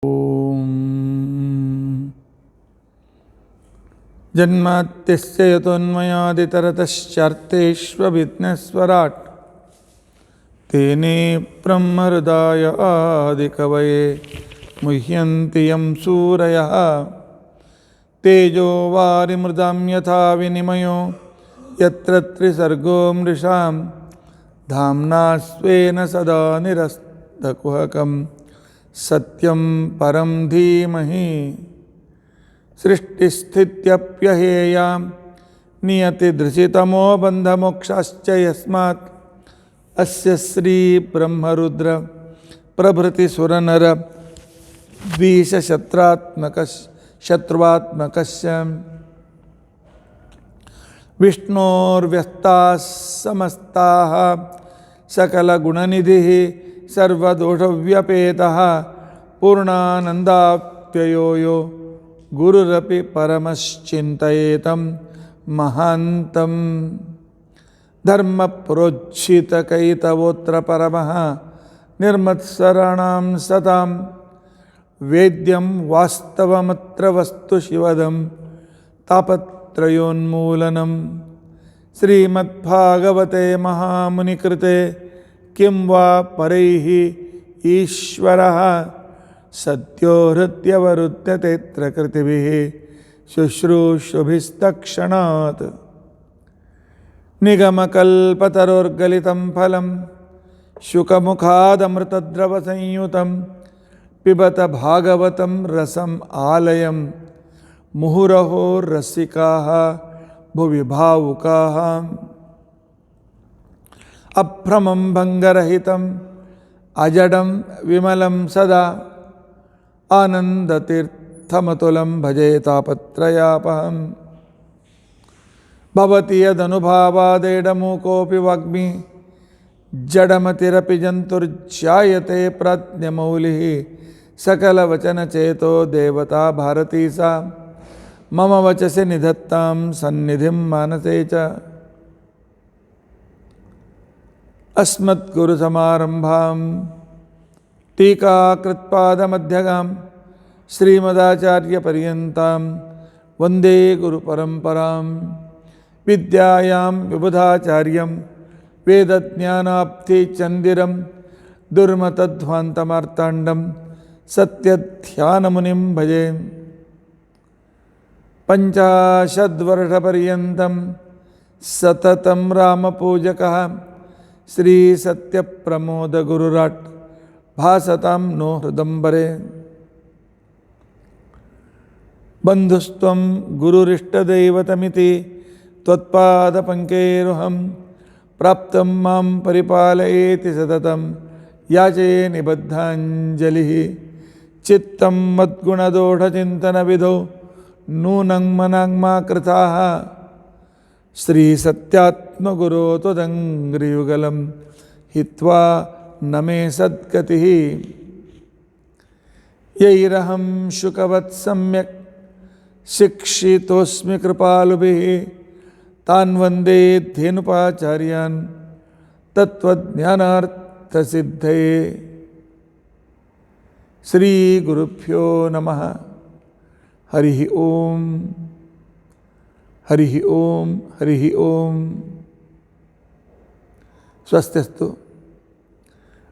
ಓಂ ಜನ್ಮಾದ್ಯಸ್ಯ ಯತೋನ್ಮಯಾದಿತರತಶ್ಚಾರ್ಥೇಷ್ವಭಿಘ್ನಸ್ವರಾಟ್ ತೇನೇ ಬ್ರಹ್ಮಹೃದಾಯ ಆದಿಕವಯೇ ಮುಹ್ಯಂತಿ M ಸೂರಯಃ ತೇಜೋ ವಾರಿಮೃದಾಂ ಯಥಾ ವಿನಿಮಯೋ ಯತ್ರ ತ್ರಿಸರ್ಗೋ ಮೃಷಾಂ ಧಾಮ್ನಾ ಸ್ವೇನ ಸದಾ ನಿರಸ್ತಕುಹಕಂ ಸತ್ಯಂ ಪರಂ ಧೀಮಹಿ ಸೃಷ್ಟಿಸ್ಥಿತ್ಯಪ್ಯಹೇಯಾಂ ನಿಯತಿದೃಶಿತಮೋ ಬಂಧಮೋಕ್ಷಾಶ್ಚ ಯಸ್ಮಾತ್ ಅಸ್ಯ ಶ್ರೀ ಬ್ರಹ್ಮರುದ್ರ ಪ್ರಭೃತಿ ಸುರನರ ಶತ್ರುವಾತ್ಮಕಸ್ಯ ವಿಷ್ಣೋರ್ವ್ಯಸ್ತಾಃ ಸಮಸ್ತಾಃ ಸಕಲಗುಣನಿಧಿಃ ಸರ್ವದೋಷವ್ಯಪೇತಃ ಪೂರ್ಣಾನಂದಾಪ್ಯಯೋ ಯೋ ಗುರುರಪಿ ಪರಮಶ್ಚಿಂತಯೇತಂ ಮಹಾಂತಂ ಧರ್ಮಪ್ರೋಜ್झितकैतवोऽत्र ಪರಮಃ ನಿರ್ಮತ್ಸರಾಣಾಂ ಸತಾಂ ವೇದ್ಯಂ ವಾಸ್ತವಮತ್ರ ವಸ್ತು ಶಿವದಂ ತಾಪತ್ರಯೋನ್ಮೂಲನಂ ಶ್ರೀಮದ್ಭಾಗವತೆ ಮಹಾಮುನಿಕೃತೆ ಕಿಂ ವಾ ಪರೈಃ ಈಶ್ವರಃ ಸದ್ಯೋ ಹೃದ್ಯವರುಧ್ಯತೆऽತ್ರ ಕೃತಿಭಿಃ ಶುಶ್ರೂಷುಭಿಸ್ತಕ್ಷಣಾತ್ ನಿಗಮಕಲ್ಪತರೋರ್ಗಲಿತಂ ಫಲಂ ಶುಕಮುಖಾದಮೃತದ್ರವಸಂಯುತಂ ಪಿಬತ ಭಾಗವತಂ ರಸಂ ಆಲಯಂ ಮುಹುರಹೋ ರಸಿಕಾಃ ಭುವಿ ಭಾವುಕಾಃ ಅಭ್ರಮಂ ಭಂಗರಹಿತಂ ಅಜಡಂ ವಿಮಲಂ ಸದಾ ಆನಂದತೀರ್ಥಮತುಲಂ ಭಜೆ ತಾಪತ್ರಯಾಪಹಂ ಭವತಿ ಯದನುಭಾವಾದೇಡಮೂಕೋಪಿ ವಾಗ್ಮಿ ಜಡಮತಿರಪಿ ಜಂತುರ್ಜಾಯತೆ ಪ್ರಾಜ್ಞಮೌಲಿಃ ಸಕಲವಚನಚೇತೋ ದೇವತಾ ಭಾರತೀ ಸಾ ಮಮ ವಚಸಿ ನಿಧತ್ತಾಂ ಸನ್ನಿಧಿಂ ಮಾನಸೇ ಚ ಅಸ್ಮದ್ಗುರುಸಮಾರಂಭಾಂ ಟೀಕಾಕೃತ್ಪಾದಮಧ್ಯಗಾಂ ಶ್ರೀಮದಾಚಾರ್ಯಪರ್ಯಂತಾಂ ವಂದೇ ಗುರುಪರಂಪರಾಂ ವಿದ್ಯಾಯಾಂ ವಿಬುಧಾಚಾರ್ಯಂ ವೇದಜ್ಞಾನಾಬ್ಧಿಚಂದಿರಂ ದುರ್ಮತಧ್ವಾಂತಮಾರ್ತಾಂಡಂ ಸತ್ಯಧ್ಯಾನಮುನಿಂ ಭಜೆ ಪಂಚಾಶದ್ವರ್ಷಪರ್ಯಂತಂ ಸತತಂ ರಾಮಪೂಜಕಃ ಶ್ರೀ ಸತ್ಯಪ್ರಮೋದಗುರುರಾಟ್ ಭಾಸತಾಂ ನೋ ಹೃದಂಬರೆ ಬಂಧುಸ್ತ್ವಂ ಗುರುರಿಷ್ಟದೈವತಮಿತಿ ತ್ವತ್ಪಾದಪಂಕೇರುಹಂ ಪ್ರಾಪ್ತಂ ಮಾಂ ಪರಿಪಾಲಯೇತಿ ಸತತಂ ಯಾಚೇ ನಿಬದ್ಧಾಂಜಲಿಃ ಚಿತ್ತಂ ಮದ್ಗುಣದೋಷಚಿಂತನವಿಧೌ ನೂನಂ ಮನಾಂಗ್ಮಾ ಕೃತಾಃ ಶ್ರೀ ಸತ್ಯಾತ್ಮಗುರೋ ತ್ವದಂಘ್ರಿಯುಗಲಂ ಹಿತ್ವಾ ನ ಮೇ ಸದ್ಗತಿಃ ಯೈರಹಂ ಶುಕವತ್ ಸಮ್ಯಕ್ ಶಿಕ್ಷಿತೋಸ್ಮಿ ಕೃಪಾಲುಭಿಃ ತಾನ್ ವಂದೇ ಧೇನುಪಾಚಾರ್ಯಾನ್ ತತ್ವಜ್ಞಾನಾರ್ಥಸಿದ್ಧಯೇ ಶ್ರೀ ಗುರುಭ್ಯೋ ನಮಃ ಹರಿ ಓಂ ಹರಿ ಓಂ ಹರಿ ಓಂ ಸ್ವಸ್ತ್ಯಸ್ತು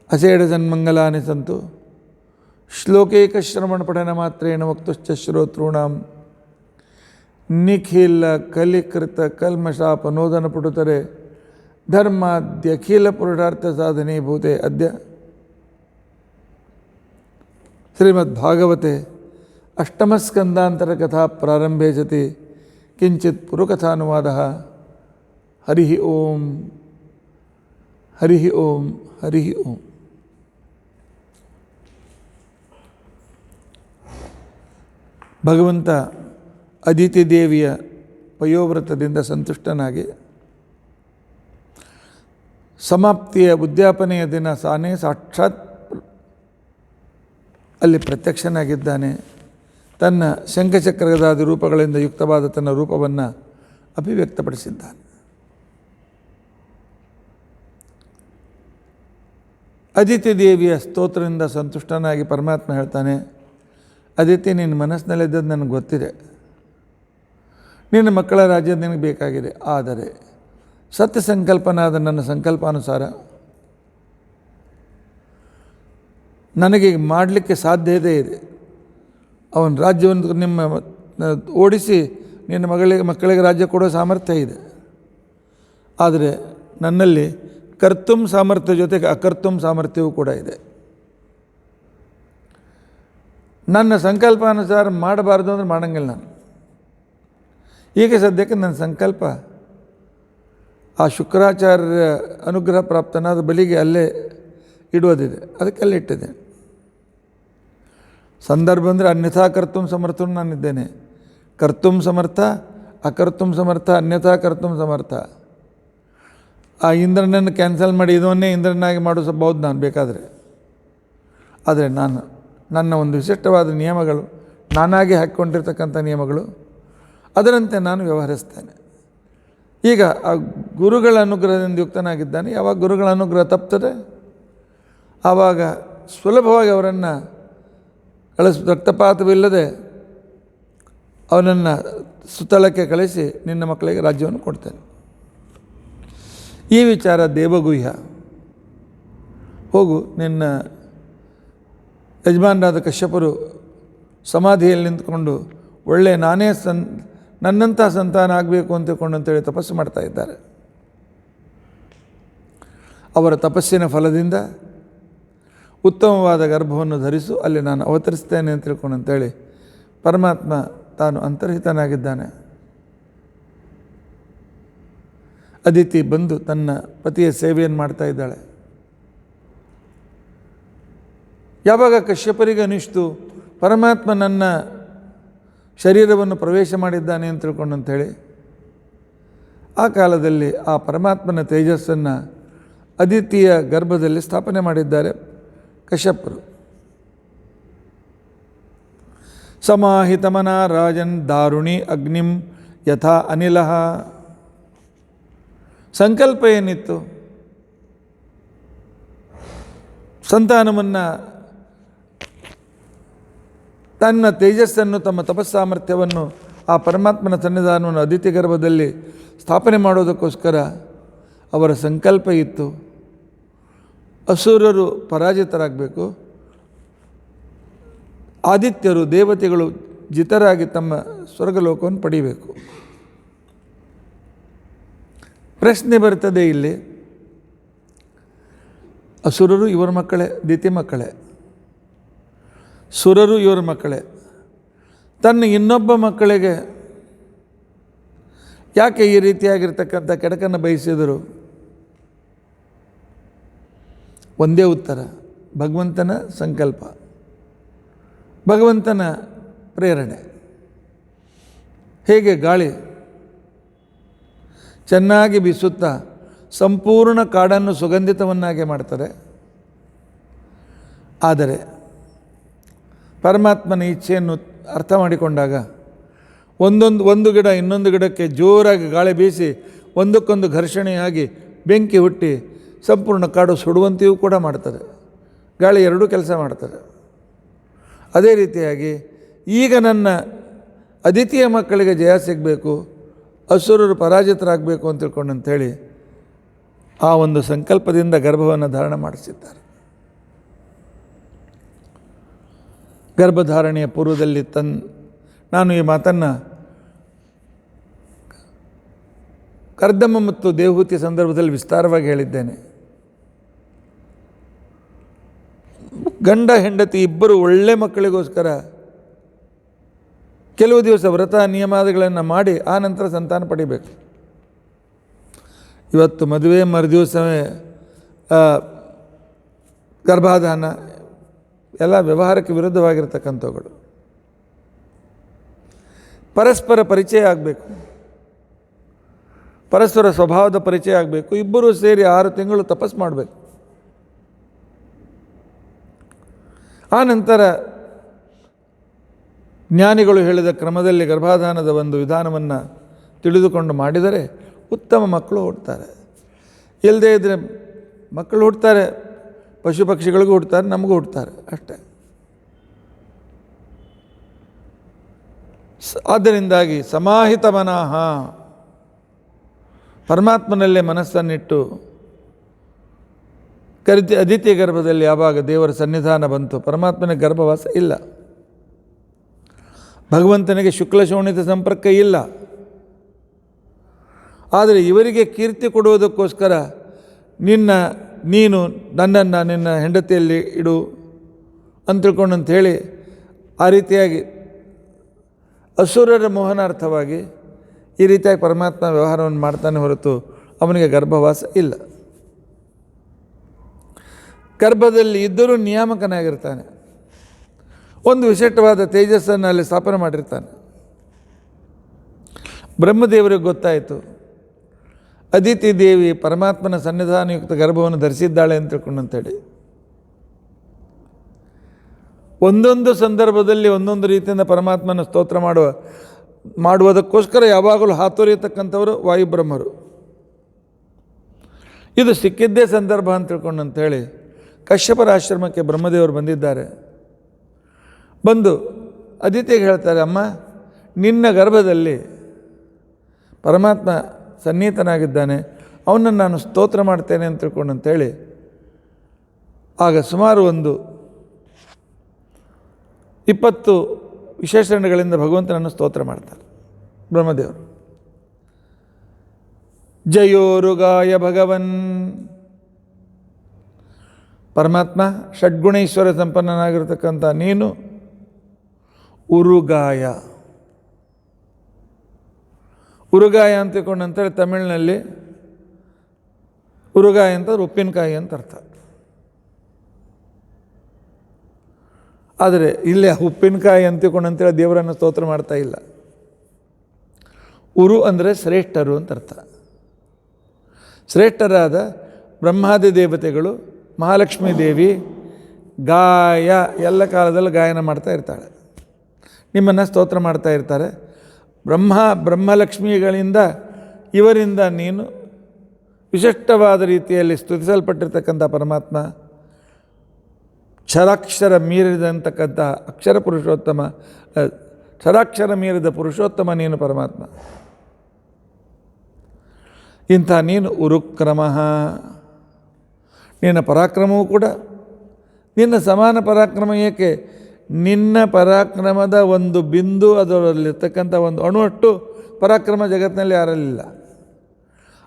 ಅಷೇಢಜನ್ಮಂಗಲಾನಿ ಸಂತು ಶ್ಲೋಕೈಕಶ್ರವಣಪಠನಮಾತ್ರೇಣ ವಕ್ತುಶ್ಚ ಶ್ರೋತॄಣಾಂ ನಿಖಿಲ ಕಲಿಕೃತ ಕಲ್ಮಷಾಪನೋದನ ಪುಟುತರೆ ಧರ್ಮಾದ್ಯಖಿಲ ಪುರುಷಾರ್ಥ ಸಾಧನೀಭೂತೆ ಅದ್ಯ ಶ್ರೀಮದ್ಭಾಗವತೆ ಅಷ್ಟಮಸ್ಕಂದಾಂತರಕಥಾ ಪ್ರಾರಂಭೆ ಸತಿ ಕಿಂಚಿತ್ ಪುರುಕಥಾನುವಾದಃ ಹರಿ ಓಂ ಹರಿ ಓಂ ಹರಿ ಓಂ. ಭಗವಂತ ಅದಿತಿ ದೇವಿಯ ಪಯೋವ್ರತದಿಂದ ಸಂತುಷ್ಟನಾಗಿ ಸಮಾಪ್ತಿಯ ಉದ್ಯಾಪನೆಯ ದಿನ ತಾನೇ ಸಾಕ್ಷಾತ್ ಅಲ್ಲಿ ಪ್ರತ್ಯಕ್ಷನಾಗಿದ್ದಾನೆ. ತನ್ನ ಶಂಖಚಕ್ರದಾದಿ ರೂಪಗಳಿಂದ ಯುಕ್ತವಾದ ತನ್ನ ರೂಪವನ್ನು ಅಭಿವ್ಯಕ್ತಪಡಿಸಿದ್ದಾನೆ. ಅದಿತಿ ದೇವಿಯ ಸ್ತೋತ್ರದಿಂದ ಸಂತುಷ್ಟನಾಗಿ ಪರಮಾತ್ಮ ಹೇಳ್ತಾನೆ, ಅದಿತಿ ನಿನ್ನ ಮನಸ್ಸಿನಲ್ಲಿದ್ದದ್ದು ನನಗೆ ಗೊತ್ತಿದೆ. ನಿನ್ನ ಮಕ್ಕಳ ರಾಜ್ಯ ನಿನಗೆ ಬೇಕಾಗಿದೆ. ಆದರೆ ಸತ್ಯ ಸಂಕಲ್ಪನಾದ ನನ್ನ ಸಂಕಲ್ಪಾನುಸಾರ ನನಗೆ ಮಾಡಲಿಕ್ಕೆ ಸಾಧ್ಯತೆ ಇದೆ. ಅವನ ರಾಜ್ಯವನ್ನು ನಿಮ್ಮ ಓಡಿಸಿ ನಿನ್ನ ಮಕ್ಕಳಿಗೆ ರಾಜ್ಯ ಕೊಡೋ ಸಾಮರ್ಥ್ಯ ಇದೆ. ಆದರೆ ನನ್ನಲ್ಲಿ ಕರ್ತುಂ ಸಾಮರ್ಥ್ಯ ಜೊತೆಗೆ ಅಕರ್ತುಂ ಸಾಮರ್ಥ್ಯವೂ ಕೂಡ ಇದೆ. ನನ್ನ ಸಂಕಲ್ಪಾನುಸಾರ ಮಾಡಬಾರ್ದು ಅಂದರೆ ಮಾಡೋಂಗಿಲ್ಲ ನಾನು. ಈಗ ಸದ್ಯಕ್ಕೆ ನನ್ನ ಸಂಕಲ್ಪ ಆ ಶುಕ್ರಾಚಾರ್ಯ ಅನುಗ್ರಹ ಪ್ರಾಪ್ತನಾದ ಬಲಿಗೆ ಅಲ್ಲೇ ಇಡುವುದಿದೆ, ಅದಕ್ಕೆ ಅಲ್ಲೇ ಇಟ್ಟಿದೆ. ಸಂದರ್ಭ ಅಂದರೆ ಅನ್ಯಥಾ ಕರ್ತುಂ ಸಮರ್ಥನು ನಾನಿದ್ದೇನೆ. ಕರ್ತುಂ ಸಮರ್ಥ, ಅಕರ್ತುಂ ಸಮರ್ಥ, ಅನ್ಯಥಾ ಕರ್ತುಂ ಸಮರ್ಥ. ಆ ಇಂದ್ರನನ್ನು ಕ್ಯಾನ್ಸಲ್ ಮಾಡಿ ಇದನ್ನೇ ಇಂದ್ರನಾಗಿ ಮಾಡಿಸಬಹುದು ನಾನು ಬೇಕಾದರೆ. ಆದರೆ ನನ್ನ ಒಂದು ವಿಶಿಷ್ಟವಾದ ನಿಯಮಗಳು, ನಾನಾಗಿ ಹಾಕಿಕೊಂಡಿರ್ತಕ್ಕಂಥ ನಿಯಮಗಳು, ಅದರಂತೆ ನಾನು ವ್ಯವಹರಿಸ್ತೇನೆ. ಈಗ ಆ ಗುರುಗಳ ಅನುಗ್ರಹದಿಂದ ಯುಕ್ತನಾಗಿದ್ದಾನೆ. ಯಾವಾಗ ಗುರುಗಳ ಅನುಗ್ರಹ ತಪ್ತದೆ ಆವಾಗ ಸುಲಭವಾಗಿ ಅವರನ್ನು ರಕ್ತಪಾತವಿಲ್ಲದೆ ಅವನನ್ನು ಸುತ್ತಳಕ್ಕೆ ಕಳಿಸಿ ನಿನ್ನ ಮಕ್ಕಳಿಗೆ ರಾಜ್ಯವನ್ನು ಕೊಡ್ತೇನೆ. ಈ ವಿಚಾರ ದೇವಗುಹ್ಯ. ಹೋಗು, ನಿನ್ನ ಯಜಮಾನರಾದ ಕಶ್ಯಪರು ಸಮಾಧಿಯಲ್ಲಿ ನಿಂತ್ಕೊಂಡು ಒಳ್ಳೆಯ ನಾನೇ ನನ್ನಂಥ ಸಂತಾನ ಆಗಬೇಕು ಅಂತೇಳಿ ತಪಸ್ಸು ಮಾಡ್ತಾ ಇದ್ದಾರೆ. ಅವರ ತಪಸ್ಸಿನ ಫಲದಿಂದ ಉತ್ತಮವಾದ ಗರ್ಭವನ್ನು ಧರಿಸು, ಅಲ್ಲಿ ನಾನು ಅವತರಿಸ್ತೇನೆ ಅಂತ ತಿಳ್ಕೊಂಡಂತೇಳಿ ಪರಮಾತ್ಮ ತಾನು ಅಂತರ್ಹಿತನಾಗಿದ್ದಾನೆ. ಅದಿತಿ ಬಂದು ತನ್ನ ಪತಿಯ ಸೇವೆಯನ್ನು ಮಾಡ್ತಾ ಇದ್ದಾಳೆ. ಯಾವಾಗ ಕಶ್ಯಪರಿಗೆ ಅನಿಸ್ತು ಪರಮಾತ್ಮ ನನ್ನ ಶರೀರವನ್ನು ಪ್ರವೇಶ ಮಾಡಿದ್ದಾನೆ ಅಂತ ತಿಳ್ಕೊಂಡಂಥೇಳಿ, ಆ ಕಾಲದಲ್ಲಿ ಆ ಪರಮಾತ್ಮನ ತೇಜಸ್ಸನ್ನು ಅದಿತಿಯ ಗರ್ಭದಲ್ಲಿ ಸ್ಥಾಪನೆ ಮಾಡಿದ್ದಾರೆ ಕಶ್ಯಪರು. ಸಮಾಹಿತಮನ ರಾಜನ್ ದಾರುಣಿ ಅಗ್ನಿಂ ಯಥಾ ಅನಿಲಃ. ಸಂಕಲ್ಪ ಏನಿತ್ತು? ಸಂತಾನವನ್ನು, ತನ್ನ ತೇಜಸ್ಸನ್ನು, ತಮ್ಮ ತಪಸ್ಸಾಮರ್ಥ್ಯವನ್ನು ಆ ಪರಮಾತ್ಮನ ಸನ್ನಿಧಾನವನ್ನು ಅದಿತಿ ಗರ್ಭದಲ್ಲಿ ಸ್ಥಾಪನೆ ಮಾಡೋದಕ್ಕೋಸ್ಕರ ಅವರ ಸಂಕಲ್ಪ ಇತ್ತು. ಅಸುರರು ಪರಾಜಿತರಾಗಬೇಕು, ಆದಿತ್ಯರು ದೇವತೆಗಳು ಜಿತರಾಗಿ ತಮ್ಮ ಸ್ವರ್ಗಲೋಕವನ್ನು ಪಡೀಬೇಕು. ಪ್ರಶ್ನೆ ಬರ್ತದೆ ಇಲ್ಲಿ, ಅಸುರರು ಇವರ ಮಕ್ಕಳೇ, ದಿತಿ ಮಕ್ಕಳೇ, ಸುರರು ಇವರ ಮಕ್ಕಳೇ, ತನ್ನ ಇನ್ನೊಬ್ಬ ಮಕ್ಕಳಿಗೆ ಯಾಕೆ ಈ ರೀತಿಯಾಗಿರ್ತಕ್ಕಂಥ ಕೆಡಕನ್ನು ಬಯಸಿದರು? ಒಂದೇ ಉತ್ತರ, ಭಗವಂತನ ಸಂಕಲ್ಪ, ಭಗವಂತನ ಪ್ರೇರಣೆ. ಹೇಗೆ ಗಾಳಿ ಚೆನ್ನಾಗಿ ಬೀಸುತ್ತಾ ಸಂಪೂರ್ಣ ಕಾಡನ್ನು ಸುಗಂಧಿತವನ್ನಾಗಿ ಮಾಡ್ತಾರೆ, ಆದರೆ ಪರಮಾತ್ಮನ ಇಚ್ಛೆಯನ್ನು ಅರ್ಥ ಮಾಡಿಕೊಂಡಾಗ ಒಂದು ಗಿಡ ಇನ್ನೊಂದು ಗಿಡಕ್ಕೆ ಜೋರಾಗಿ ಗಾಳಿ ಬೀಸಿ ಒಂದಕ್ಕೊಂದು ಘರ್ಷಣೆಯಾಗಿ ಬೆಂಕಿ ಹುಟ್ಟಿ ಸಂಪೂರ್ಣ ಕಾಡು ಸುಡುವಂತೆಯೂ ಕೂಡ ಮಾಡ್ತಾರೆ. ಗಾಳಿ ಎರಡೂ ಕೆಲಸ ಮಾಡ್ತಾರೆ. ಅದೇ ರೀತಿಯಾಗಿ ಈಗ ನನ್ನ ಅದಿತಿಯ ಮಕ್ಕಳಿಗೆ ಜಯ ಸಿಗಬೇಕು, ಅಸುರರು ಪರಾಜಿತರಾಗಬೇಕು ಅಂತ ತಿಳ್ಕೊಂಡಂಥೇಳಿ ಆ ಒಂದು ಸಂಕಲ್ಪದಿಂದ ಗರ್ಭವನ್ನು ಧಾರಣ ಮಾಡಿಸಿದ್ದಾರೆ. ಗರ್ಭಧಾರಣೆಯ ಪೂರ್ವದಲ್ಲಿ ನಾನು ಈ ಮಾತನ್ನು ಕರ್ದಮ ಮತ್ತು ದೇವಹೂತಿ ಸಂದರ್ಭದಲ್ಲಿ ವಿಸ್ತಾರವಾಗಿ ಹೇಳಿದ್ದೇನೆ. ಗಂಡ ಹೆಂಡತಿ ಇಬ್ಬರು ಒಳ್ಳೆ ಮಕ್ಕಳಿಗೋಸ್ಕರ ಕೆಲವು ದಿವಸ ವ್ರತ ನಿಯಮಾದಿಗಳನ್ನು ಮಾಡಿ ಆ ನಂತರ ಸಂತಾನ ಪಡಿಬೇಕು. ಇವತ್ತು ಮದುವೆ ಮರುದಿವಸವೇ ಗರ್ಭಾಧಾನ ಎಲ್ಲ ವ್ಯವಹಾರಕ್ಕೆ ವಿರುದ್ಧವಾಗಿರ್ತಕ್ಕಂಥವುಗಳು. ಪರಸ್ಪರ ಪರಿಚಯ ಆಗಬೇಕು, ಪರಸ್ಪರ ಸ್ವಭಾವದ ಪರಿಚಯ ಆಗಬೇಕು. ಇಬ್ಬರೂ ಸೇರಿ 6 ತಿಂಗಳು ತಪಸ್ಸು ಮಾಡಬೇಕು. ಆ ನಂತರ ಜ್ಞಾನಿಗಳು ಹೇಳಿದ ಕ್ರಮದಲ್ಲಿ ಗರ್ಭಾಧಾನದ ಒಂದು ವಿಧಾನವನ್ನು ತಿಳಿದುಕೊಂಡು ಮಾಡಿದರೆ ಉತ್ತಮ ಮಕ್ಕಳು ಹುಡ್ತಾರೆ. ಇಲ್ಲದೇ ಇದ್ದರೆ ಮಕ್ಕಳು ಹುಡ್ತಾರೆ, ಪಶು ಪಕ್ಷಿಗಳಿಗೂ ಹುಡ್ತಾರೆ, ನಮಗೂ ಹುಡ್ತಾರೆ, ಅಷ್ಟೇ. ಆದ್ದರಿಂದಾಗಿ ಸಮಾಹಿತ ಮನಃ, ಪರಮಾತ್ಮನಲ್ಲೇ ಮನಸ್ಸನ್ನಿಟ್ಟು ಅದಿತಿ ಗರ್ಭದಲ್ಲಿ ಯಾವಾಗ ದೇವರ ಸನ್ನಿಧಾನ ಬಂತು, ಪರಮಾತ್ಮನ ಗರ್ಭವಾಸ ಇಲ್ಲ, ಭಗವಂತನಿಗೆ ಶುಕ್ಲ ಶೋಣಿತ ಸಂಪರ್ಕ ಇಲ್ಲ. ಆದರೆ ಇವರಿಗೆ ಕೀರ್ತಿ ಕೊಡುವುದಕ್ಕೋಸ್ಕರ ನೀನು ನನ್ನನ್ನು ನಿನ್ನ ಹೆಂಡತಿಯಲ್ಲಿ ಇಡು ಅಂತ ತಿಳ್ಕೊಂಡಂತ ಹೇಳಿ ಆ ರೀತಿಯಾಗಿ ಅಸುರರ ಮೋಹನಾರ್ಥವಾಗಿ ಈ ರೀತಿಯಾಗಿ ಪರಮಾತ್ಮ ವ್ಯವಹಾರವನ್ನು ಮಾಡ್ತಾನೆ ಹೊರತು ಅವನಿಗೆ ಗರ್ಭವಾಸ ಇಲ್ಲ. ಗರ್ಭದಲ್ಲಿ ಇದ್ದರೂ ನಿಯಾಮಕನಾಗಿರ್ತಾನೆ. ಒಂದು ವಿಶಿಷ್ಟವಾದ ತೇಜಸ್ಸನ್ನು ಅಲ್ಲಿ ಸ್ಥಾಪನೆ ಮಾಡಿರ್ತಾನೆ. ಬ್ರಹ್ಮದೇವರಿಗೆ ಗೊತ್ತಾಯಿತು ಅದಿತಿ ದೇವಿ ಪರಮಾತ್ಮನ ಸನ್ನಿಧಾನಯುಕ್ತ ಗರ್ಭವನ್ನು ಧರಿಸಿದ್ದಾಳೆ ಅಂತ ತಿಳ್ಕೊಂಡಂತೇಳಿ ಒಂದೊಂದು ಸಂದರ್ಭದಲ್ಲಿ ಒಂದೊಂದು ರೀತಿಯಿಂದ ಪರಮಾತ್ಮನ ಸ್ತೋತ್ರ ಮಾಡುವುದಕ್ಕೋಸ್ಕರ ಯಾವಾಗಲೂ ಹಾತೊರೆಯತಕ್ಕಂಥವರು ವಾಯುಬ್ರಹ್ಮರು. ಇದು ಸಿಕ್ಕಿದ್ದೇ ಸಂದರ್ಭ ಅಂತ ತಿಳ್ಕೊಂಡಂತೇಳಿ ಕಶ್ಯಪರ ಆಶ್ರಮಕ್ಕೆ ಬ್ರಹ್ಮದೇವರು ಬಂದಿದ್ದಾರೆ. ಬಂದು ಅದಿತಿಗೆ ಹೇಳ್ತಾರೆ, ಅಮ್ಮ ನಿನ್ನ ಗರ್ಭದಲ್ಲಿ ಪರಮಾತ್ಮ ಸನ್ನಿಹಿತನಾಗಿದ್ದಾನೆ, ಅವನನ್ನು ನಾನು ಸ್ತೋತ್ರ ಮಾಡ್ತೇನೆ ಅಂತ ತಿಳ್ಕೊಂಡಂತೇಳಿ ಆಗ ಸುಮಾರು ಒಂದು 20 ವಿಶೇಷಣಗಳಿಂದ ಭಗವಂತನನ್ನು ಸ್ತೋತ್ರ ಮಾಡ್ತಾರೆ ಬ್ರಹ್ಮದೇವರು. ಜಯೋರುಗಾಯ ಭಗವನ್, ಪರಮಾತ್ಮ ಷಡ್ಗುಣೇಶ್ವರ ಸಂಪನ್ನನಾಗಿರ್ತಕ್ಕಂಥ ನೀನು ಉರುಗಾಯ. ಉರುಗಾಯ ಅಂತ ತಿಳ್ಕೊಂಡಂತೇಳಿ ತಮಿಳಿನಲ್ಲಿ ಉರುಗಾಯ ಅಂತ ಉಪ್ಪಿನಕಾಯಿ ಅಂತ ಅರ್ಥ. ಆದರೆ ಇಲ್ಲಿ ಉಪ್ಪಿನಕಾಯಿ ಅಂತ ತಿಳ್ಕೊಂಡಂತೇಳಿ ದೇವರನ್ನು ಸ್ತೋತ್ರ ಮಾಡ್ತಾ ಇಲ್ಲ. ಉರು ಅಂದರೆ ಶ್ರೇಷ್ಠರು ಅಂತ ಅರ್ಥ. ಶ್ರೇಷ್ಠರಾದ ಬ್ರಹ್ಮಾದಿ ದೇವತೆಗಳು, ಮಹಾಲಕ್ಷ್ಮೀ ದೇವಿ ಗಾಯ ಎಲ್ಲ ಕಾಲದಲ್ಲೂ ಗಾಯನ ಮಾಡ್ತಾ ಇರ್ತಾಳೆ, ನಿಮ್ಮನ್ನು ಸ್ತೋತ್ರ ಮಾಡ್ತಾ ಇರ್ತಾರೆ. ಬ್ರಹ್ಮಲಕ್ಷ್ಮಿಗಳಿಂದ ಇವರಿಂದ ನೀನು ವಿಶಿಷ್ಟವಾದ ರೀತಿಯಲ್ಲಿ ಸ್ತುತಿಸಲ್ಪಟ್ಟಿರ್ತಕ್ಕಂಥ ಪರಮಾತ್ಮ, ಕ್ಷರಾಕ್ಷರ ಮೀರಿದಂತಕ್ಕಂಥ ಅಕ್ಷರ ಪುರುಷೋತ್ತಮ, ಕ್ಷರಾಕ್ಷರ ಮೀರಿದ ಪುರುಷೋತ್ತಮ ನೀನು ಪರಮಾತ್ಮ. ಇಂಥ ನೀನು ಉರುಕ್ರಮ, ನಿನ್ನ ಪರಾಕ್ರಮವೂ ಕೂಡ ನಿನ್ನ ಸಮಾನ ಪರಾಕ್ರಮ ಏಕೆ? ನಿನ್ನ ಪರಾಕ್ರಮದ ಒಂದು ಬಿಂದು, ಅದರಲ್ಲಿರ್ತಕ್ಕಂಥ ಒಂದು ಅಣುವಷ್ಟು ಪರಾಕ್ರಮ ಜಗತ್ತಿನಲ್ಲಿ ಯಾರಲ್ಲಿಲ್ಲ.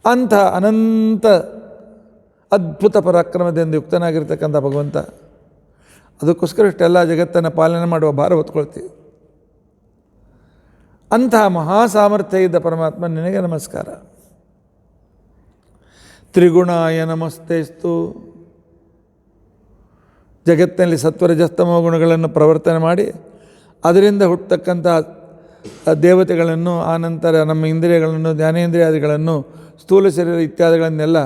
ಅಂಥ ಅನಂತ ಅದ್ಭುತ ಪರಾಕ್ರಮದಿಂದ ಯುಕ್ತನಾಗಿರ್ತಕ್ಕಂಥ ಭಗವಂತ, ಅದಕ್ಕೋಸ್ಕರ ಇಷ್ಟೆಲ್ಲ ಜಗತ್ತನ್ನು ಪಾಲನೆ ಮಾಡುವ ಭಾರ ಹೊತ್ಕೊಳ್ತೀವಿ. ಅಂತಹ ಮಹಾಸಾಮರ್ಥ್ಯ ಇದ್ದ ಪರಮಾತ್ಮ ನಿನಗೆ ನಮಸ್ಕಾರ. ತ್ರಿಗುಣಾಯ ನಮಸ್ತೇಸ್ತು, ಜಗತ್ತಿನಲ್ಲಿ ಸತ್ವರಜಸ್ತಮ ಗುಣಗಳನ್ನು ಪ್ರವರ್ತನೆ ಮಾಡಿ ಅದರಿಂದ ಹುಟ್ಟತಕ್ಕಂಥ ದೇವತೆಗಳನ್ನು, ಆನಂತರ ನಮ್ಮ ಇಂದ್ರಿಯಗಳನ್ನು, ಜ್ಞಾನೇಂದ್ರಿಯಾದಿಗಳನ್ನು, ಸ್ಥೂಲ ಶರೀರ ಇತ್ಯಾದಿಗಳನ್ನೆಲ್ಲ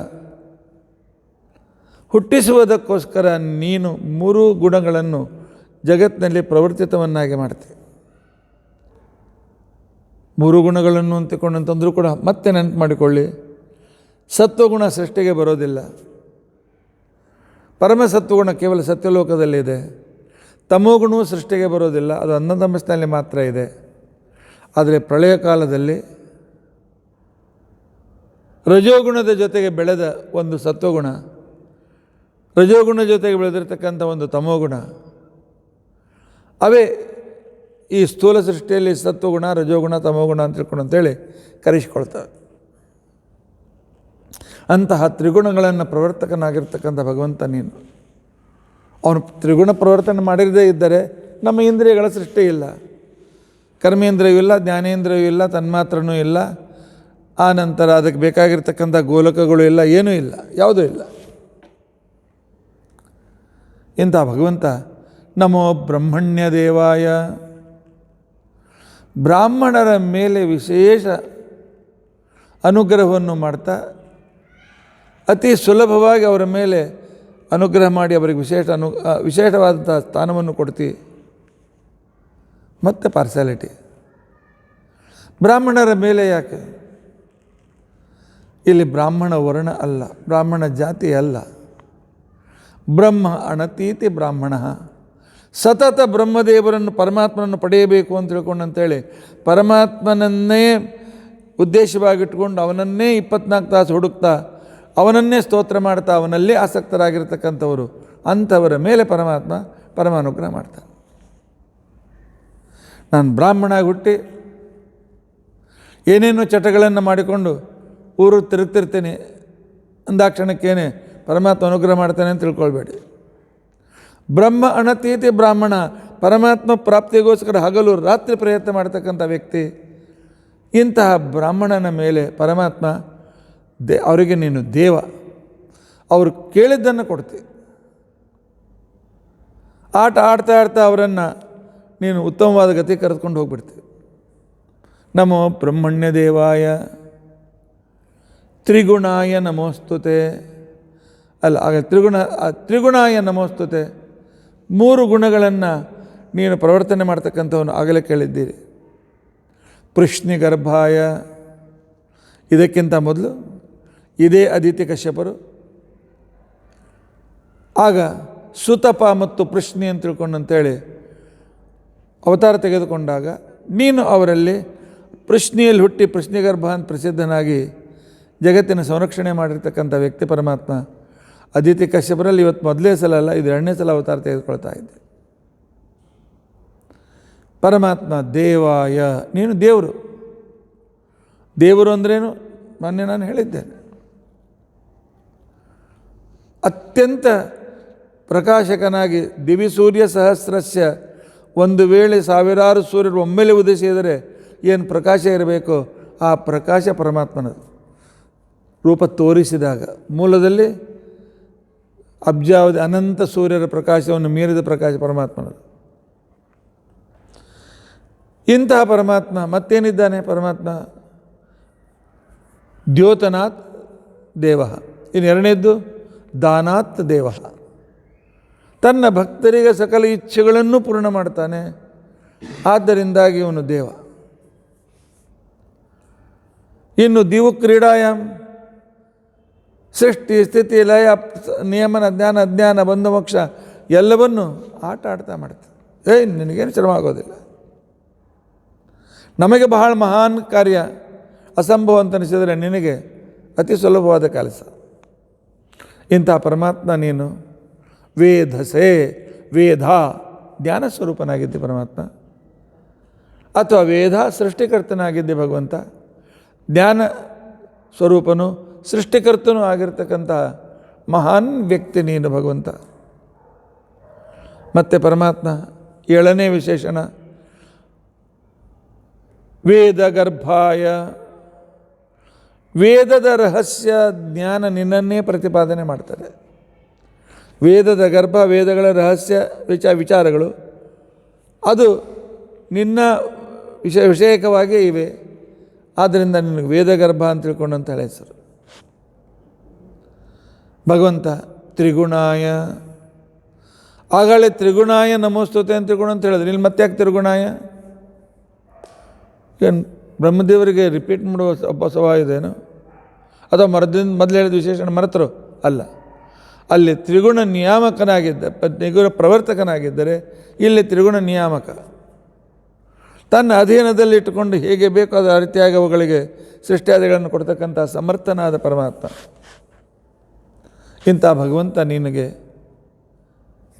ಹುಟ್ಟಿಸುವುದಕ್ಕೋಸ್ಕರ ನೀನು 3 ಗುಣಗಳನ್ನು ಜಗತ್ತಿನಲ್ಲಿ ಪ್ರವರ್ತಿತವನ್ನಾಗಿ ಮಾಡ್ತೀವಿ. 3 ಗುಣಗಳನ್ನು ಅಂತಿಕೊಂಡಂತಂದರೂ ಕೂಡ ಮತ್ತೆ ನೆನಪು ಮಾಡಿಕೊಳ್ಳಿ, ಸತ್ವಗುಣ ಸೃಷ್ಟಿಗೆ ಬರೋದಿಲ್ಲ. ಪರಮಸತ್ವಗುಣ ಕೇವಲ ಸತ್ಯಲೋಕದಲ್ಲಿದೆ. ತಮೋಗುಣವೂ ಸೃಷ್ಟಿಗೆ ಬರೋದಿಲ್ಲ, ಅದು ಅನ್ನತಮಸ್ನಲ್ಲಿ ಮಾತ್ರ ಇದೆ. ಆದರೆ ಪ್ರಳಯ ಕಾಲದಲ್ಲಿ ರಜೋಗುಣದ ಜೊತೆಗೆ ಬೆಳೆದ ಒಂದು ಸತ್ವಗುಣ, ರಜೋಗುಣ ಜೊತೆಗೆ ಬೆಳೆದಿರ್ತಕ್ಕಂಥ ಒಂದು ತಮೋಗುಣ, ಅವೇ ಈ ಸ್ಥೂಲ ಸೃಷ್ಟಿಯಲ್ಲಿ ಸತ್ವಗುಣ, ರಜೋಗುಣ, ತಮೋಗುಣ ಅಂತ ತಿಳ್ಕೊಂಡಂತೇಳಿ ಕರೆಸಿಕೊಳ್ತವೆ. ಅಂತಹ ತ್ರಿಗುಣಗಳನ್ನು ಪ್ರವರ್ತಕನಾಗಿರ್ತಕ್ಕಂಥ ಭಗವಂತ ನೀನು. ಅವನು ತ್ರಿಗುಣ ಪ್ರವರ್ತನೆ ಮಾಡಿರದೇ ಇದ್ದರೆ ನಮ್ಮ ಇಂದ್ರಿಯಗಳ ಸೃಷ್ಟಿ ಇಲ್ಲ, ಕರ್ಮೇಂದ್ರಿಯೂ ಇಲ್ಲ, ಜ್ಞಾನೇಂದ್ರಿಯೂ ಇಲ್ಲ, ತನ್ಮಾತ್ರನೂ ಇಲ್ಲ, ಆ ನಂತರ ಅದಕ್ಕೆ ಬೇಕಾಗಿರ್ತಕ್ಕಂಥ ಗೋಲಕಗಳು ಇಲ್ಲ, ಏನೂ ಇಲ್ಲ, ಯಾವುದೂ ಇಲ್ಲ. ಇಂಥ ಭಗವಂತ ನಮೋ ಬ್ರಹ್ಮಣ್ಯ ದೇವಾಯ, ಬ್ರಾಹ್ಮಣರ ಮೇಲೆ ವಿಶೇಷ ಅನುಗ್ರಹವನ್ನು ಮಾಡ್ತಾ ಅತಿ ಸುಲಭವಾಗಿ ಅವರ ಮೇಲೆ ಅನುಗ್ರಹ ಮಾಡಿ ಅವರಿಗೆ ವಿಶೇಷವಾದಂಥ ಸ್ಥಾನವನ್ನು ಕೊಡ್ತಿ. ಮತ್ತು ಪಾರ್ಸಾಲಿಟಿ ಬ್ರಾಹ್ಮಣರ ಮೇಲೆ ಯಾಕೆ? ಇಲ್ಲಿ ಬ್ರಾಹ್ಮಣ ವರ್ಣ ಅಲ್ಲ, ಬ್ರಾಹ್ಮಣ ಜಾತಿ ಅಲ್ಲ. ಬ್ರಹ್ಮ ಅಣತೀತಿ ಬ್ರಾಹ್ಮಣ, ಸತತ ಬ್ರಹ್ಮದೇವರನ್ನು ಪರಮಾತ್ಮನನ್ನು ಪಡೆಯಬೇಕು ಅಂತ ತಿಳ್ಕೊಂಡಂತೇಳಿ ಪರಮಾತ್ಮನನ್ನೇ ಉದ್ದೇಶವಾಗಿಟ್ಕೊಂಡು ಅವನನ್ನೇ 24 ತಾಸು ಹುಡುಕ್ತಾ ಅವನನ್ನೇ ಸ್ತೋತ್ರ ಮಾಡ್ತಾ ಅವನಲ್ಲೇ ಆಸಕ್ತರಾಗಿರ್ತಕ್ಕಂಥವರು, ಅಂಥವರ ಮೇಲೆ ಪರಮಾನುಗ್ರಹ ಮಾಡ್ತಾನೆ. ನಾನು ಬ್ರಾಹ್ಮಣಾಗಿ ಹುಟ್ಟಿ ಏನೇನೋ ಚಟಗಳನ್ನು ಮಾಡಿಕೊಂಡು ಊರು ತಿರುಗ್ತಿರ್ತೀನಿ ಅಂದಾಕ್ಷಣಕ್ಕೇನೆ ಪರಮಾತ್ಮ ಅನುಗ್ರಹ ಮಾಡ್ತಾನೆ ಅಂತ ತಿಳ್ಕೊಳ್ಬೇಡಿ. ಬ್ರಹ್ಮ ಅಣತೀತಿ ಬ್ರಾಹ್ಮಣ, ಪರಮಾತ್ಮ ಪ್ರಾಪ್ತಿಗೋಸ್ಕರ ಹಗಲು ರಾತ್ರಿ ಪ್ರಯತ್ನ ಮಾಡ್ತಕ್ಕಂಥ ವ್ಯಕ್ತಿ. ಇಂತಹ ಬ್ರಾಹ್ಮಣನ ಮೇಲೆ ಪರಮಾತ್ಮ ಅವರಿಗೆ ನೀನು ದೇವ, ಅವರು ಕೇಳಿದ್ದನ್ನು ಕೊಡ್ತಿ. ಆಟ ಆಡ್ತಾ ಆಡ್ತಾ ಅವರನ್ನು ನೀನು ಉತ್ತಮವಾದ ಗತಿ ಕರೆದುಕೊಂಡು ಹೋಗ್ಬಿಡ್ತೀವಿ. ನಮೋ ಬ್ರಹ್ಮಣ್ಯ ದೇವಾಯ ತ್ರಿಗುಣಾಯ ನಮೋಸ್ತುತೆ, ಅಲ್ಲ ಆಗ ತ್ರಿಗುಣಾಯ ನಮೋಸ್ತುತೆ, 3 ಗುಣಗಳನ್ನು ನೀನು ಪ್ರವರ್ತನೆ ಮಾಡ್ತಕ್ಕಂಥವನು ಆಗಲೇ ಕೇಳಿದ್ದೀರಿ. ಪೃಶ್ನಿಗರ್ಭಾಯ, ಇದಕ್ಕಿಂತ ಮೊದಲು ಇದೇ ಅದಿತಿ ಕಶ್ಯಪರು, ಆಗ ಸುತಪ ಮತ್ತು ಪೃಶ್ನಿ ಅಂತ ತಿಳ್ಕೊಂಡಂತೇಳಿ ಅವತಾರ ತೆಗೆದುಕೊಂಡಾಗ ನೀನು ಅವರಲ್ಲಿ ಪೃಶ್ನಿಯಲ್ಲಿ ಹುಟ್ಟಿ ಪೃಶ್ನಿಗರ್ಭ ಅಂತ ಪ್ರಸಿದ್ಧನಾಗಿ ಜಗತ್ತಿನ ಸಂರಕ್ಷಣೆ ಮಾಡಿರ್ತಕ್ಕಂಥ ವ್ಯಕ್ತಿ ಪರಮಾತ್ಮ. ಅದಿತಿ ಕಶ್ಯಪರಲ್ಲಿ ಇವತ್ತು ಮೊದಲೇ ಸಲ ಅಲ್ಲ, ಇದು 2ನೇ ಸಲ ಅವತಾರ ತೆಗೆದುಕೊಳ್ತಾ ಇದ್ದೆ. ಪರಮಾತ್ಮ ದೇವಾಯ, ನೀನು ದೇವರು. ದೇವರು ಅಂದ್ರೇನು ಮೊನ್ನೆ ನಾನು ಹೇಳಿದ್ದೇನೆ. ಅತ್ಯಂತ ಪ್ರಕಾಶಕನಾಗಿ ದಿವಿ ಸೂರ್ಯ ಸಹಸ್ರಸ್ಯ, ಒಂದು ವೇಳೆ 1000 ಸೂರ್ಯರು ಒಮ್ಮೆಲೆ ಉದಿಸಿದರೆ ಏನು ಪ್ರಕಾಶ ಇರಬೇಕು, ಆ ಪ್ರಕಾಶ ಪರಮಾತ್ಮನದು. ರೂಪ ತೋರಿಸಿದಾಗ ಮೂಲದಲ್ಲಿ ಅಬ್ಜಾವಧಿ ಅನಂತ ಸೂರ್ಯರ ಪ್ರಕಾಶವನ್ನು ಮೀರಿದ ಪ್ರಕಾಶ ಪರಮಾತ್ಮನದು. ಇಂತಹ ಪರಮಾತ್ಮ ಮತ್ತೇನಿದ್ದಾನೆ? ಪರಮಾತ್ಮ ದ್ಯೋತನಾತ್ ದೇವ, ಇನ್ನು 2ನೇದ್ದು ದಾನಾತ್ ದೇವ, ತನ್ನ ಭಕ್ತರಿಗೆ ಸಕಲ ಇಚ್ಛೆಗಳನ್ನು ಪೂರ್ಣ ಮಾಡ್ತಾನೆ. ಆದ್ದರಿಂದಾಗಿ ಇವನು ದೇವ. ಇನ್ನು ದಿವು ಕ್ರೀಡಾಯಾಮ್, ಸೃಷ್ಟಿ ಸ್ಥಿತಿ ಲಯ ನಿಯಮನ ಜ್ಞಾನ ಅಜ್ಞಾನ ಬಂಧು ಮೋಕ್ಷ ಎಲ್ಲವನ್ನು ಆಟ ಆಡ್ತಾ ಮಾಡ್ತಾನೆ. ನಿನಗೇನು ಶ್ರಮ ಆಗೋದಿಲ್ಲ. ನಮಗೆ ಬಹಳ ಮಹಾನ್ ಕಾರ್ಯ ಅಸಂಭವ ಅಂತ ಅನಿಸಿದರೆ ನಿನಗೆ ಅತಿ ಸುಲಭವಾದ ಕೆಲಸ. ಇಂಥ ಪರಮಾತ್ಮ ನೀನು ವೇದಸೆ, ವೇದ ಜ್ಞಾನ ಸ್ವರೂಪನಾಗಿದ್ದೆ ಪರಮಾತ್ಮ, ಅಥವಾ ವೇದ ಸೃಷ್ಟಿಕರ್ತನಾಗಿದ್ದೆ ಭಗವಂತ. ಜ್ಞಾನ ಸ್ವರೂಪನು ಸೃಷ್ಟಿಕರ್ತನೂ ಆಗಿರ್ತಕ್ಕಂಥ ಮಹಾನ್ ವ್ಯಕ್ತಿ ನೀನು ಭಗವಂತ. ಮತ್ತು ಪರಮಾತ್ಮ 7ನೇ ವಿಶೇಷಣ ವೇದ ಗರ್ಭಾಯ, ವೇದದ ರಹಸ್ಯ ಜ್ಞಾನ ನಿನ್ನನ್ನೇ ಪ್ರತಿಪಾದನೆ ಮಾಡ್ತಾರೆ. ವೇದದ ಗರ್ಭ, ವೇದಗಳ ರಹಸ್ಯ ವಿಚಾರಗಳು ಅದು ನಿನ್ನ ವಿಷಯಕವಾಗಿಯೇ ಇವೆ. ಆದ್ದರಿಂದ ನಿನಗೆ ವೇದಗರ್ಭ ಅಂತ ತಿಳ್ಕೊಂಡಂತ ಹೇಳಿ ಹೆಸರು. ಭಗವಂತ ತ್ರಿಗುಣಾಯ, ಆಗಾಳೆ ತ್ರಿಗುಣಾಯ ನಮೋಸ್ತುತೆ ಅಂತ ತಿಳ್ಕೊಂಡು ಅಂತ ಹೇಳಿದ್ರೆ ಇಲ್ಲಿ ಮತ್ತೆ ಯಾಕೆ ತ್ರಿಗುಣಾಯ? ಏನು ಬ್ರಹ್ಮದೇವರಿಗೆ ರಿಪೀಟ್ ಮಾಡುವ ಸ್ವಭಾವ ಇದೇನು? ಅಥವಾ ಮೊದಲು ಹೇಳಿದ ವಿಶೇಷಣ ಮರೆತರು ಅಲ್ಲ. ಅಲ್ಲಿ ತ್ರಿಗುಣ ನಿಯಾಮಕನಾಗಿದ್ದ, ತ್ರಿಗುಣ ಪ್ರವರ್ತಕನಾಗಿದ್ದರೆ ಇಲ್ಲಿ ತ್ರಿಗುಣ ನಿಯಾಮಕ. ತನ್ನ ಅಧೀನದಲ್ಲಿ ಇಟ್ಟುಕೊಂಡು ಹೇಗೆ ಬೇಕೋ ಅದರ ರೀತಿಯಾಗಿ ಅವುಗಳಿಗೆ ಸೃಷ್ಟಿಯಾದಿಗಳನ್ನು ಕೊಡ್ತಕ್ಕಂಥ ಸಮರ್ಥನಾದ ಪರಮಾತ್ಮ. ಇಂಥ ಭಗವಂತ ನಿನಗೆ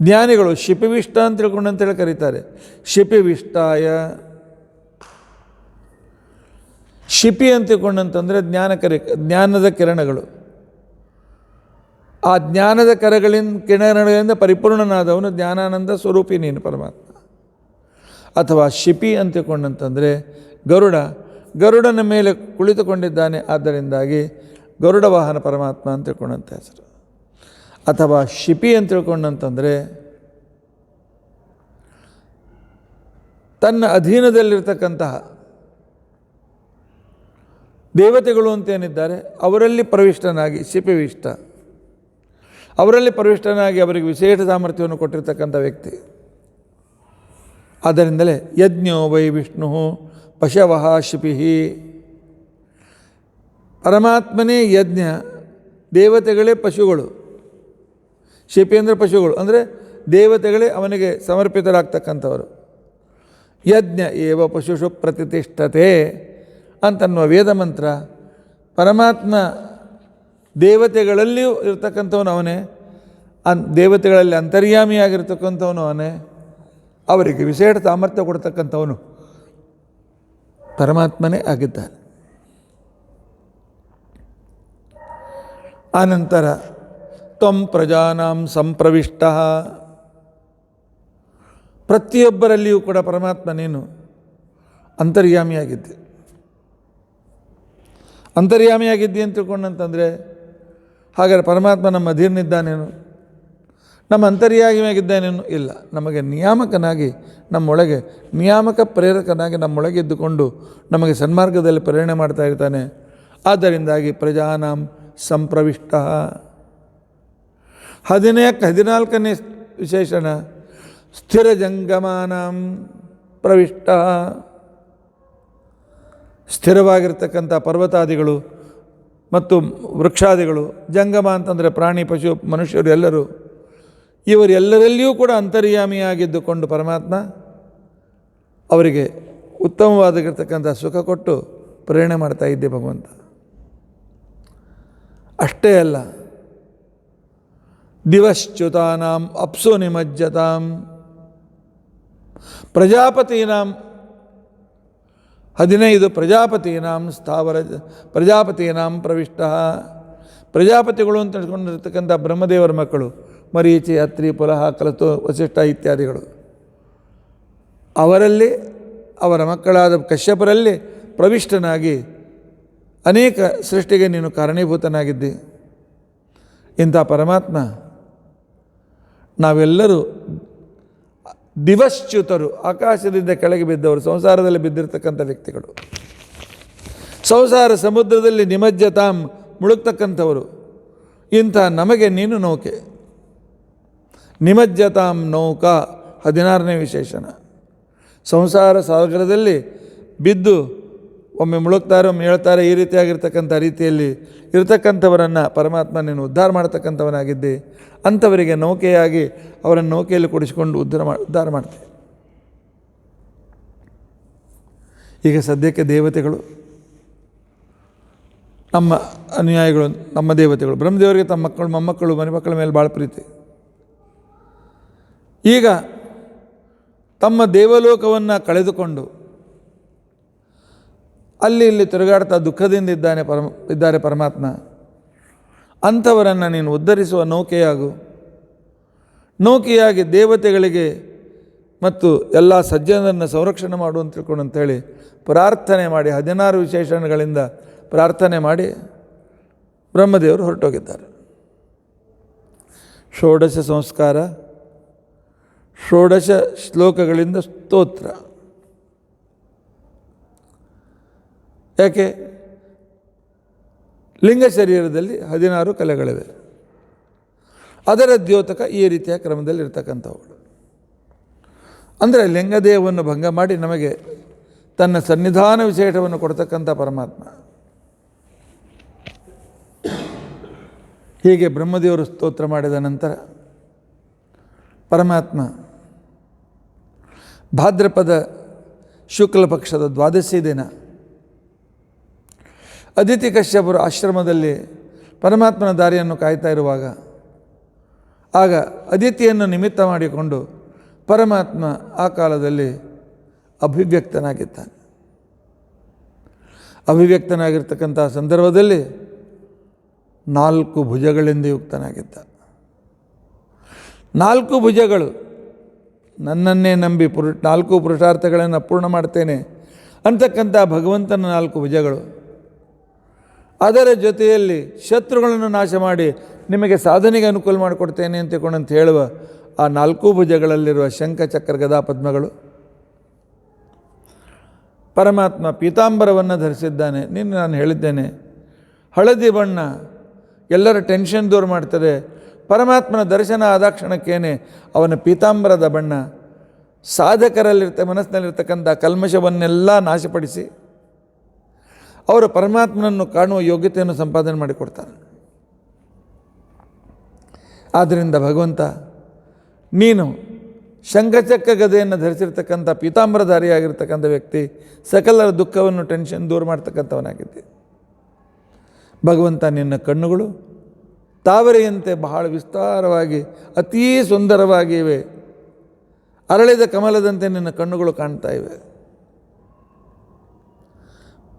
ಜ್ಞಾನಿಗಳು ಶಿಪಿವಿಷ್ಟ ಅಂತ ತಿಳ್ಕೊಂಡು ಅಂತೇಳಿ ಕರೀತಾರೆ. ಶಿಪಿವಿಷ್ಟಾಯ, ಶಿಪಿ ಅಂತ ತಿಳ್ಕೊಂಡಂತಂದರೆ ಜ್ಞಾನದ ಕಿರಣಗಳು. ಆ ಜ್ಞಾನದ ಕಿರಣಗಳಿಂದ ಪರಿಪೂರ್ಣನಾದವನು ಜ್ಞಾನಾನಂದ ಸ್ವರೂಪಿ ನೀನು ಪರಮಾತ್ಮ. ಅಥವಾ ಶಿಪಿ ಅಂತ ತಿಳ್ಕೊಂಡಂತಂದರೆ ಗರುಡನ ಮೇಲೆ ಕುಳಿತುಕೊಂಡಿದ್ದಾನೆ, ಆದ್ದರಿಂದಾಗಿ ಗರುಡ ವಾಹನ ಪರಮಾತ್ಮ ಅಂತ ತಿಳ್ಕೊಂಡಂಥ ಹೆಸರು. ಅಥವಾ ಶಿಪಿ ಅಂತ ತಿಳ್ಕೊಂಡಂತಂದರೆ ತನ್ನ ಅಧೀನದಲ್ಲಿರ್ತಕ್ಕಂತಹ ದೇವತೆಗಳು ಅಂತೇನಿದ್ದಾರೆ ಅವರಲ್ಲಿ ಪ್ರವಿಷ್ಟನಾಗಿ, ಶಿಪಿವಿಷ್ಟ, ಅವರಲ್ಲಿ ಪ್ರವಿಷ್ಟನಾಗಿ ಅವರಿಗೆ ವಿಶೇಷ ಸಾಮರ್ಥ್ಯವನ್ನು ಕೊಟ್ಟಿರ್ತಕ್ಕಂಥ ವ್ಯಕ್ತಿ. ಆದ್ದರಿಂದಲೇ ಯಜ್ಞೋ ವೈ ವಿಷ್ಣು ಪಶವಃ ಶಿಪಿ, ಪರಮಾತ್ಮನೇ ಯಜ್ಞ, ದೇವತೆಗಳೇ ಪಶುಗಳು. ಶಿಪಿ ಅಂದರೆ ಪಶುಗಳು, ಅಂದರೆ ದೇವತೆಗಳೇ ಅವನಿಗೆ ಸಮರ್ಪಿತರಾಗ್ತಕ್ಕಂಥವರು. ಯಜ್ಞ ಏವ ಪಶುಷು ಪ್ರತಿಷ್ಠತೆ ಅಂತನ್ನುವ ವೇದ ಮಂತ್ರ. ಪರಮಾತ್ಮ ದೇವತೆಗಳಲ್ಲಿಯೂ ಇರ್ತಕ್ಕಂಥವನು ಅವನೇ, ದೇವತೆಗಳಲ್ಲಿ ಅಂತರ್ಯಾಮಿಯಾಗಿರ್ತಕ್ಕಂಥವನು ಅವನೇ, ಅವರಿಗೆ ವಿಶೇಷ ಸಾಮರ್ಥ್ಯ ಕೊಡ್ತಕ್ಕಂಥವನು ಪರಮಾತ್ಮನೇ ಆಗಿದ್ದಾನೆ. ಆನಂತರ ತ್ವಂ ಪ್ರಜಾನಾಂ ಸಂಪ್ರವಿಷ್ಟ, ಪ್ರತಿಯೊಬ್ಬರಲ್ಲಿಯೂ ಕೂಡ ಪರಮಾತ್ಮ ನೀನು ಅಂತರ್ಯಾಮಿಯಾಗಿದ್ದೆ. ಅಂತರ್ಯಾಮಿಯಾಗಿದ್ದಿ ಅಂತ ತಿಳ್ಕೊಂಡಂತಂದರೆ ಹಾಗಾದರೆ ಪರಮಾತ್ಮ ನಮ್ಮ ಅಧೀರ್ನಿದ್ದಾನೇನು, ನಮ್ಮ ಅಂತರ್ಯಾಮಿಯಾಗಿದ್ದಾನೇನು? ಇಲ್ಲ, ನಮಗೆ ನಿಯಾಮಕನಾಗಿ ನಮ್ಮೊಳಗೆ ನಿಯಾಮಕ ಪ್ರೇರಕನಾಗಿ ನಮ್ಮೊಳಗೆ ಇದ್ದುಕೊಂಡು ನಮಗೆ ಸನ್ಮಾರ್ಗದಲ್ಲಿ ಪ್ರೇರಣೆ ಮಾಡ್ತಾ ಇರ್ತಾನೆ. ಆದ್ದರಿಂದಾಗಿ ಪ್ರಜಾನಾಂ ಸಂಪ್ರವಿಷ್ಟ. 14ನೇ ವಿಶೇಷಣ ಸ್ಥಿರ ಜಂಗಮಾನಾಂ ಪ್ರವಿಷ್ಟ. ಸ್ಥಿರವಾಗಿರ್ತಕ್ಕಂಥ ಪರ್ವತಾದಿಗಳು ಮತ್ತು ವೃಕ್ಷಾದಿಗಳು, ಜಂಗಮ ಅಂತಂದರೆ ಪ್ರಾಣಿ ಪಶು ಮನುಷ್ಯರು ಎಲ್ಲರೂ, ಇವರೆಲ್ಲರಲ್ಲಿಯೂ ಕೂಡ ಅಂತರ್ಯಾಮಿಯಾಗಿದ್ದುಕೊಂಡು ಪರಮಾತ್ಮ ಅವರಿಗೆ ಉತ್ತಮವಾಗಿರ್ತಕ್ಕಂಥ ಸುಖ ಕೊಟ್ಟು ಪ್ರೇರಣೆ ಮಾಡ್ತಾ ಇದ್ದೆ ಭಗವಂತ. ಅಷ್ಟೇ ಅಲ್ಲ, ದಿವಶ್ಚ್ಯುತಾನಾಂ ಅಪ್ಸು ನಿಮಜ್ಜತಾಂ ಪ್ರಜಾಪತೀನಾಂ 15 ಪ್ರಜಾಪತೀನಾಂ ಸ್ಥಾವರ ಪ್ರಜಾಪತೀನಾಂ ಪ್ರವಿಷ್ಟ. ಪ್ರಜಾಪತಿಗಳು ಅಂತ ತಿಳ್ಕೊಂಡಿರ್ತಕ್ಕಂಥ ಬ್ರಹ್ಮದೇವರ ಮಕ್ಕಳು ಮರೀಚಿ, ಅತ್ರಿ, ಪುಲಹ, ಕಲತು, ವಸಿಷ್ಠ ಇತ್ಯಾದಿಗಳು, ಅವರಲ್ಲಿ ಅವರ ಮಕ್ಕಳಾದ ಕಶ್ಯಪರಲ್ಲಿ ಪ್ರವಿಷ್ಟನಾಗಿ ಅನೇಕ ಸೃಷ್ಟಿಗೆ ನೀನು ಕಾರಣೀಭೂತನಾಗಿದ್ದಿ. ಇಂಥ ಪರಮಾತ್ಮ ನಾವೆಲ್ಲರೂ ದಿವಶ್ಚ್ಯುತರು, ಆಕಾಶದಿಂದ ಕೆಳಗೆ ಬಿದ್ದವರು, ಸಂಸಾರದಲ್ಲಿ ಬಿದ್ದಿರ್ತಕ್ಕಂಥ ವ್ಯಕ್ತಿಗಳು, ಸಂಸಾರ ಸಮುದ್ರದಲ್ಲಿ ನಿಮಜ್ಜತಾಂ ಮುಳುಗ್ತಕ್ಕಂಥವರು. ಇಂಥ ನಮಗೆ ನೀನು ನೌಕೆ. ನಿಮಜ್ಜತಾಂ ನೌಕಾ 16ನೇ ವಿಶೇಷಣ. ಸಂಸಾರ ಸಾಗರದಲ್ಲಿ ಬಿದ್ದು ಒಮ್ಮೆ ಮುಳುಗ್ತಾರೆ, ಒಮ್ಮೆ ಹೇಳ್ತಾರೆ, ಈ ರೀತಿಯಾಗಿರ್ತಕ್ಕಂಥ ರೀತಿಯಲ್ಲಿ ಇರತಕ್ಕಂಥವರನ್ನು ಪರಮಾತ್ಮ ನೀನು ಉದ್ಧಾರ ಮಾಡ್ತಕ್ಕಂಥವನಾಗಿದ್ದೆ. ಅಂಥವರಿಗೆ ನೌಕೆಯಾಗಿ ಅವರನ್ನು ನೌಕೆಯಲ್ಲಿ ಕೂಡಿಸಿಕೊಂಡು ಉದ್ಧಾರ ಮಾಡ್ತೇವೆ. ಈಗ ಸದ್ಯಕ್ಕೆ ದೇವತೆಗಳು ನಮ್ಮ ಅನುಯಾಯಿಗಳು, ನಮ್ಮ ದೇವತೆಗಳು, ಬ್ರಹ್ಮದೇವರಿಗೆ ತಮ್ಮ ಮಕ್ಕಳು, ಮೊಮ್ಮಕ್ಕಳು, ಮನೆ ಮಕ್ಕಳ ಮೇಲೆ ಭಾಳ ಪ್ರೀತಿ. ಈಗ ತಮ್ಮ ದೇವಲೋಕವನ್ನು ಕಳೆದುಕೊಂಡು ಅಲ್ಲಿ ಇಲ್ಲಿ ತಿರುಗಾಡ್ತಾ ದುಃಖದಿಂದ ಇದ್ದಾರೆ ಪರಮಾತ್ಮ. ಅಂಥವರನ್ನು ನೀನು ಉದ್ಧರಿಸುವ ನೌಕೆಯಾಗು. ನೌಕೆಯಾಗಿ ದೇವತೆಗಳಿಗೆ ಮತ್ತು ಎಲ್ಲ ಸಜ್ಜನರನ್ನು ಸಂರಕ್ಷಣೆ ಮಾಡು ಅಂತ ತಿಳ್ಕೊಂಡು ಅಂತೇಳಿ ಪ್ರಾರ್ಥನೆ ಮಾಡಿ 16 ವಿಶೇಷಣಗಳಿಂದ ಪ್ರಾರ್ಥನೆ ಮಾಡಿ ಬ್ರಹ್ಮದೇವರು ಹೊರಟೋಗಿದ್ದಾರೆ. 16 ಸಂಸ್ಕಾರ, 16 ಶ್ಲೋಕಗಳಿಂದ ಸ್ತೋತ್ರ. ಯಾಕೆ? ಲಿಂಗ ಶರೀರದಲ್ಲಿ 16 ಕಲೆಗಳಿವೆ. ಅದರ ದ್ಯೋತಕ ಈ ರೀತಿಯ ಕ್ರಮದಲ್ಲಿ ಇರ್ತಕ್ಕಂಥವುಗಳು. ಅಂದರೆ ಲಿಂಗದೇಹವನ್ನು ಭಂಗ ಮಾಡಿ ನಮಗೆ ತನ್ನ ಸನ್ನಿಧಾನ ವಿಶೇಷವನ್ನು ಕೊಡ್ತಕ್ಕಂಥ ಪರಮಾತ್ಮ. ಹೀಗೆ ಬ್ರಹ್ಮದೇವರು ಸ್ತೋತ್ರ ಮಾಡಿದ ನಂತರ ಪರಮಾತ್ಮ ಭಾದ್ರಪದ ಶುಕ್ಲ ಪಕ್ಷದ 12ನೇ ದಿನ ಅದಿತಿ ಕಶ್ಯಪರು ಆಶ್ರಮದಲ್ಲಿ ಪರಮಾತ್ಮನ ದಾರಿಯನ್ನು ಕಾಯ್ತಾ ಇರುವಾಗ, ಆಗ ಅದಿತಿಯನ್ನು ನಿಮಿತ್ತ ಮಾಡಿಕೊಂಡು ಪರಮಾತ್ಮ ಆ ಕಾಲದಲ್ಲಿ ಅಭಿವ್ಯಕ್ತನಾಗಿದ್ದಾನೆ. ಅಭಿವ್ಯಕ್ತನಾಗಿರ್ತಕ್ಕಂಥ ಸಂದರ್ಭದಲ್ಲಿ 4 ಭುಜಗಳಿಂದ ಯುಕ್ತನಾಗಿದ್ದ. 4 ಭುಜಗಳು, ನನ್ನನ್ನೇ ನಂಬಿ 4 ಪುರುಷಾರ್ಥಗಳನ್ನು ಪೂರ್ಣ ಮಾಡ್ತೇನೆ ಅಂತಕ್ಕಂಥ ಭಗವಂತನ 4 ಭುಜಗಳು. ಅದರ ಜೊತೆಯಲ್ಲಿ ಶತ್ರುಗಳನ್ನು ನಾಶ ಮಾಡಿ ನಿಮಗೆ ಸಾಧನೆಗೆ ಅನುಕೂಲ ಮಾಡಿಕೊಡ್ತೇನೆ ಅಂತ ಹೇಳುವ ಆ 4 ಭುಜಗಳಲ್ಲಿರುವ ಶಂಖ, ಚಕ್ರ, ಗದಾ, ಪದ್ಮಗಳು. ಪರಮಾತ್ಮ ಪೀತಾಂಬರವನ್ನು ಧರಿಸಿದ್ದಾನೆ. ನಾನು ಹೇಳಿದ್ದೇನೆ, ಹಳದಿ ಬಣ್ಣ ಎಲ್ಲರ ಟೆನ್ಷನ್ ದೂರ ಮಾಡ್ತದೆ. ಪರಮಾತ್ಮನ ದರ್ಶನ ಆದಾಕ್ಷಣಕ್ಕೇನೆ ಅವನ ಪೀತಾಂಬರದ ಬಣ್ಣ ಮನಸ್ಸಿನಲ್ಲಿರ್ತಕ್ಕಂಥ ಕಲ್ಮಶವನ್ನೆಲ್ಲ ನಾಶಪಡಿಸಿ ಅವರು ಪರಮಾತ್ಮನನ್ನು ಕಾಣುವ ಯೋಗ್ಯತೆಯನ್ನು ಸಂಪಾದನೆ ಮಾಡಿಕೊಡ್ತಾರೆ. ಆದ್ದರಿಂದ ಭಗವಂತ ನೀನು ಶಂಖಚಕ್ರ ಗದೆಯನ್ನು ಧರಿಸಿರ್ತಕ್ಕಂಥ ಪೀತಾಂಬರಧಾರಿಯಾಗಿರ್ತಕ್ಕಂಥ ವ್ಯಕ್ತಿ, ಸಕಲರ ದುಃಖವನ್ನು ಟೆನ್ಷನ್ ದೂರ ಮಾಡ್ತಕ್ಕಂಥವನಾಗಿದ್ದೆ. ಭಗವಂತ ನಿನ್ನ ಕಣ್ಣುಗಳು ತಾವರೆಯಂತೆ ಬಹಳ ವಿಸ್ತಾರವಾಗಿ ಅತೀ ಸುಂದರವಾಗಿವೆ, ಅರಳಿದ ಕಮಲದಂತೆ ನಿನ್ನ ಕಣ್ಣುಗಳು ಕಾಣ್ತಾ ಇವೆ.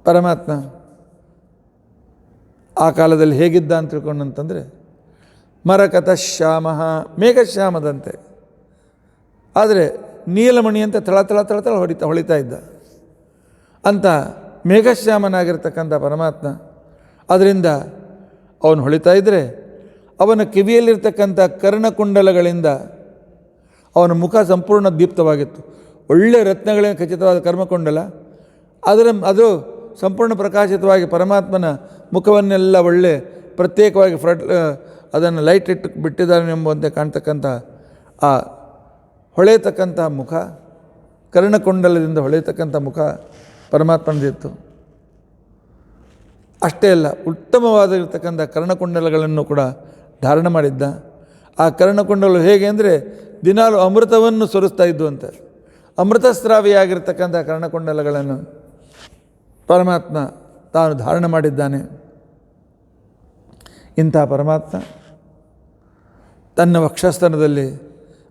ಪರಮಾತ್ಮ ಆ ಕಾಲದಲ್ಲಿ ಹೇಗಿದ್ದ ಅಂತ ತಿಳ್ಕೊಂಡಂತಂದರೆ ಮರಕತ ಶ್ಯಾಮ, ಮೇಘಶ್ಯಾಮದಂತೆ, ಆದರೆ ನೀಲಮಣಿಯಂತೆ ಥಳ ಥಳ ಥಳ ಥಳ ಹೊಳಿತಾ ಇದ್ದ ಅಂತ ಮೇಘಶ್ಯಾಮನಾಗಿರ್ತಕ್ಕಂಥ ಪರಮಾತ್ಮ. ಅದರಿಂದ ಅವನು ಹೊಳಿತಾ ಇದ್ದರೆ ಅವನ ಕಿವಿಯಲ್ಲಿರ್ತಕ್ಕಂಥ ಕರ್ಣಕುಂಡಲಗಳಿಂದ ಅವನ ಮುಖ ಸಂಪೂರ್ಣ ದೀಪ್ತವಾಗಿತ್ತು. ಒಳ್ಳೆಯ ರತ್ನಗಳಿಂದ ಖಚಿತವಾದ ಕರ್ಮಕುಂಡಲ, ಅದು ಸಂಪೂರ್ಣ ಪ್ರಕಾಶಿತವಾಗಿ ಪರಮಾತ್ಮನ ಮುಖವನ್ನೆಲ್ಲ ಒಳ್ಳೆ ಪ್ರತ್ಯೇಕವಾಗಿ ಅದನ್ನು ಲೈಟ್ ಇಟ್ಟು ಬಿಟ್ಟಿದ್ದಾನೆ ಎಂಬಂತೆ ಕಾಣ್ತಕ್ಕಂಥ ಆ ಹೊಳೆಯತಕ್ಕಂಥ ಮುಖ, ಕರ್ಣಕುಂಡಲದಿಂದ ಹೊಳೆಯತಕ್ಕಂಥ ಮುಖ ಪರಮಾತ್ಮನದಿತ್ತು. ಅಷ್ಟೇ ಅಲ್ಲ, ಉತ್ತಮವಾಗಿರ್ತಕ್ಕಂಥ ಕರ್ಣಕುಂಡಲಗಳನ್ನು ಕೂಡ ಧಾರಣ ಮಾಡಿದ್ದ. ಆ ಕರ್ಣಕುಂಡಲಗಳು ಹೇಗೆ ಅಂದರೆ ದಿನಾಲು ಅಮೃತವನ್ನು ಸುರಿಸ್ತಾ ಇದ್ದು ಅಂತ, ಅಮೃತಸ್ರಾವಿಯಾಗಿರ್ತಕ್ಕಂಥ ಕರ್ಣಕುಂಡಲಗಳನ್ನು ಪರಮಾತ್ಮ ತಾನು ಧಾರಣ ಮಾಡಿದ್ದಾನೆ. ಇಂಥ ಪರಮಾತ್ಮ ತನ್ನ ವಕ್ಷಸ್ಥಾನದಲ್ಲಿ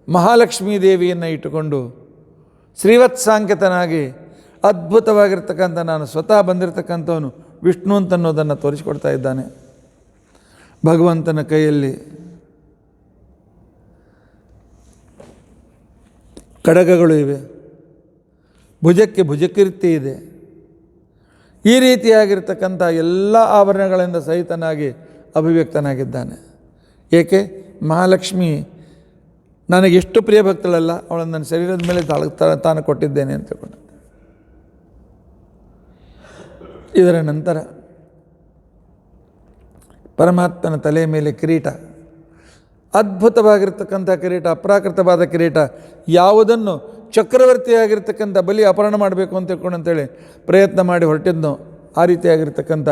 ಮಹಾಲಕ್ಷ್ಮೀ ದೇವಿಯನ್ನು ಇಟ್ಟುಕೊಂಡು ಶ್ರೀವತ್ಸಾಂಕಿತನಾಗಿ ಅದ್ಭುತವಾಗಿರ್ತಕ್ಕಂಥ ನಾನು ಸ್ವತಃ ಬಂದಿರತಕ್ಕಂಥವನು ವಿಷ್ಣು ಅಂತನ್ನೋದನ್ನು ತೋರಿಸಿಕೊಡ್ತಾ ಇದ್ದಾನೆ. ಭಗವಂತನ ಕೈಯಲ್ಲಿ ಕಡಗಗಳು ಇವೆ, ಭುಜಕ್ಕೆ ಭುಜಕೀರ್ತಿ ಇದೆ. ಈ ರೀತಿಯಾಗಿರ್ತಕ್ಕಂಥ ಎಲ್ಲ ಆಭರಣಗಳಿಂದ ಸಹಿತನಾಗಿ ಅಭಿವ್ಯಕ್ತನಾಗಿದ್ದಾನೆ. ಏಕೆ? ಮಹಾಲಕ್ಷ್ಮಿ ನನಗೆ ಎಷ್ಟು ಪ್ರಿಯ ಭಕ್ತಳಲ್ಲ, ಅವಳನ್ನು ನನ್ನ ಶರೀರದ ಮೇಲೆ ತಾನು ಕೊಟ್ಟಿದ್ದೇನೆ ಅಂತ ತಿಳ್ಕೊಂಡು. ಇದರ ನಂತರ ಪರಮಾತ್ಮನ ತಲೆಯ ಮೇಲೆ ಕಿರೀಟ, ಅದ್ಭುತವಾಗಿರ್ತಕ್ಕಂಥ ಕಿರೀಟ, ಅಪ್ರಾಕೃತವಾದ ಕಿರೀಟ. ಯಾವುದನ್ನು ಚಕ್ರವರ್ತಿಯಾಗಿರ್ತಕ್ಕಂಥ ಬಲಿ ಅಪಹರಣ ಮಾಡಬೇಕು ಅಂತ ತಿಳ್ಕೊಂಡು ಅಂತೇಳಿ ಪ್ರಯತ್ನ ಮಾಡಿ ಹೊರಟಿದ್ನೋ ಆ ರೀತಿಯಾಗಿರ್ತಕ್ಕಂಥ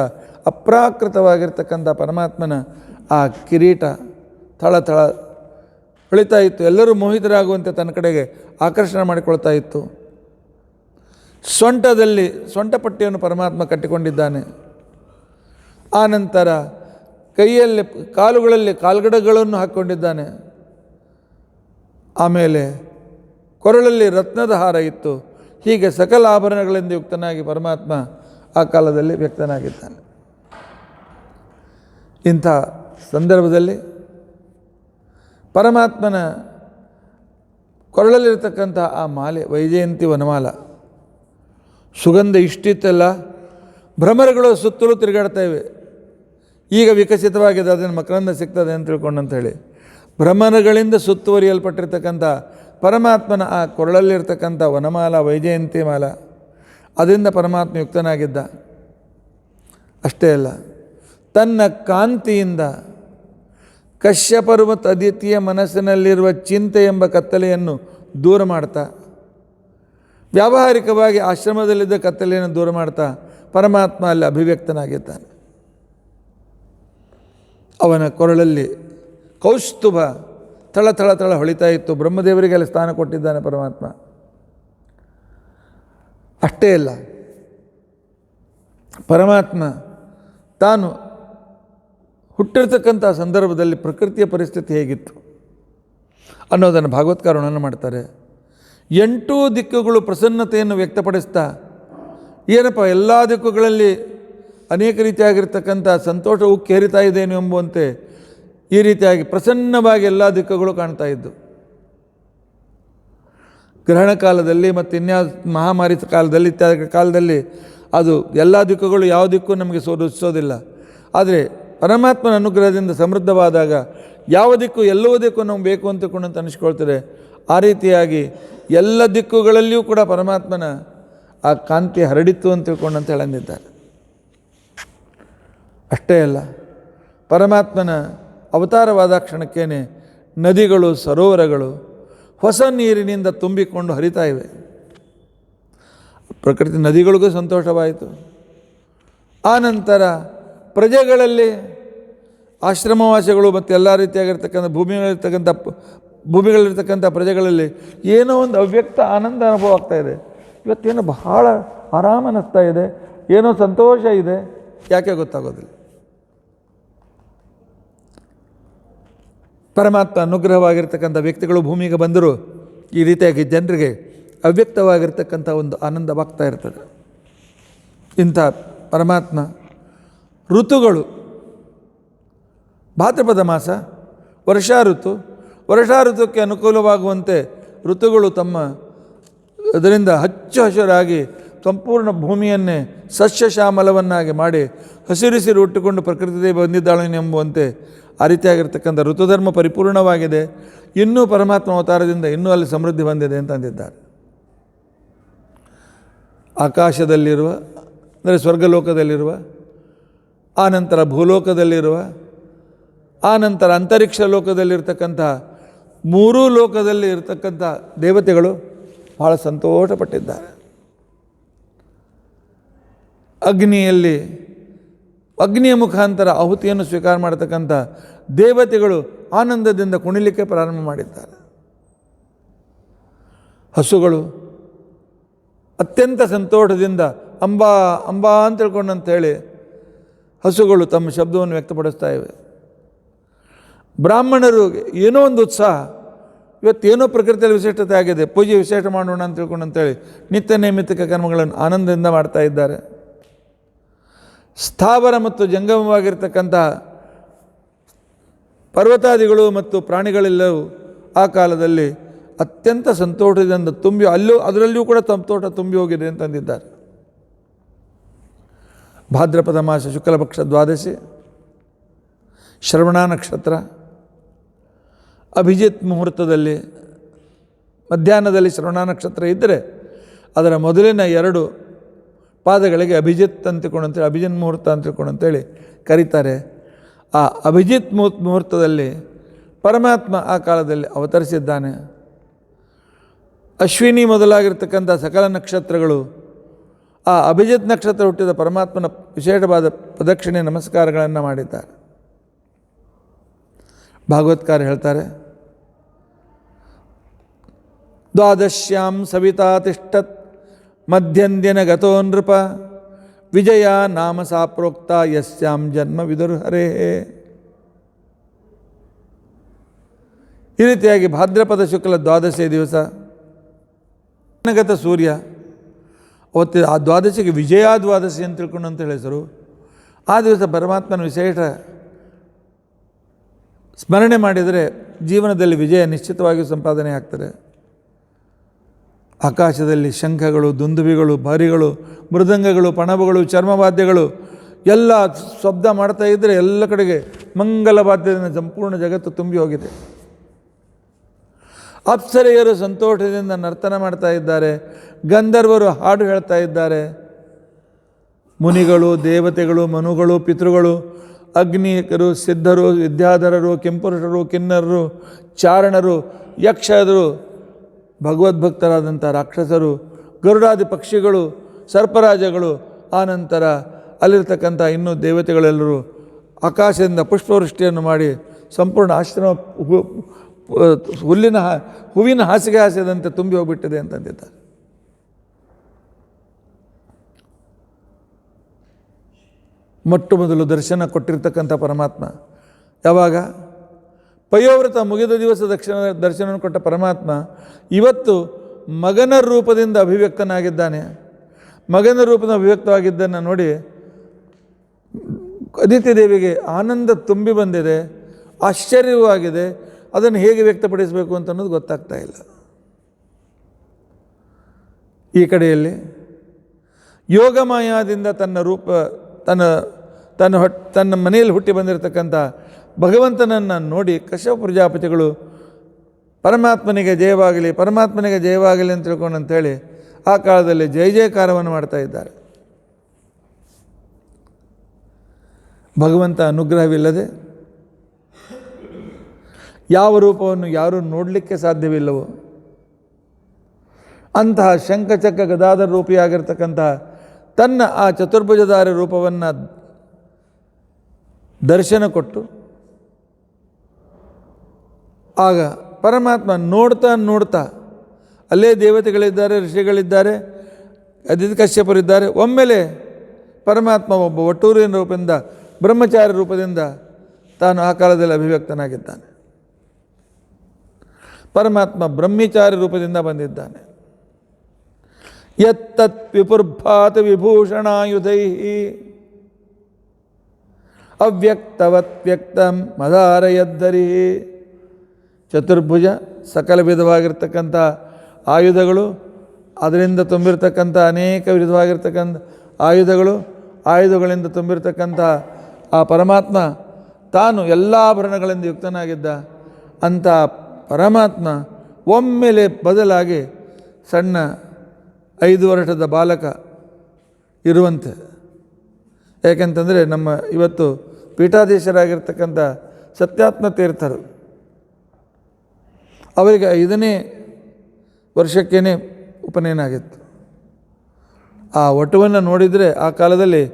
ಅಪ್ರಾಕೃತವಾಗಿರ್ತಕ್ಕಂಥ ಪರಮಾತ್ಮನ ಆ ಕಿರೀಟ ಥಳ ಥಳ ಹೊಳಿತಾ ಇತ್ತು. ಎಲ್ಲರೂ ಮೋಹಿತರಾಗುವಂತೆ ತನ್ನ ಕಡೆಗೆ ಆಕರ್ಷಣೆ ಮಾಡಿಕೊಳ್ತಾ ಇತ್ತು. ಸೊಂಟದಲ್ಲಿ ಸೊಂಟಪಟ್ಟಿಯನ್ನು ಪರಮಾತ್ಮ ಕಟ್ಟಿಕೊಂಡಿದ್ದಾನೆ. ಆ ನಂತರ ಕೈಯಲ್ಲಿ ಕಾಲುಗಳಲ್ಲಿ ಕಾಲ್ಗಡಗಳನ್ನು ಹಾಕ್ಕೊಂಡಿದ್ದಾನೆ. ಆಮೇಲೆ ಕೊರಳಲ್ಲಿ ರತ್ನದ ಹಾರ ಇತ್ತು. ಹೀಗೆ ಸಕಲ ಆಭರಣಗಳಿಂದ ಯುಕ್ತನಾಗಿ ಪರಮಾತ್ಮ ಆ ಕಾಲದಲ್ಲಿ ವ್ಯಕ್ತನಾಗಿದ್ದಾನೆ. ಇಂಥ ಸಂದರ್ಭದಲ್ಲಿ ಪರಮಾತ್ಮನ ಕೊರಳಲ್ಲಿರ್ತಕ್ಕಂಥ ಆ ಮಾಲೆ, ವೈಜಯಂತಿ ವನಮಾಲ, ಸುಗಂಧ ಇಷ್ಟಿತ್ತಲ್ಲ, ಭ್ರಮರಗಳು ಸುತ್ತಲೂ ತಿರುಗಾಡ್ತಾ ಇವೆ. ಈಗ ವಿಕಸಿತವಾಗಿದೆ, ಅದನ್ನು ಮಕರಂದ ಸಿಗ್ತದೆ ಅಂತ ತಿಳ್ಕೊಂಡು ಅಂಥೇಳಿ ಭ್ರಮರಗಳಿಂದ ಸುತ್ತುವರಿಯಲ್ಪಟ್ಟಿರ್ತಕ್ಕಂಥ ಪರಮಾತ್ಮನ ಆ ಕೊರಳಲ್ಲಿರ್ತಕ್ಕಂಥ ವನಮಾಲ, ವೈಜಯಂತಿ ಮಾಲ, ಅದರಿಂದ ಪರಮಾತ್ಮ ಯುಕ್ತನಾಗಿದ್ದ. ಅಷ್ಟೇ ಅಲ್ಲ, ತನ್ನ ಕಾಂತಿಯಿಂದ ಕಶ್ಯಪರ್ವ ಅದಿತಿಯ ಮನಸ್ಸಿನಲ್ಲಿರುವ ಚಿಂತೆ ಎಂಬ ಕತ್ತಲೆಯನ್ನು ದೂರ ಮಾಡ್ತಾ, ವ್ಯಾವಹಾರಿಕವಾಗಿ ಆಶ್ರಮದಲ್ಲಿದ್ದ ಕತ್ತಲೆಯನ್ನು ದೂರ ಮಾಡ್ತಾ ಪರಮಾತ್ಮ ಅಲ್ಲಿ ಅಭಿವ್ಯಕ್ತನಾಗಿದ್ದಾನೆ. ಅವನ ಕೊರಳಲ್ಲಿ ಕೌಸ್ತುಭ ಥಳ ಥಳ ಥಳ ಹೊಳಿತಾ ಇತ್ತು. ಬ್ರಹ್ಮದೇವರಿಗೆ ಅಲ್ಲಿ ಸ್ಥಾನ ಕೊಟ್ಟಿದ್ದಾನೆ ಪರಮಾತ್ಮ. ಅಷ್ಟೇ ಅಲ್ಲ, ಪರಮಾತ್ಮ ತಾನು ಹುಟ್ಟಿರ್ತಕ್ಕಂಥ ಸಂದರ್ಭದಲ್ಲಿ ಪ್ರಕೃತಿಯ ಪರಿಸ್ಥಿತಿ ಹೇಗಿತ್ತು ಅನ್ನೋದನ್ನು ಭಾಗವತ್ಕಾರ ವರ್ಣನೆ ಮಾಡ್ತಾರೆ. 8 ದಿಕ್ಕುಗಳು ಪ್ರಸನ್ನತೆಯನ್ನು ವ್ಯಕ್ತಪಡಿಸ್ತಾ, ಏನಪ್ಪ ಎಲ್ಲ ದಿಕ್ಕುಗಳಲ್ಲಿ ಅನೇಕ ರೀತಿಯಾಗಿರ್ತಕ್ಕಂಥ ಸಂತೋಷ ಉಕ್ಕೇರಿತಾ ಇದೇನು ಎಂಬುವಂತೆ ಈ ರೀತಿಯಾಗಿ ಪ್ರಸನ್ನವಾಗಿ ಎಲ್ಲ ದಿಕ್ಕುಗಳು ಕಾಣ್ತಾ ಇದ್ದು. ಗ್ರಹಣ ಕಾಲದಲ್ಲಿ ಮತ್ತು ಇನ್ಯಾವ ಮಹಾಮಾರಿ ಕಾಲದಲ್ಲಿ ಇತ್ಯಾದಿ ಕಾಲದಲ್ಲಿ ಅದು ಎಲ್ಲ ದಿಕ್ಕುಗಳು ಯಾವ ದಿಕ್ಕು ನಮಗೆ ರುಚಿಸೋದಿಲ್ಲ. ಆದರೆ ಪರಮಾತ್ಮನ ಅನುಗ್ರಹದಿಂದ ಸಮೃದ್ಧವಾದಾಗ ಯಾವ ದಿಕ್ಕು ಎಲ್ಲವೂ ದಿಕ್ಕು ನಮ್ಗೆ ಬೇಕು ಅಂತ ಅನಿಸ್ಕೊಳ್ತಾರೆ. ಆ ರೀತಿಯಾಗಿ ಎಲ್ಲ ದಿಕ್ಕುಗಳಲ್ಲಿಯೂ ಕೂಡ ಪರಮಾತ್ಮನ ಆ ಕಾಂತಿ ಹರಡಿತ್ತು ಅಂತ ತಿಳ್ಕೊಂಡಂತ ಹೇಳಂದಿದ್ದಾರೆ. ಅಷ್ಟೇ ಅಲ್ಲ, ಪರಮಾತ್ಮನ ಅವತಾರವಾದ ಕ್ಷಣಕ್ಕೇನೆ ನದಿಗಳು, ಸರೋವರಗಳು ಹೊಸ ನೀರಿನಿಂದ ತುಂಬಿಕೊಂಡು ಹರಿತಾ ಇವೆ. ಪ್ರಕೃತಿ ನದಿಗಳಿಗೂ ಸಂತೋಷವಾಯಿತು. ಆ ನಂತರ ಪ್ರಜೆಗಳಲ್ಲಿ ಆಶ್ರಮವಾಸಿಗಳು ಮತ್ತು ಎಲ್ಲ ರೀತಿಯಾಗಿರ್ತಕ್ಕಂಥ ಭೂಮಿಯಲ್ಲಿರ್ತಕ್ಕಂಥ ಭೂಮಿಗಳಲ್ಲಿರ್ತಕ್ಕಂಥ ಪ್ರಜೆಗಳಲ್ಲಿ ಏನೋ ಒಂದು ಅವ್ಯಕ್ತ ಆನಂದ ಅನುಭವ ಆಗ್ತಾ ಇದೆ. ಇವತ್ತೇನೋ ಬಹಳ ಆರಾಮ ಅನ್ನಿಸ್ತಾ ಇದೆ, ಏನೋ ಸಂತೋಷ ಇದೆ, ಯಾಕೆ ಗೊತ್ತಾಗೋದಿಲ್ಲ. ಪರಮಾತ್ಮ ಅನುಗ್ರಹವಾಗಿರ್ತಕ್ಕಂಥ ವ್ಯಕ್ತಿಗಳು ಭೂಮಿಗೆ ಬಂದರೂ ಈ ರೀತಿಯಾಗಿ ಜನರಿಗೆ ಅವ್ಯಕ್ತವಾಗಿರ್ತಕ್ಕಂಥ ಒಂದು ಆನಂದವಾಗ್ತಾ ಇರ್ತದೆ. ಇಂಥ ಪರಮಾತ್ಮ ಋತುಗಳು, ಭಾದ್ರಪದ ಮಾಸ ವರ್ಷಾ ಋತುಕ್ಕೆ ಅನುಕೂಲವಾಗುವಂತೆ ಋತುಗಳು ತಮ್ಮ ಅದರಿಂದ ಹಚ್ಚ ಹಸಿರಾಗಿ ಸಂಪೂರ್ಣ ಭೂಮಿಯನ್ನೇ ಸಸ್ಯ ಶ್ಯಾಮಲವನ್ನಾಗಿ ಮಾಡಿ ಹಸಿರಿಸಿರು ಹುಟ್ಟುಕೊಂಡು ಪ್ರಕೃತಿ ದೇವಿ ಬಂದಿದ್ದಾಳೆಂಬುವಂತೆ ಆ ರೀತಿಯಾಗಿರ್ತಕ್ಕಂಥ ಋತುಧರ್ಮ ಪರಿಪೂರ್ಣವಾಗಿದೆ. ಇನ್ನೂ ಪರಮಾತ್ಮ ಅವತಾರದಿಂದ ಇನ್ನೂ ಅಲ್ಲಿ ಸಮೃದ್ಧಿ ಬಂದಿದೆ ಅಂತ ಅಂದಿದ್ದಾರೆ. ಆಕಾಶದಲ್ಲಿರುವ ಅಂದರೆ ಸ್ವರ್ಗಲೋಕದಲ್ಲಿರುವ, ಆನಂತರ ಭೂಲೋಕದಲ್ಲಿರುವ, ಆನಂತರ ಅಂತರಿಕ್ಷ ಲೋಕದಲ್ಲಿರ್ತಕ್ಕಂಥ ಮೂರೂ ಲೋಕದಲ್ಲಿ ಇರತಕ್ಕಂಥ ದೇವತೆಗಳು ಭಾಳ ಸಂತೋಷಪಟ್ಟಿದ್ದಾರೆ. ಅಗ್ನಿಯ ಮುಖಾಂತರ ಆಹುತಿಯನ್ನು ಸ್ವೀಕಾರ ಮಾಡತಕ್ಕಂಥ ದೇವತೆಗಳು ಆನಂದದಿಂದ ಕುಣಿಲಿಕ್ಕೆ ಪ್ರಾರಂಭ ಮಾಡಿದ್ದಾರೆ. ಹಸುಗಳು ಅತ್ಯಂತ ಸಂತೋಷದಿಂದ ಅಂಬಾ ಅಂಬಾ ಅಂತ ತಿಳ್ಕೊಂಡಂತೇಳಿ ಹಸುಗಳು ತಮ್ಮ ಶಬ್ದವನ್ನು ವ್ಯಕ್ತಪಡಿಸ್ತಾ ಇವೆ. ಬ್ರಾಹ್ಮಣರು ಏನೋ ಒಂದು ಉತ್ಸಾಹ, ಇವತ್ತೇನೋ ಪ್ರಕೃತಿಯಲ್ಲಿ ವಿಶಿಷ್ಟತೆ ಆಗಿದೆ, ಪೂಜೆ ವಿಶೇಷ ಮಾಡೋಣ ಅಂತ ತಿಳ್ಕೊಂಡಂತೇಳಿ ನಿತ್ಯ ನೈಮಿತ್ತಿಕ ಕರ್ಮಗಳನ್ನು ಆನಂದದಿಂದ ಮಾಡ್ತಾ ಇದ್ದಾರೆ. ಸ್ಥಾವರ ಮತ್ತು ಜಂಗಮವಾಗಿರ್ತಕ್ಕಂಥ ಪರ್ವತಾದಿಗಳು ಮತ್ತು ಪ್ರಾಣಿಗಳೆಲ್ಲವೂ ಆ ಕಾಲದಲ್ಲಿ ಅತ್ಯಂತ ಸಂತೋಷದಿಂದ ತುಂಬಿ ಅದರಲ್ಲಿಯೂ ಕೂಡ ಸಂತೋಷ ತುಂಬಿ ಹೋಗಿದೆ ಅಂತಂದಿದ್ದಾರೆ. ಭಾದ್ರಪದ ಮಾಸ ಶುಕ್ಲಪಕ್ಷ ದ್ವಾದಶಿ, ಶ್ರವಣ ನಕ್ಷತ್ರ, ಅಭಿಜಿತ್ ಮುಹೂರ್ತದಲ್ಲಿ ಮಧ್ಯಾಹ್ನದಲ್ಲಿ ಶ್ರವಣ ನಕ್ಷತ್ರ ಇದ್ದರೆ ಅದರ ಮೊದಲಿನ 2 ಪಾದಗಳಿಗೆ ಅಭಿಜಿತ್ ಅಂತ ತಿಳ್ಕೊಂಡಂತೇಳಿ ಅಭಿಜಿತ್ ಮುಹೂರ್ತ ಅಂತ ತಿಳ್ಕೊಂಡಂತೇಳಿ ಕರೀತಾರೆ. ಆ ಅಭಿಜಿತ್ ಮುಹೂರ್ತದಲ್ಲಿ ಪರಮಾತ್ಮ ಆ ಕಾಲದಲ್ಲಿ ಅವತರಿಸಿದ್ದಾನೆ. ಅಶ್ವಿನಿ ಮೊದಲಾಗಿರ್ತಕ್ಕಂಥ ಸಕಲ ನಕ್ಷತ್ರಗಳು ಆ ಅಭಿಜಿತ್ ನಕ್ಷತ್ರ ಹುಟ್ಟಿದ ಪರಮಾತ್ಮನ ವಿಶೇಷವಾದ ಪ್ರದಕ್ಷಿಣೆ ನಮಸ್ಕಾರಗಳನ್ನು ಮಾಡಿದ್ದಾರೆ. ಭಾಗವತ್ಕಾರ ಹೇಳ್ತಾರೆ, ದ್ವಾದಶ್ಯಾಂ ಸವಿತಾ ತಿಷ್ಠತ್ ಮಧ್ಯಂದಿನ ಗತೋ ನೃಪ ವಿಜಯ ನಾಮ ಸಾ ಪ್ರೋಕ್ತ ಯಸ್ಯಾಂ ಜನ್ಮ ವಿದುರ್ಹರೇ. ಈ ರೀತಿಯಾಗಿ ಭಾದ್ರಪದ ಶುಕ್ಲ ದ್ವಾದಶಿ ದಿವಸ ಗತ ಸೂರ್ಯ, ಅವತ್ತು ಆ ದ್ವಾದಶಿಗೆ ವಿಜಯ ದ್ವಾದಶಿ ಅಂತ ತಿಳ್ಕೊಂಡು ಅಂತೇಳಿ ಹೆಸರು. ಆ ದಿವಸ ಪರಮಾತ್ಮನ ವಿಶೇಷ ಸ್ಮರಣೆ ಮಾಡಿದರೆ ಜೀವನದಲ್ಲಿ ವಿಜಯ ನಿಶ್ಚಿತವಾಗಿ ಸಂಪಾದನೆ ಆಗ್ತದೆ. ಆಕಾಶದಲ್ಲಿ ಶಂಖಗಳು, ದುಂದುಬಿಗಳು, ಭಾರಿಗಳು, ಮೃದಂಗಗಳು, ಪಣಬಗಳು, ಚರ್ಮವಾದ್ಯಗಳು ಎಲ್ಲ ಶಬ್ದ ಮಾಡ್ತಾ ಇದ್ದರೆ ಎಲ್ಲ ಕಡೆಗೆ ಮಂಗಲವಾದ್ಯದಿಂದ ಸಂಪೂರ್ಣ ಜಗತ್ತು ತುಂಬಿ ಹೋಗಿದೆ. ಅಪ್ಸರೆಯರು ಸಂತೋಷದಿಂದ ನರ್ತನ ಮಾಡ್ತಾ ಇದ್ದಾರೆ, ಗಂಧರ್ವರು ಹಾಡು ಹೇಳ್ತಾ ಇದ್ದಾರೆ, ಮುನಿಗಳು, ದೇವತೆಗಳು, ಮನುಗಳು, ಪಿತೃಗಳು, ಅಗ್ನಿಕರು, ಸಿದ್ಧರು, ವಿದ್ಯಾಧರರು, ಕೆಂಪುರುಷರು, ಕಿನ್ನರರು, ಚಾರಣರು, ಯಕ್ಷರು, ಭಗವದ್ಭಕ್ತರಾದಂಥ ರಾಕ್ಷಸರು, ಗರುಡಾದಿ ಪಕ್ಷಿಗಳು, ಸರ್ಪರಾಜಗಳು, ಆನಂತರ ಅಲ್ಲಿರ್ತಕ್ಕಂಥ ಇನ್ನೂ ದೇವತೆಗಳೆಲ್ಲರೂ ಆಕಾಶದಿಂದ ಪುಷ್ಪವೃಷ್ಟಿಯನ್ನು ಮಾಡಿ ಸಂಪೂರ್ಣ ಆಶ್ರಮ ಹೂವಿನ ಹಾಸಿಗೆ ಹಾಸಿದಂತೆ ತುಂಬಿ ಹೋಗ್ಬಿಟ್ಟಿದೆ ಅಂತಂದಿದ್ದಾರೆ. ಮೊಟ್ಟ ಮೊದಲು ದರ್ಶನ ಕೊಟ್ಟಿರ್ತಕ್ಕಂಥ ಪರಮಾತ್ಮ ಯಾವಾಗ ಪಯೋವ್ರತ ಮುಗಿದ ದಿವಸ ದರ್ಶನ ಕೊಟ್ಟ ಪರಮಾತ್ಮ ಇವತ್ತು ಮಗನ ರೂಪದಿಂದ ಅಭಿವ್ಯಕ್ತನಾಗಿದ್ದಾನೆ. ಮಗನ ರೂಪದ ಅಭಿವ್ಯಕ್ತವಾಗಿದ್ದನ್ನು ನೋಡಿ ಅದಿತಿ ದೇವಿಗೆ ಆನಂದ ತುಂಬಿ ಬಂದಿದೆ, ಆಶ್ಚರ್ಯವೂ ಆಗಿದೆ. ಅದನ್ನು ಹೇಗೆ ವ್ಯಕ್ತಪಡಿಸಬೇಕು ಅಂತ ಅನ್ನೋದು ಗೊತ್ತಾಗ್ತಾ ಇಲ್ಲ. ಈ ಕಡೆಯಲ್ಲಿ ಯೋಗಮಾಯಾದಿಂದ ತನ್ನ ರೂಪ ತನ್ನ ಮನೆಯಲ್ಲಿ ಹುಟ್ಟಿ ಬಂದಿರತಕ್ಕಂಥ ಭಗವಂತನನ್ನು ನೋಡಿ ಕಶ್ಯಪ ಪ್ರಜಾಪತಿಗಳು ಪರಮಾತ್ಮನಿಗೆ ಜಯವಾಗಲಿ, ಪರಮಾತ್ಮನಿಗೆ ಜಯವಾಗಲಿ ಅಂತ ತಿಳ್ಕೊಂಡು ಅಂಥೇಳಿ ಆ ಕಾಲದಲ್ಲಿ ಜಯ ಜಯಕಾರವನ್ನು ಮಾಡ್ತಾ ಇದ್ದಾರೆ. ಭಗವಂತ ಅನುಗ್ರಹವಿಲ್ಲದೆ ಯಾವ ರೂಪವನ್ನು ಯಾರೂ ನೋಡಲಿಕ್ಕೆ ಸಾಧ್ಯವಿಲ್ಲವೋ ಅಂತಹ ಶಂಖಚಕ್ರ ಗದಾಧರ ರೂಪಿಯಾಗಿರ್ತಕ್ಕಂಥ ತನ್ನ ಆ ಚತುರ್ಭುಜಧಾರಿ ರೂಪವನ್ನು ದರ್ಶನ ಕೊಟ್ಟು ಆಗ ಪರಮಾತ್ಮ ನೋಡ್ತಾ ನೋಡ್ತಾ ಅಲ್ಲೇ ದೇವತೆಗಳಿದ್ದಾರೆ, ಋಷಿಗಳಿದ್ದಾರೆ, ಅದಿತಿ ಕಶ್ಯಪರಿದ್ದಾರೆ. ಒಮ್ಮೆಲೆ ಪರಮಾತ್ಮ ಒಬ್ಬ ಒಟ್ಟೂರಿನ ರೂಪದಿಂದ, ಬ್ರಹ್ಮಚಾರಿ ರೂಪದಿಂದ ತಾನು ಆ ಕಾಲದಲ್ಲಿ ಅಭಿವ್ಯಕ್ತನಾಗಿದ್ದಾನೆ. ಪರಮಾತ್ಮ ಬ್ರಹ್ಮಚಾರಿ ರೂಪದಿಂದ ಬಂದಿದ್ದಾನೆ. ಯತ್ತತ್ ವಿಪುರ್ಭಾತ ವಿಭೂಷಣಾಯುಧೈ ಅವ್ಯಕ್ತವತ್ ವ್ಯಕ್ತಂ ಮದಾರಯದ್ಧರಿ. ಚತುರ್ಭುಜ, ಸಕಲ ವಿಧವಾಗಿರ್ತಕ್ಕಂಥ ಆಯುಧಗಳು, ಅದರಿಂದ ತುಂಬಿರ್ತಕ್ಕಂಥ ಅನೇಕ ವಿಧವಾಗಿರ್ತಕ್ಕಂಥ ಆಯುಧಗಳಿಂದ ತುಂಬಿರ್ತಕ್ಕಂಥ ಆ ಪರಮಾತ್ಮ ತಾನು ಎಲ್ಲ ಆಭರಣಗಳಿಂದ ಯುಕ್ತನಾಗಿದ್ದ ಅಂಥ ಪರಮಾತ್ಮ ಒಮ್ಮೆಲೆ ಬದಲಾಗಿ ಸಣ್ಣ 5 ವರ್ಷದ ಬಾಲಕ ಇರುವಂತೆ. ಏಕೆಂತಂದರೆ ನಮ್ಮ ಇವತ್ತು ಪೀಠಾಧೀಶರಾಗಿರ್ತಕ್ಕಂಥ ಸತ್ಯಾತ್ಮ ತೀರ್ಥರು ಅವರಿಗೆ 5ನೇ ವರ್ಷಕ್ಕೇ ಉಪನಯನ ಆಗಿತ್ತು. ಆ ವಟುವನ್ನು ನೋಡಿದರೆ ಆ ಕಾಲದಲ್ಲಿ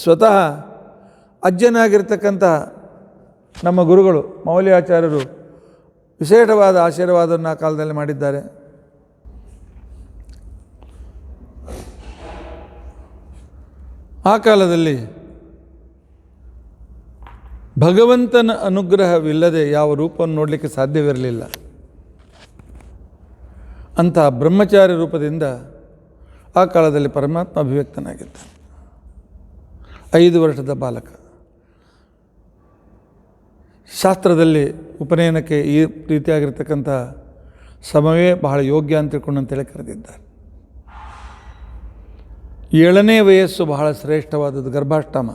ಸ್ವತಃ ಅಜ್ಜನಾಗಿರ್ತಕ್ಕಂಥ ನಮ್ಮ ಗುರುಗಳು ಮೌಲ್ಯಾಚಾರ್ಯರು ವಿಶೇಷವಾದ ಆಶೀರ್ವಾದವನ್ನು ಆ ಕಾಲದಲ್ಲಿ ಮಾಡಿದ್ದಾರೆ. ಆ ಕಾಲದಲ್ಲಿ ಭಗವಂತನ ಅನುಗ್ರಹವಿಲ್ಲದೆ ಯಾವ ರೂಪವನ್ನು ನೋಡಲಿಕ್ಕೆ ಸಾಧ್ಯವಿರಲಿಲ್ಲ. ಅಂಥ ಬ್ರಹ್ಮಚಾರಿ ರೂಪದಿಂದ ಆ ಕಾಲದಲ್ಲಿ ಪರಮಾತ್ಮ ಅಭಿವ್ಯಕ್ತನಾಗಿದ್ದ. 5 ವರ್ಷದ ಬಾಲಕ. ಶಾಸ್ತ್ರದಲ್ಲಿ ಉಪನಯನಕ್ಕೆ ಈ ರೀತಿಯಾಗಿರ್ತಕ್ಕಂಥ ಸಮಯವೇ ಬಹಳ ಯೋಗ್ಯ ಅಂತ ತಿಳ್ಕೊಂಡಂತೇಳಿ ಕರೆದಿದ್ದಾರೆ. 7ನೇ ವಯಸ್ಸು ಬಹಳ ಶ್ರೇಷ್ಠವಾದದ್ದು, ಗರ್ಭಾಷ್ಟಮ.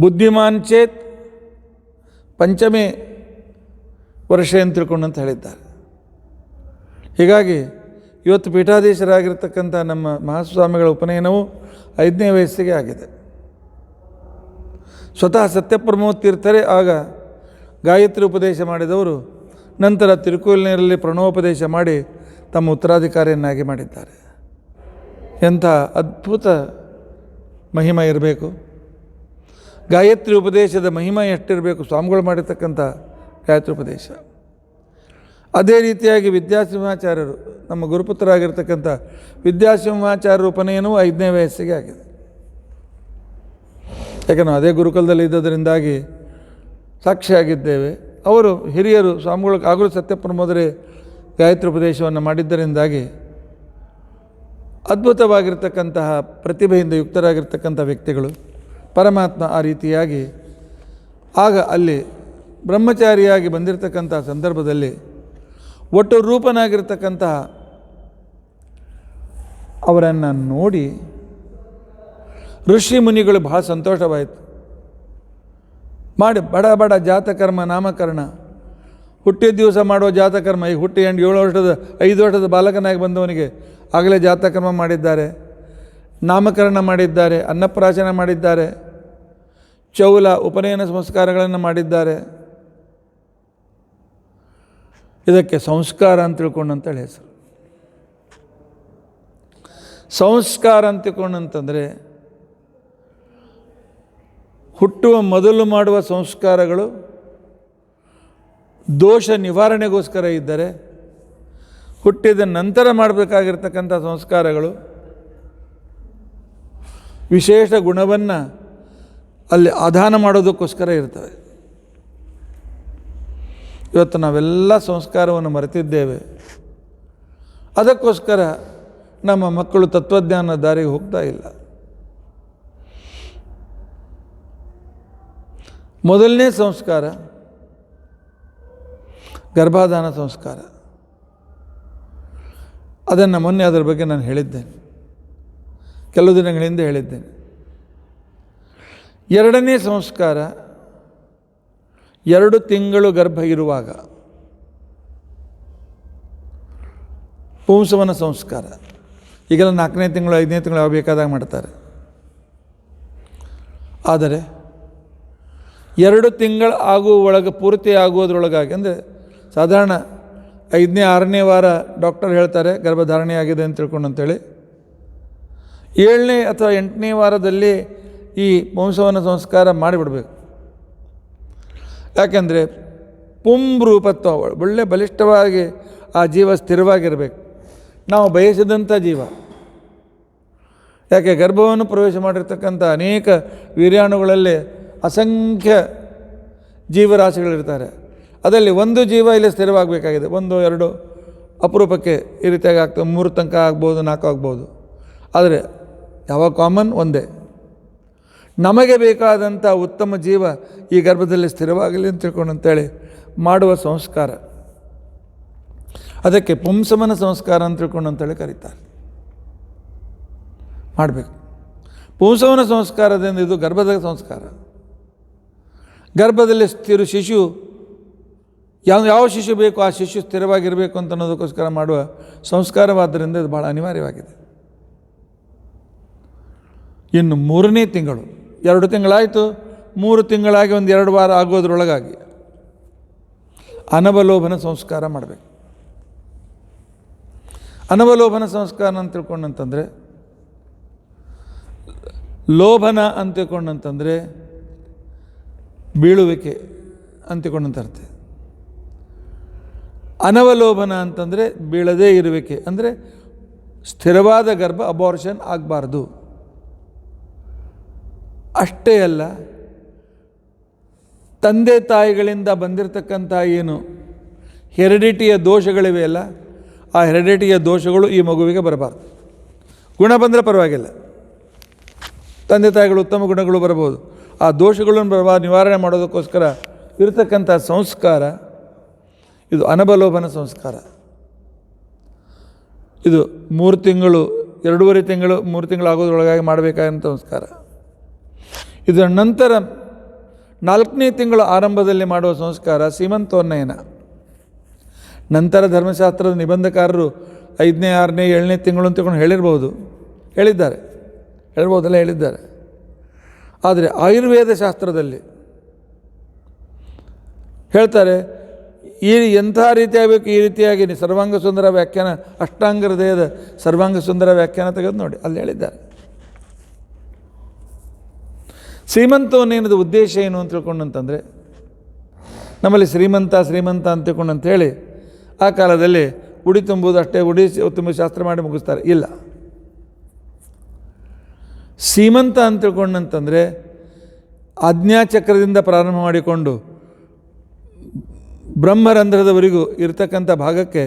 ಬುದ್ಧಿಮಾನ್ ಚೇತ್ ಪಂಚಮೇ ವರ್ಷ ಅಂತ ತಿಳ್ಕೊಂಡಂತ ಹೇಳಿದ್ದಾರೆ. ಹೀಗಾಗಿ ಇವತ್ತು ಪೀಠಾಧೀಶರಾಗಿರ್ತಕ್ಕಂಥ ನಮ್ಮ ಮಹಾಸ್ವಾಮಿಗಳ ಉಪನಯನವು 5ನೇ ವಯಸ್ಸಿಗೆ ಆಗಿದೆ. ಸ್ವತಃ ಸತ್ಯಪ್ರಮೋದ್ ತೀರ್ಥರೇ ಆಗ ಗಾಯತ್ರಿ ಉಪದೇಶ ಮಾಡಿದವರು ನಂತರ ತಿರುಕೂರಿನಲ್ಲಿ ಪ್ರಣವೋಪದೇಶ ಮಾಡಿ ತಮ್ಮ ಉತ್ತರಾಧಿಕಾರಿಯನ್ನಾಗಿ ಮಾಡಿದ್ದಾರೆ. ಎಂಥ ಅದ್ಭುತ ಮಹಿಮೆ ಇರಬೇಕು, ಗಾಯತ್ರಿ ಉಪದೇಶದ ಮಹಿಮೆ ಎಷ್ಟಿರಬೇಕು. ಸ್ವಾಮಿಗಳು ಮಾಡಿರ್ತಕ್ಕಂಥ ಗಾಯತ್ರಿ ಉಪದೇಶ. ಅದೇ ರೀತಿಯಾಗಿ ವಿದ್ಯಾಸಿಂಹಾಚಾರ್ಯರು ನಮ್ಮ ಗುರುಪುತ್ರರಾಗಿರ್ತಕ್ಕಂಥ ವಿದ್ಯಾಸಿಂಹಾಚಾರ್ಯರ ಉಪನಯನವೂ 5ನೇ ವಯಸ್ಸಿಗೆ ಆಗಿದೆ. ಯಾಕಂದರೆ ಅದೇ ಗುರುಕುಲದಲ್ಲಿ ಇದ್ದದರಿಂದಾಗಿ ಸಾಕ್ಷಿಯಾಗಿದ್ದೇವೆ. ಅವರು ಹಿರಿಯರು ಸ್ವಾಮಿಗಳು ಆಗಲೂ ಸತ್ಯಪ್ರಮೋದರೇ ಗಾಯತ್ರಿ ಉಪದೇಶವನ್ನು ಮಾಡಿದ್ದರಿಂದಾಗಿ ಅದ್ಭುತವಾಗಿರ್ತಕ್ಕಂತಹ ಪ್ರತಿಭೆಯಿಂದ ಯುಕ್ತರಾಗಿರ್ತಕ್ಕಂಥ ವ್ಯಕ್ತಿಗಳು. ಪರಮಾತ್ಮ ಆ ರೀತಿಯಾಗಿ ಆಗ ಅಲ್ಲಿ ಬ್ರಹ್ಮಚಾರಿಯಾಗಿ ಬಂದಿರತಕ್ಕಂಥ ಸಂದರ್ಭದಲ್ಲಿ ಒಟ್ಟು ರೂಪನಾಗಿರ್ತಕ್ಕಂತಹ ಅವರನ್ನು ನೋಡಿ ಋಷಿ ಮುನಿಗಳು ಬಹಳ ಸಂತೋಷವಾಯಿತು. ಮಾಡಿ ಬಡ ಜಾತಕರ್ಮ ನಾಮಕರಣ, ಹುಟ್ಟಿದ ದಿವಸ ಮಾಡುವ ಜಾತಕರ್ಮ. ಈಗ ಹುಟ್ಟಿ 5 ವರ್ಷದ ಬಾಲಕನಾಗಿ ಬಂದವನಿಗೆ ಆಗಲೇ ಜಾತಕರ್ಮ ಮಾಡಿದ್ದಾರೆ, ನಾಮಕರಣ ಮಾಡಿದ್ದಾರೆ, ಅನ್ನಪ್ರಾಶನ ಮಾಡಿದ್ದಾರೆ, ಚೌಲ ಉಪನಯನ ಸಂಸ್ಕಾರಗಳನ್ನು ಮಾಡಿದ್ದಾರೆ. ಇದಕ್ಕೆ ಸಂಸ್ಕಾರ ಅಂತ ತಿಳ್ಕೊಂಡಂತೇಳಿ ಹೆಸರು. ಸಂಸ್ಕಾರ ಅಂತ ತಿಳ್ಕೊಂಡಂತಂದರೆ ಹುಟ್ಟುವ ಮೊದಲು ಮಾಡುವ ಸಂಸ್ಕಾರಗಳು ದೋಷ ನಿವಾರಣೆಗೋಸ್ಕರ ಇದ್ದರೆ, ಹುಟ್ಟಿದ ನಂತರ ಮಾಡಬೇಕಾಗಿರ್ತಕ್ಕಂಥ ಸಂಸ್ಕಾರಗಳು ವಿಶೇಷ ಗುಣವನ್ನು ಅಲ್ಲಿ ಆಧಾನ ಮಾಡೋದಕ್ಕೋಸ್ಕರ ಇರ್ತವೆ. ಇವತ್ತು ನಾವೆಲ್ಲ ಸಂಸ್ಕಾರವನ್ನು ಮರೆತಿದ್ದೇವೆ. ಅದಕ್ಕೋಸ್ಕರ ನಮ್ಮ ಮಕ್ಕಳು ತತ್ವಜ್ಞಾನ ದಾರಿಗೆ ಹೋಗ್ತಾ ಇಲ್ಲ. ಮೊದಲನೇ ಸಂಸ್ಕಾರ ಗರ್ಭಾಧಾನ ಸಂಸ್ಕಾರ. ಅದನ್ನು ಮೊನ್ನೆ ಅದರ ಬಗ್ಗೆ ನಾನು ಹೇಳಿದ್ದೇನೆ, ಕೆಲವು ದಿನಗಳ ಹಿಂದೆ ಹೇಳಿದ್ದೇನೆ. 2ನೇ ಸಂಸ್ಕಾರ 2 ತಿಂಗಳು ಗರ್ಭ ಇರುವಾಗ ಪುಂಸವನ ಸಂಸ್ಕಾರ. ಈಗೆಲ್ಲ 4ನೇ ತಿಂಗಳು 5ನೇ ತಿಂಗಳು ಯಾವ ಬೇಕಾದಾಗ ಮಾಡ್ತಾರೆ. ಆದರೆ 2 ತಿಂಗಳು ಆಗುವ ಒಳಗೆ ಪೂರ್ತಿ ಆಗುವುದರೊಳಗಾಗಿ, ಅಂದರೆ ಸಾಧಾರಣ 5ನೇ 6ನೇ ವಾರ ಡಾಕ್ಟರ್ ಹೇಳ್ತಾರೆ ಗರ್ಭಧಾರಣೆ ಆಗಿದೆ ಅಂತ ತಿಳ್ಕೊಂಡಂತೇಳಿ. 7ನೇ ಅಥವಾ 8ನೇ ವಾರದಲ್ಲಿ ಈ ಪುಂಸವನ ಸಂಸ್ಕಾರ ಮಾಡಿಬಿಡಬೇಕು. ಯಾಕೆಂದರೆ ರೂಪತ್ವ, ಒಳ್ಳೆ ಬಲಿಷ್ಠವಾಗಿ ಆ ಜೀವ ಸ್ಥಿರವಾಗಿರಬೇಕು. ನಾವು ಬಯಸಿದಂಥ ಜೀವ. ಯಾಕೆ ಗರ್ಭವನ್ನು ಪ್ರವೇಶ ಮಾಡಿರ್ತಕ್ಕಂಥ ಅನೇಕ ವೀರ್ಯಾಣುಗಳಲ್ಲಿ ಅಸಂಖ್ಯ ಜೀವರಾಶಿಗಳಿರ್ತಾರೆ. ಅದರಲ್ಲಿ ಒಂದು ಜೀವ ಇಲ್ಲಿ ಸ್ಥಿರವಾಗಬೇಕಾಗಿದೆ. 1, 2 ಅಪರೂಪಕ್ಕೆ ಈ ರೀತಿಯಾಗಿ ಆಗ್ತದೆ. 3 ತನಕ ಆಗ್ಬೋದು, 4 ಆಗ್ಬೋದು. ಆದರೆ ಯಾವಾಗ ಕಾಮನ್ ಒಂದೇ. ನಮಗೆ ಬೇಕಾದಂಥ ಉತ್ತಮ ಜೀವ ಈ ಗರ್ಭದಲ್ಲಿ ಸ್ಥಿರವಾಗಲಿ ಅಂತ ತಿಳ್ಕೊಂಡು ಅಂತೇಳಿ ಮಾಡುವ ಸಂಸ್ಕಾರ, ಅದಕ್ಕೆ ಪುಂಸಮನ ಸಂಸ್ಕಾರ ಅಂತ ತಿಳ್ಕೊಂಡು ಅಂತೇಳಿ ಕರೀತಾರೆ. ಮಾಡಬೇಕು. ಪುಂಸಮನ ಸಂಸ್ಕಾರದಿಂದ ಇದು ಗರ್ಭದ ಸಂಸ್ಕಾರ. ಗರ್ಭದಲ್ಲಿ ಶಿಶು ಯಾವ ಶಿಶು ಬೇಕು ಆ ಶಿಶು ಸ್ಥಿರವಾಗಿರಬೇಕು ಅಂತ ಅನ್ನೋದಕ್ಕೋಸ್ಕರ ಮಾಡುವ ಸಂಸ್ಕಾರವಾದ್ದರಿಂದ ಇದು ಭಾಳ ಅನಿವಾರ್ಯವಾಗಿದೆ. ಇನ್ನು 3ನೇ ತಿಂಗಳು, 2 ತಿಂಗಳಾಯಿತು, 3 ತಿಂಗಳಾಗಿ 1-2 ವಾರ ಆಗೋದ್ರೊಳಗಾಗಿ ಅನವಲೋಭನ ಸಂಸ್ಕಾರ ಮಾಡಬೇಕು. ಅನವಲೋಭನ ಸಂಸ್ಕಾರ ಅಂತ ತಿಳ್ಕೊಂಡಂತಂದರೆ, ಲೋಭನ ಅಂತ ತಿಳ್ಕೊಂಡಂತಂದರೆ ಬೀಳುವಿಕೆ ಅಂತ ತಿಳ್ಕೊಂಡಂತ ಅರ್ಥ. ಅನವಲೋಭನ ಅಂತಂದರೆ ಬೀಳದೇ ಇರುವಿಕೆ, ಅಂದರೆ ಸ್ಥಿರವಾದ ಗರ್ಭ ಅಬಾರ್ಷನ್ ಆಗಬಾರ್ದು. ಅಷ್ಟೇ ಅಲ್ಲ, ತಂದೆ ತಾಯಿಗಳಿಂದ ಬಂದಿರತಕ್ಕಂಥ ಏನು ಹೆರಿಡಿಟಿಯ ದೋಷಗಳಿವೆ ಅಲ್ಲ, ಆ ಹೆರಿಡಿಟಿಯ ದೋಷಗಳು ಈ ಮಗುವಿಗೆ ಬರಬಾರ್ದು. ಗುಣ ಬಂದರೆ ಪರವಾಗಿಲ್ಲ, ತಂದೆ ತಾಯಿಗಳು ಉತ್ತಮ ಗುಣಗಳು ಬರಬಹುದು. ಆ ದೋಷಗಳನ್ನು ನಿವಾರಣೆ ಮಾಡೋದಕ್ಕೋಸ್ಕರ ಇರತಕ್ಕಂಥ ಸಂಸ್ಕಾರ ಇದು ಅನವಲೋಭನ ಸಂಸ್ಕಾರ. ಇದು 3 ತಿಂಗಳು, 2.5 ತಿಂಗಳು, 3 ತಿಂಗಳು ಆಗೋದ್ರೊಳಗಾಗಿ ಮಾಡಬೇಕಾದಂಥ ಸಂಸ್ಕಾರ. ಇದರ ನಂತರ 4ನೇ ತಿಂಗಳ ಆರಂಭದಲ್ಲಿ ಮಾಡುವ ಸಂಸ್ಕಾರ ಸೀಮಂತೋನ್ನಯನ. ನಂತರ ಧರ್ಮಶಾಸ್ತ್ರದ ನಿಬಂಧಕಾರರು 5ನೇ, 6ನೇ, 7ನೇ ತಿಂಗಳು ಅಂತ ತಿಳ್ಕೊಂಡು ಹೇಳಿದ್ದಾರೆ. ಆದರೆ ಆಯುರ್ವೇದ ಶಾಸ್ತ್ರದಲ್ಲಿ ಹೇಳ್ತಾರೆ, ಎಂಥ ರೀತಿ ಆಗಬೇಕು, ಈ ರೀತಿಯಾಗಿ ಸರ್ವಾಂಗ ಸುಂದರ ವ್ಯಾಖ್ಯಾನ, ಅಷ್ಟಾಂಗ ಹೃದಯದ ಸರ್ವಾಂಗ ಸುಂದರ ವ್ಯಾಖ್ಯಾನ ತೆಗೆದು ನೋಡಿ, ಅಲ್ಲಿ ಹೇಳಿದ್ದಾರೆ. ಶ್ರೀಮಂತೋನ್ನಯನದ ಉದ್ದೇಶ ಏನು ಅಂತ ತಿಳ್ಕೊಂಡಂತಂದರೆ, ನಮ್ಮಲ್ಲಿ ಶ್ರೀಮಂತ ಅಂತ ತಿಳ್ಕೊಂಡಂತೇಳಿ ಆ ಕಾಲದಲ್ಲಿ ಉಡಿ ತುಂಬುವುದು ಅಷ್ಟೇ, ಉಡಿ ತುಂಬ ಶಾಸ್ತ್ರ ಮಾಡಿ ಮುಗಿಸ್ತಾರೆ. ಇಲ್ಲ, ಸೀಮಂತ ಅಂತ ತಿಳ್ಕೊಂಡಂತಂದರೆ ಆಜ್ಞಾಚಕ್ರದಿಂದ ಪ್ರಾರಂಭ ಮಾಡಿಕೊಂಡು ಬ್ರಹ್ಮರಂಧ್ರದವರೆಗೂ ಇರ್ತಕ್ಕಂಥ ಭಾಗಕ್ಕೆ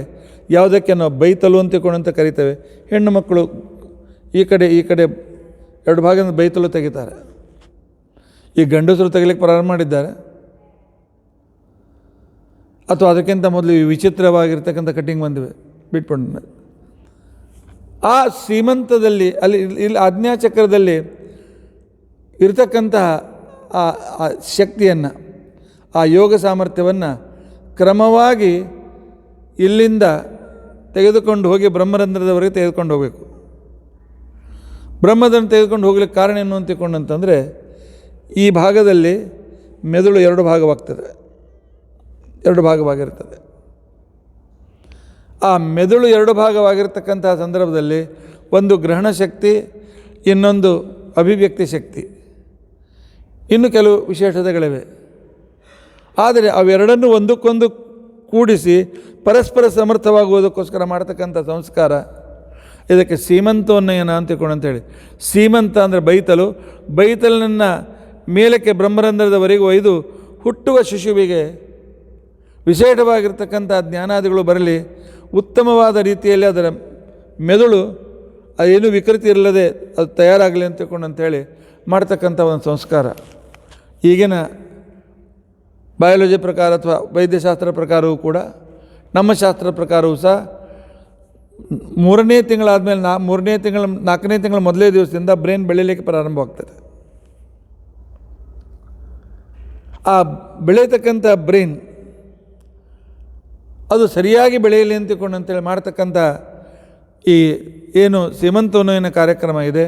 ಯಾವುದಕ್ಕೆ ನಾವು ಬೈತಲು ಅಂತ ತಿಳ್ಕೊಂಡಂತ ಕರಿತೇವೆ. ಹೆಣ್ಣು ಮಕ್ಕಳು ಈ ಕಡೆ 2 ಭಾಗದಿಂದ ಬೈತಲು ತೆಗಿತಾರೆ. ಈ ಗಂಡಸರು ತೆಗಿಲಿಕ್ಕೆ ಪ್ರಾರಂಭ ಮಾಡಿದ್ದಾರೆ, ಅಥವಾ ಅದಕ್ಕಿಂತ ಮೊದಲು ವಿಚಿತ್ರವಾಗಿರ್ತಕ್ಕಂಥ ಕಟ್ಟಿಂಗ್ ಬಂದಿವೆ, ಬಿಟ್ಕೊಂಡು. ಆ ಸೀಮಂತದಲ್ಲಿ ಇಲ್ಲಿ ಆಜ್ಞಾಚಕ್ರದಲ್ಲಿ ಇರತಕ್ಕಂತಹ ಆ ಶಕ್ತಿಯನ್ನು, ಆ ಯೋಗ ಸಾಮರ್ಥ್ಯವನ್ನು ಕ್ರಮವಾಗಿ ಇಲ್ಲಿಂದ ತೆಗೆದುಕೊಂಡು ಹೋಗಿ ಬ್ರಹ್ಮರಂಧ್ರದವರೆಗೆ ತೆಗೆದುಕೊಂಡು ಹೋಗಬೇಕು. ಬ್ರಹ್ಮರಂಧ್ರ ತೆಗೆದುಕೊಂಡು ಹೋಗ್ಲಿಕ್ಕೆ ಕಾರಣ ಏನು ಅಂತ ತಿಳ್ಕೊಂಡಂತಂದರೆ, ಈ ಭಾಗದಲ್ಲಿ ಮೆದುಳು 2 ಭಾಗವಾಗ್ತದೆ, 2 ಭಾಗವಾಗಿರ್ತದೆ. ಆ ಮೆದುಳು 2 ಭಾಗವಾಗಿರ್ತಕ್ಕಂಥ ಸಂದರ್ಭದಲ್ಲಿ ಒಂದು ಗ್ರಹಣ ಶಕ್ತಿ, ಇನ್ನೊಂದು ಅಭಿವ್ಯಕ್ತಿ ಶಕ್ತಿ, ಇನ್ನು ಕೆಲವು ವಿಶೇಷತೆಗಳಿವೆ. ಆದರೆ ಅವೆರಡನ್ನು ಒಂದಕ್ಕೊಂದು ಕೂಡಿಸಿ ಪರಸ್ಪರ ಸಮರ್ಥವಾಗುವುದಕ್ಕೋಸ್ಕರ ಮಾಡ್ತಕ್ಕಂಥ ಸಂಸ್ಕಾರ ಇದಕ್ಕೆ ಸೀಮಂತೋನ್ನಯನ ಅಂತ ತಿಳ್ಕೊಂಡಂತೇಳಿ. ಸೀಮಂತ ಅಂದರೆ ಬೈತಲನ್ನು ಮೇಲಕ್ಕೆ ಬ್ರಹ್ಮರಂಧ್ರದವರೆಗೂ ಒಯ್ದು ಹುಟ್ಟುವ ಶಿಶುವಿಗೆ ವಿಶೇಷವಾಗಿರ್ತಕ್ಕಂಥ ಜ್ಞಾನಾದಿಗಳು ಬರಲಿ, ಉತ್ತಮವಾದ ರೀತಿಯಲ್ಲಿ ಅದರ ಮೆದುಳು ಅದೇನು ವಿಕೃತಿ ಇರಲ್ಲದೆ ಅದು ತಯಾರಾಗಲಿ ಅಂತ ತಿಳ್ಕೊಂಡಂತೇಳಿ ಮಾಡ್ತಕ್ಕಂಥ ಒಂದು ಸಂಸ್ಕಾರ. ಈಗಿನ ಬಯಾಲಜಿ ಪ್ರಕಾರ ಅಥವಾ ವೈದ್ಯಶಾಸ್ತ್ರ ಪ್ರಕಾರವೂ ಕೂಡ, ನಮ್ಮ ಶಾಸ್ತ್ರ ಪ್ರಕಾರವೂ ಸಹ 3ನೇ ತಿಂಗಳಾದಮೇಲೆ 4ನೇ ತಿಂಗಳ ಮೊದಲೇ ದಿವಸದಿಂದ ಬ್ರೈನ್ ಬೆಳೀಲಿಕ್ಕೆ ಪ್ರಾರಂಭವಾಗ್ತದೆ. ಆ ಬೆಳೀತಕ್ಕಂಥ ಬ್ರೈನ್ ಅದು ಸರಿಯಾಗಿ ಬೆಳೆಯಲಿ ಅಂತ ತಿಳ್ಕೊಂಡಂತೇಳಿ ಮಾಡ್ತಕ್ಕಂಥ ಈ ಏನು ಸೀಮಂತೋನ್ನಯನ ಕಾರ್ಯಕ್ರಮ ಇದೆ,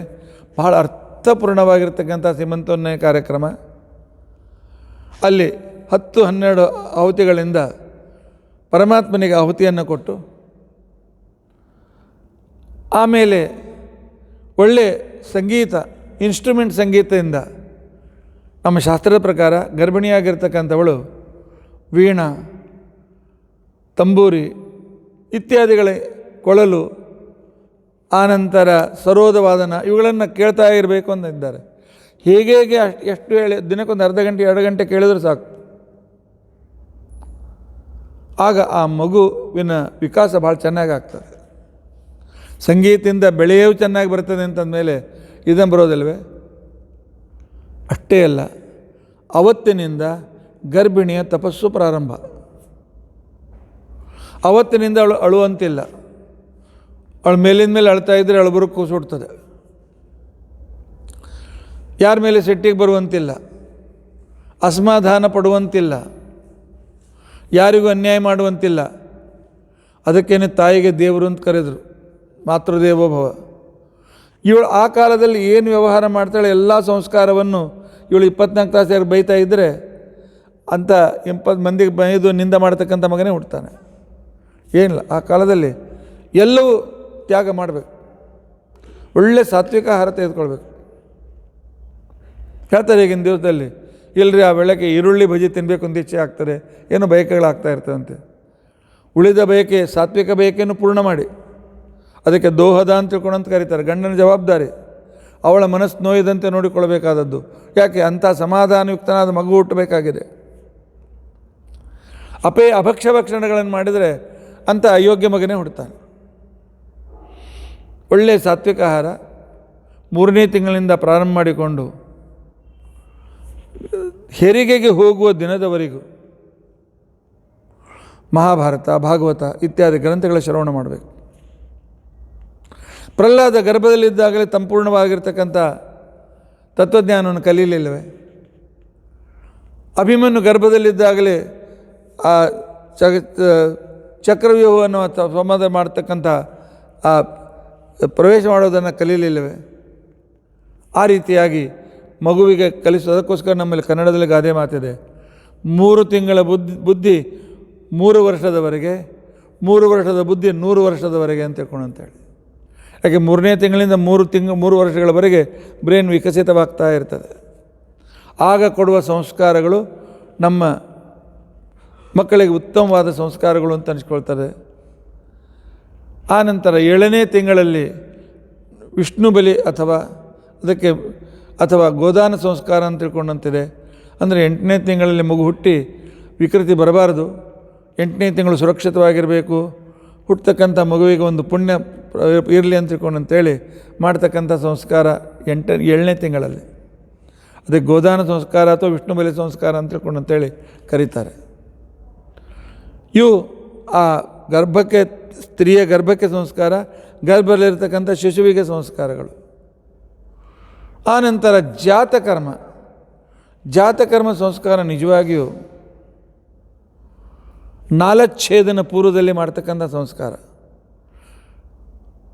ಬಹಳ ಅರ್ಥಪೂರ್ಣವಾಗಿರ್ತಕ್ಕಂಥ ಸೀಮಂತೋನ್ನಯ ಕಾರ್ಯಕ್ರಮ. ಅಲ್ಲಿ 10-12 ಆಹುತಿಗಳಿಂದ ಪರಮಾತ್ಮನಿಗೆ ಆಹುತಿಯನ್ನು ಕೊಟ್ಟು, ಆಮೇಲೆ ಒಳ್ಳೆ ಸಂಗೀತ, ಇನ್ಸ್ಟ್ರೂಮೆಂಟ್ ಸಂಗೀತದಿಂದ ನಮ್ಮ ಶಾಸ್ತ್ರದ ಪ್ರಕಾರ ಗರ್ಭಿಣಿಯಾಗಿರ್ತಕ್ಕಂಥವಳು ವೀಣಾ, ತಂಬೂರಿ ಇತ್ಯಾದಿಗಳ ಕೊಳಲು, ಆನಂತರ ಸರೋದವಾದನ ಇವುಗಳನ್ನು ಕೇಳ್ತಾ ಇರಬೇಕು ಅಂತಿದ್ದಾರೆ. ಹೇಗೆ ಎಷ್ಟು ಹೇಳಿ ದಿನಕ್ಕೊಂದು ಅರ್ಧ ಗಂಟೆ 2 ಗಂಟೆ ಕೇಳಿದ್ರು ಸಾಕು. ಆಗ ಆ ಮಗುವಿನ ವಿಕಾಸ ಭಾಳ ಚೆನ್ನಾಗಿ ಆಗ್ತದೆ. ಸಂಗೀತದಿಂದ ಬೆಳೆಯೂ ಚೆನ್ನಾಗಿ ಬರ್ತದೆ ಅಂತಂದಮೇಲೆ ಇದನ್ನು ಬರೋದಿಲ್ವೇ? ಅಷ್ಟೇ ಅಲ್ಲ, ಅವತ್ತಿನಿಂದ ಗರ್ಭಿಣಿಯ ತಪಸ್ಸು ಪ್ರಾರಂಭ. ಅವತ್ತಿನಿಂದ ಅವಳು ಅಳುವಂತಿಲ್ಲ. ಅವಳು ಮೇಲಿನ ಮೇಲೆ ಅಳ್ತಾ ಇದ್ದರೆ ಅಳುಬರು ಕೂಸುಡ್ತದೆ. ಯಾರ ಮೇಲೆ ಸಿಟ್ಟಿಗೆ ಬರುವಂತಿಲ್ಲ, ಅಸಮಾಧಾನ ಪಡುವಂತಿಲ್ಲ, ಯಾರಿಗೂ ಅನ್ಯಾಯ ಮಾಡುವಂತಿಲ್ಲ. ಅದಕ್ಕೇನೆ ತಾಯಿಗೆ ದೇವರು ಅಂತ ಕರೆದರು, ಮಾತೃದೇವೋಭವ. ಇವಳು ಆ ಕಾಲದಲ್ಲಿ ಏನು ವ್ಯವಹಾರ ಮಾಡ್ತಾಳೆ ಎಲ್ಲ ಸಂಸ್ಕಾರವನ್ನು ಇವಳು 24 ತಾಸು ಬೈತಾ ಇದ್ದರೆ ಅಂಥ 20 ಮಂದಿಗೆ ಬೈದು ನಿಂದ ಮಾಡ್ತಕ್ಕಂಥ ಮಗನೇ ಹುಡ್ತಾನೆ. ಏನಿಲ್ಲ, ಆ ಕಾಲದಲ್ಲಿ ಎಲ್ಲವೂ ತ್ಯಾಗ ಮಾಡಬೇಕು. ಒಳ್ಳೆ ಸಾತ್ವಿಕ ಆಹಾರ ತೆಗೆದುಕೊಳ್ಬೇಕು. ಹೇಳ್ತಾರೆ ಈಗಿನ ದಿವಸದಲ್ಲಿ, ಇಲ್ಲರಿ ಆ ಬೆಳಗ್ಗೆ ಈರುಳ್ಳಿ ಬಜ್ಜಿ ತಿನ್ನಬೇಕು ಅಂತ ಇಚ್ಛೆ ಆಗ್ತದೆ, ಏನೋ ಬಯಕೆಗಳಾಗ್ತಾ ಇರ್ತದಂತೆ. ಉಳಿದ ಬಯಕೆ ಸಾತ್ವಿಕ ಬಯಕೆಯನ್ನು ಪೂರ್ಣ ಮಾಡಿ, ಅದಕ್ಕೆ ದೋಹದ ಅಂತ ತಿಳ್ಕೊಂಡಂತ ಕರೀತಾರೆ. ಗಂಡನ ಜವಾಬ್ದಾರಿ ಅವಳ ಮನಸ್ಸು ನೋಯದಂತೆ ನೋಡಿಕೊಳ್ಳಬೇಕಾದದ್ದು. ಯಾಕೆ? ಅಂಥ ಸಮಾಧಾನಯುಕ್ತನಾದ ಮಗು ಹುಟ್ಟಬೇಕಾಗಿದೆ. ಅಭಕ್ಷ್ಯ ಭಕ್ಷಣಗಳನ್ನು ಮಾಡಿದರೆ ಅಂಥ ಅಯೋಗ್ಯ ಮಗನೇ ಹುಡ್ತಾನೆ. ಒಳ್ಳೆಯ ಸಾತ್ವಿಕ ಆಹಾರ 3ನೇ ತಿಂಗಳಿಂದ ಪ್ರಾರಂಭ ಮಾಡಿಕೊಂಡು ಹೆರಿಗೆಗೆ ಹೋಗುವ ದಿನದವರೆಗೂ ಮಹಾಭಾರತ, ಭಾಗವತ ಇತ್ಯಾದಿ ಗ್ರಂಥಗಳ ಶ್ರವಣ ಮಾಡಬೇಕು. ಪ್ರಹ್ಲಾದ ಗರ್ಭದಲ್ಲಿದ್ದಾಗಲೇ ಸಂಪೂರ್ಣವಾಗಿರ್ತಕ್ಕಂಥ ತತ್ವಜ್ಞಾನವನ್ನು ಕಲೀಲಿಲ್ಲವೇ? ಅಭಿಮನ್ಯು ಗರ್ಭದಲ್ಲಿದ್ದಾಗಲೇ ಆ ಚಕ್ರವ್ಯೂಹವನ್ನು ಸಂವಾದ ಮಾಡ್ತಕ್ಕಂಥ ಆ ಪ್ರವೇಶ ಮಾಡೋದನ್ನು ಕಲೀಲಿಲ್ಲವೇ? ಆ ರೀತಿಯಾಗಿ ಮಗುವಿಗೆ ಕಲಿಸೋದಕ್ಕೋಸ್ಕರ ನಮ್ಮಲ್ಲಿ ಕನ್ನಡದಲ್ಲಿ ಗಾದೆ ಮಾತಿದೆ, 3 ತಿಂಗಳ ಬುದ್ಧಿ 3 ವರ್ಷದವರೆಗೆ, 3 ವರ್ಷದ ಬುದ್ಧಿ 100 ವರ್ಷದವರೆಗೆ ಅಂತ ತಿಳ್ಕೊಂಡಂತೇಳಿ. ಯಾಕೆ 3ನೇ ತಿಂಗಳಿಂದ 3 ವರ್ಷಗಳವರೆಗೆ ಬ್ರೈನ್ ವಿಕಸಿತವಾಗ್ತಾ ಇರ್ತದೆ. ಆಗ ಕೊಡುವ ಸಂಸ್ಕಾರಗಳು ನಮ್ಮ ಮಕ್ಕಳಿಗೆ ಉತ್ತಮವಾದ ಸಂಸ್ಕಾರಗಳು ಅಂತ ಅನಿಸ್ಕೊಳ್ತಾರೆ. ಆನಂತರ 7ನೇ ತಿಂಗಳಲ್ಲಿ ವಿಷ್ಣು ಬಲಿ ಅಥವಾ ಗೋದಾನ ಸಂಸ್ಕಾರ ಅಂತ ತಿಳ್ಕೊಂಡಂತಿದೆ. ಅಂದರೆ 8ನೇ ತಿಂಗಳಲ್ಲಿ ಮಗು ಹುಟ್ಟಿ ವಿಕೃತಿ ಬರಬಾರದು, 8ನೇ ತಿಂಗಳು ಸುರಕ್ಷಿತವಾಗಿರಬೇಕು, ಹುಟ್ಟತಕ್ಕಂಥ ಮಗುವಿಗೆ ಒಂದು ಪುಣ್ಯ ಇರಲಿ ಅಂತ ತಿಳ್ಕೊಂಡಂತೇಳಿ ಮಾಡ್ತಕ್ಕಂಥ ಸಂಸ್ಕಾರ 7ನೇ ತಿಂಗಳಲ್ಲಿ. ಅದಕ್ಕೆ ಗೋದಾನ ಸಂಸ್ಕಾರ ಅಥವಾ ವಿಷ್ಣು ಬಲಿ ಸಂಸ್ಕಾರ ಅಂತ ತಿಳ್ಕೊಂಡಂತೇಳಿ ಕರೀತಾರೆ. ಇವು ಆ ಸ್ತ್ರೀಯ ಗರ್ಭಕ್ಕೆ ಸಂಸ್ಕಾರ, ಗರ್ಭದಲ್ಲಿರ್ತಕ್ಕಂಥ ಶಿಶುವಿಗೆ ಸಂಸ್ಕಾರಗಳು. ಆನಂತರ ಜಾತಕರ್ಮ ಸಂಸ್ಕಾರ ನಿಜವಾಗಿಯೂ ನಾಲಚ್ಛೇದನ ಪೂರ್ವದಲ್ಲಿ ಮಾಡ್ತಕ್ಕಂಥ ಸಂಸ್ಕಾರ.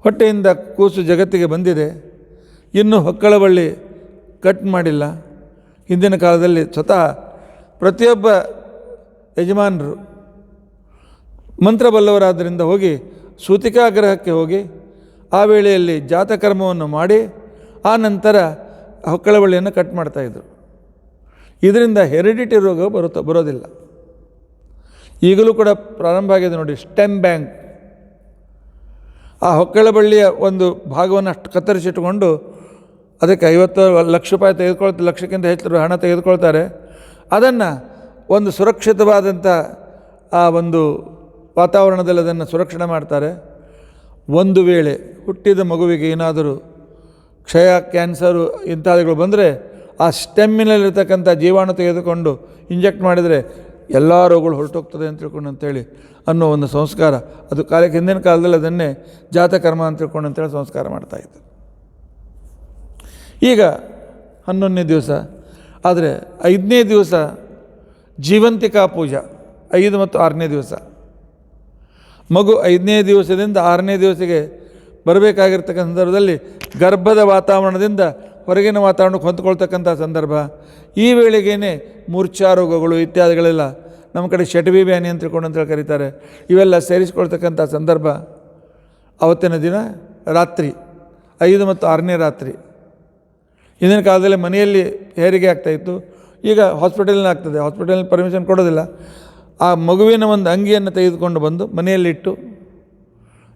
ಹೊಟ್ಟೆಯಿಂದ ಕೂಸು ಜಗತ್ತಿಗೆ ಬಂದಿದೆ, ಇನ್ನೂ ಹೊಕ್ಕಳಬಳ್ಳಿ ಕಟ್ ಮಾಡಿಲ್ಲ. ಹಿಂದಿನ ಕಾಲದಲ್ಲಿ ಸ್ವತಃ ಪ್ರತಿಯೊಬ್ಬ ಯಜಮಾನರು ಮಂತ್ರಬಲ್ಲವರಾದ್ದರಿಂದ ಹೋಗಿ ಸೂತಿಕಾಗ್ರಹಕ್ಕೆ ಹೋಗಿ ಆ ವೇಳೆಯಲ್ಲಿ ಜಾತಕರ್ಮವನ್ನು ಮಾಡಿ ಆ ನಂತರ ಹೊಕ್ಕಳಬಳ್ಳಿಯನ್ನು ಕಟ್ ಮಾಡ್ತಾಯಿದ್ರು. ಇದರಿಂದ ಹೆರಿಡಿಟಿ ರೋಗ ಬರೋದಿಲ್ಲ. ಈಗಲೂ ಕೂಡ ಪ್ರಾರಂಭ ಆಗಿದೆ ನೋಡಿ, ಸ್ಟೆಮ್ ಬ್ಯಾಂಕ್. ಆ ಹೊಕ್ಕಳಬಳ್ಳಿಯ ಒಂದು ಭಾಗವನ್ನು ಅಷ್ಟು ಕತ್ತರಿಸಿಟ್ಟುಕೊಂಡು ಅದಕ್ಕೆ 50 ಲಕ್ಷ ರೂಪಾಯಿ ಲಕ್ಷಕ್ಕಿಂತ ಹೆಚ್ಚು ಹಣ ತೆಗೆದುಕೊಳ್ತಾರೆ. ಅದನ್ನು ಒಂದು ಸುರಕ್ಷಿತವಾದಂಥ ಆ ಒಂದು ವಾತಾವರಣದಲ್ಲಿ ಅದನ್ನು ಸುರಕ್ಷಣೆ ಮಾಡ್ತಾರೆ. ಒಂದು ವೇಳೆ ಹುಟ್ಟಿದ ಮಗುವಿಗೆ ಏನಾದರೂ ಕ್ಷಯ, ಕ್ಯಾನ್ಸರು ಇಂಥವುಗಳು ಬಂದರೆ ಆ ಸ್ಟೆಮ್ಮಿನಲ್ಲಿರ್ತಕ್ಕಂಥ ಜೀವಾಣು ತೆಗೆದುಕೊಂಡು ಇಂಜೆಕ್ಟ್ ಮಾಡಿದರೆ ಎಲ್ಲ ರೋಗಗಳು ಹೊರಟೋಗ್ತದೆ ಅಂತ ತಿಳ್ಕೊಂಡು ಅಂತೇಳಿ ಅನ್ನೋ ಒಂದು ಸಂಸ್ಕಾರ. ಅದು ಕಾಲಕ್ಕೆ ಹಿಂದಿನ ಕಾಲದಲ್ಲಿ ಅದನ್ನೇ ಜಾತಕರ್ಮ ಅಂತ ತಿಳ್ಕೊಂಡು ಅಂತೇಳಿ ಸಂಸ್ಕಾರ ಮಾಡ್ತಾಯಿದ್ರು. ಈಗ 11ನೇ ದಿವಸ. ಆದರೆ 5ನೇ ದಿವಸ ಜೀವಂತಿಕಾ ಪೂಜಾ, 5 ಮತ್ತು 6ನೇ ದಿವಸ. ಮಗು 5ನೇ ದಿವಸದಿಂದ 6ನೇ ದಿವಸಕ್ಕೆ ಬರಬೇಕಾಗಿರ್ತಕ್ಕಂಥ ಸಂದರ್ಭದಲ್ಲಿ ಗರ್ಭದ ವಾತಾವರಣದಿಂದ ಹೊರಗಿನ ವಾತಾವರಣಕ್ಕೆ ಹೊಂದ್ಕೊಳ್ತಕ್ಕಂಥ ಸಂದರ್ಭ. ಈ ವೇಳೆಗೇ ಮೂರ್ಛಾ ರೋಗಗಳು ಇತ್ಯಾದಿಗಳೆಲ್ಲ ನಮ್ಮ ಕಡೆ ಶಟವಿ ಬ್ಯಾನಿ ಅಂತ ತಿಳ್ಕೊಂಡು ಅಂತೇಳಿ ಕರೀತಾರೆ, ಇವೆಲ್ಲ ಸೇರಿಸ್ಕೊಳ್ತಕ್ಕಂಥ ಸಂದರ್ಭ. ಅವತ್ತಿನ ದಿನ ರಾತ್ರಿ 5 ಮತ್ತು 6ನೇ ರಾತ್ರಿ. ಹಿಂದಿನ ಕಾಲದಲ್ಲಿ ಮನೆಯಲ್ಲಿ ಹೆರಿಗೆ ಆಗ್ತಾಯಿತ್ತು, ಈಗ ಹಾಸ್ಪಿಟಲ್ನೇ ಆಗ್ತದೆ. ಹಾಸ್ಪಿಟಲ್ ಪರ್ಮಿಷನ್ ಕೊಡೋದಿಲ್ಲ. ಆ ಮಗುವಿನ ಒಂದು ಅಂಗಿಯನ್ನು ತೆಗೆದುಕೊಂಡು ಬಂದು ಮನೆಯಲ್ಲಿಟ್ಟು